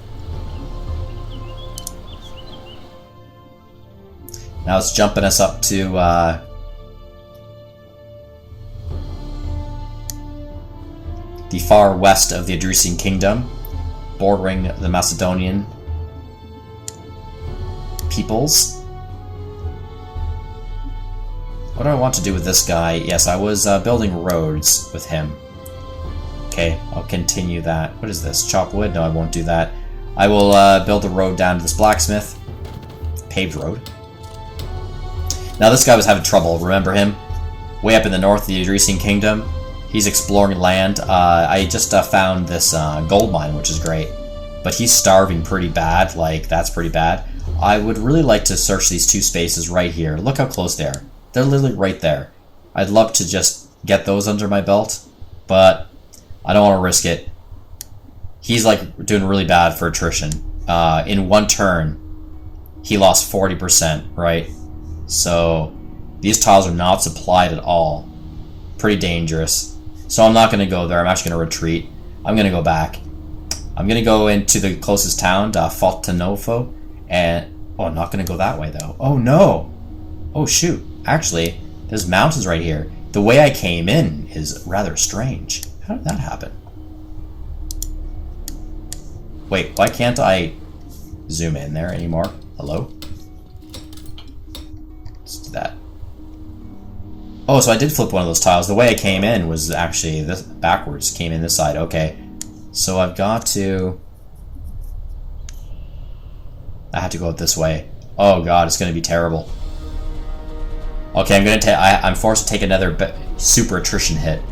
Now it's jumping us up to the far west of the Adrusian Kingdom, bordering the Macedonian peoples. What do I want to do with this guy? Yes, I was building roads with him. Okay, I'll continue that. What is this? Chop wood? No, I won't do that. I will build a road down to this blacksmith. Paved road. Now this guy was having trouble, remember him? Way up in the north of the Adrusian Kingdom. He's exploring land. I just found this gold mine, which is great. But he's starving pretty bad, like, that's pretty bad. I would really like to search these two spaces right here. Look how close they are. They're literally right there. I'd love to just get those under my belt, but I don't want to risk it. He's like doing really bad for attrition. In one turn, he lost 40%, right? So these tiles are not supplied at all. Pretty dangerous. So I'm not going to go there. I'm actually going to retreat. I'm going to go back. I'm going to go into the closest town, Fontanovo, and... Oh, I'm not going to go that way, though. Oh, no! Oh, shoot. Actually, there's mountains right here. The way I came in is rather strange. How did that happen? Wait, why can't I zoom in there anymore? Hello? Let's do that. Oh, so I did flip one of those tiles. The way I came in was actually this backwards. Came in this side. Okay. So I've got to... I have to go this way. Oh god, it's going to be terrible. Okay, I'm forced to take another super attrition hit.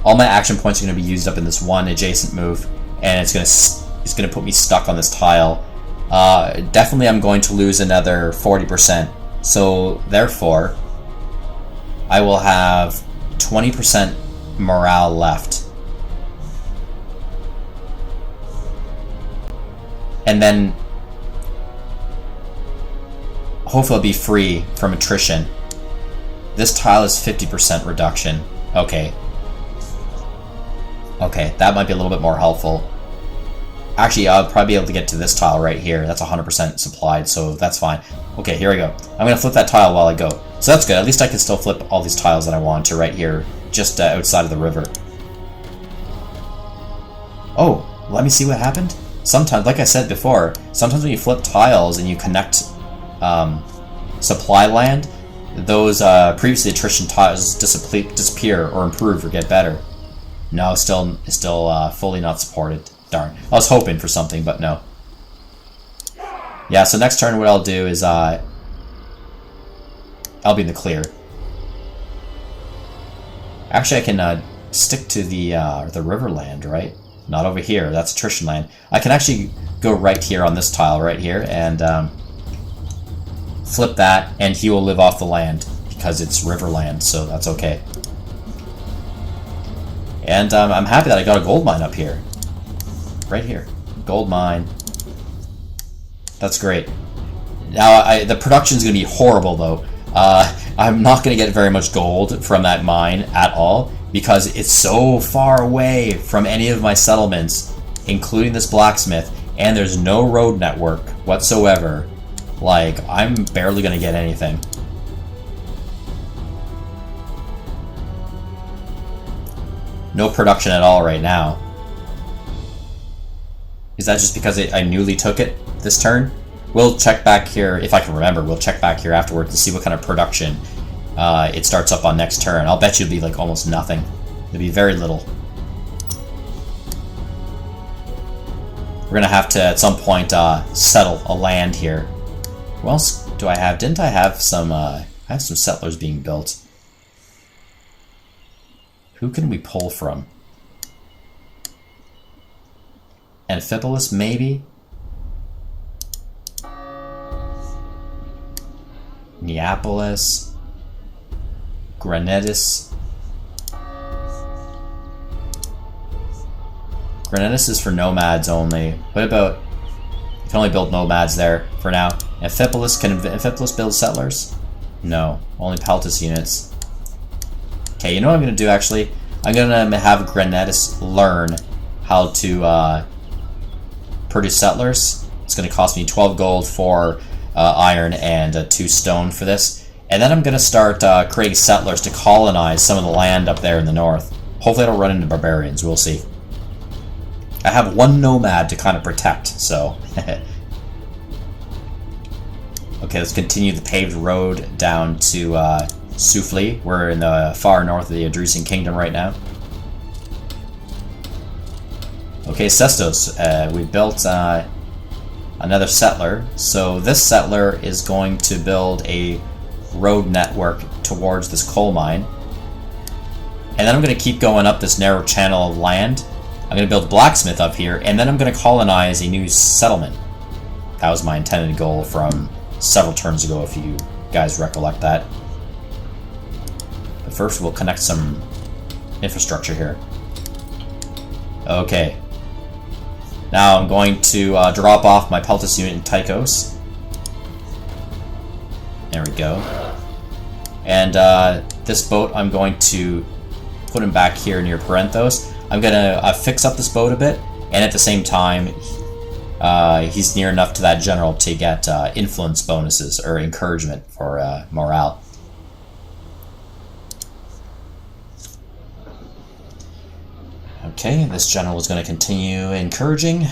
All my action points are going to be used up in this one adjacent move, and it's going to put me stuck on this tile. Definitely I'm going to lose another 40%. So therefore, I will have 20% morale left. And then hopefully I'll be free from attrition. This tile is 50% reduction. Okay. Okay, that might be a little bit more helpful. Actually, I'll probably be able to get to this tile right here. That's 100% supplied, so that's fine. Okay, here we go. I'm going to flip that tile while I go. So that's good. At least I can still flip all these tiles that I want to right here, just outside of the river. Oh, let me see what happened. Sometimes, like I said before, sometimes when you flip tiles and you connect supply land, those previously attrition tiles disappear or improve or get better. No, still fully not supported. Darn. I was hoping for something, but no. Yeah, so next turn what I'll do is I'll be in the clear. Actually, I can stick to the riverland, right? Not over here. That's attrition land. I can actually go right here on this tile right here and flip that, and he will live off the land because it's riverland, so that's okay. And I'm happy that I got a gold mine up here. Right here. Gold mine. That's great. Now, the production's going to be horrible, though. I'm not going to get very much gold from that mine at all, because it's so far away from any of my settlements, including this blacksmith, and there's no road network whatsoever. Like, I'm barely going to get anything. No production at all right now. Is that just because I newly took it this turn? We'll check back here, if I can remember, we'll check back here afterwards to see what kind of production it starts up on next turn. I'll bet you it'll be like almost nothing. It'll be very little. We're going to have to, at some point, settle a land here. What else do I have? Didn't I have some, I have some settlers being built. Who can we pull from? Amphipolis, maybe? Neapolis. Granadis. Granadis is for nomads only. What about... You can only build nomads there for now. Amphipolis, can Amphipolis build settlers? No, only Peltis units. Okay, you know what I'm going to do actually? I'm going to have Granadis learn how to produce settlers. It's going to cost me 12 gold for iron and 2 stone for this. And then I'm going to start creating settlers to colonize some of the land up there in the north. Hopefully I don't run into barbarians, we'll see. I have 1 nomad to kind of protect, so... Okay, let's continue the paved road down to Sufli. We're in the far north of the Adresian Kingdom right now. Okay, Sestos, we built another settler. So this settler is going to build a road network towards this coal mine. And then I'm going to keep going up this narrow channel of land. I'm going to build a blacksmith up here, and then I'm going to colonize a new settlement. That was my intended goal from several turns ago, if you guys recollect that. But first we'll connect some infrastructure here. Okay. Now I'm going to drop off my Peltis unit in Tychos. There we go. And this boat, I'm going to put him back here near Parenthos. I'm going to fix up this boat a bit, and at the same time, he's near enough to that general to get influence bonuses, or encouragement for morale. Okay, this general is going to continue encouraging.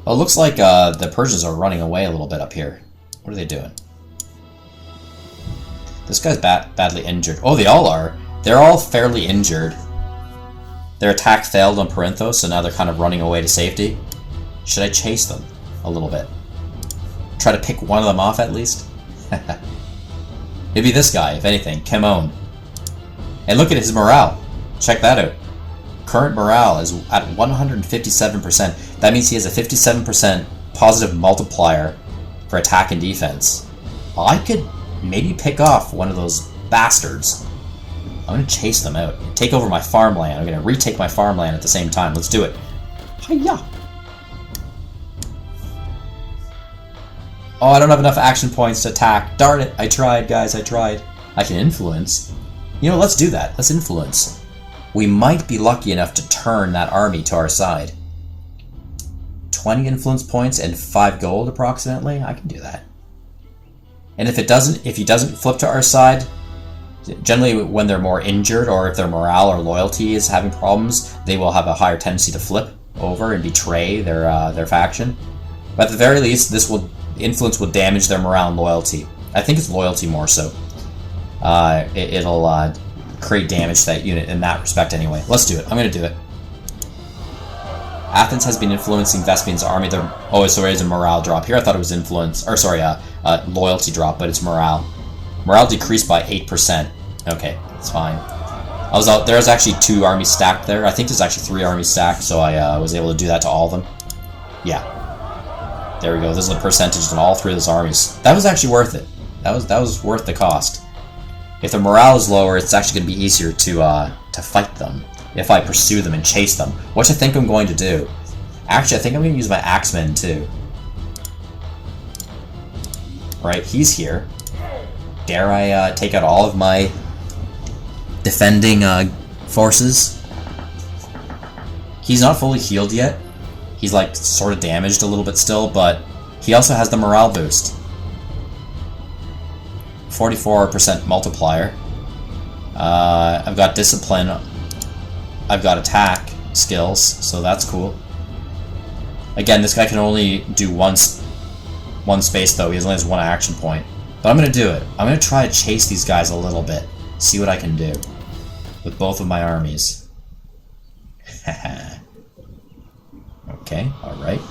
Well, it looks like the Persians are running away a little bit up here. What are they doing? This guy's badly injured. Oh, they all are. They're all fairly injured. Their attack failed on Parenthos, so now they're kind of running away to safety. Should I chase them a little bit? Try to pick one of them off at least? Maybe this guy, if anything. Kemon. And look at his morale. Check that out. Current morale is at 157%. That means he has a 57% positive multiplier for attack and defense. I could maybe pick off one of those bastards. I'm going to chase them out. Take over my farmland. I'm going to retake my farmland at the same time. Let's do it. Hiya! Oh, I don't have enough action points to attack. Darn it. I tried, guys. I tried. I can influence. You know, let's do that. Let's influence. We might be lucky enough to turn that army to our side. 20 influence points and 5 gold approximately. I can do that. And if he doesn't flip to our side, generally when they're more injured or if their morale or loyalty is having problems, they will have a higher tendency to flip over and betray their faction. But at the very least, influence will damage their morale and loyalty. I think it's loyalty more so. It'll create damage to that unit in that respect anyway. Let's do it. I'm going to do it. Athens has been influencing Vespian's army. Oh, so there's a morale drop here. I thought it was influence, or sorry, loyalty drop, but it's morale. Morale decreased by 8%. Okay, that's fine. I was out. There's actually 2 armies stacked there. I think there's actually 3 armies stacked, so I was able to do that to all of them. Yeah. There we go. This is the percentage in all 3 of those armies. That was actually worth it. That was worth the cost. If the morale is lower, it's actually going to be easier to fight them if I pursue them and chase them, which I think I'm going to do. Actually, I think I'm going to use my axemen too. Right, he's here. Dare I take out all of my defending forces? He's not fully healed yet. He's like sort of damaged a little bit still, but he also has the morale boost. 44% multiplier. I've got discipline. I've got attack skills, so that's cool. Again, this guy can only do one space though. He only has 1 action point. But I'm going to do it. I'm going to try to chase these guys a little bit. See what I can do with both of my armies. Okay, alright.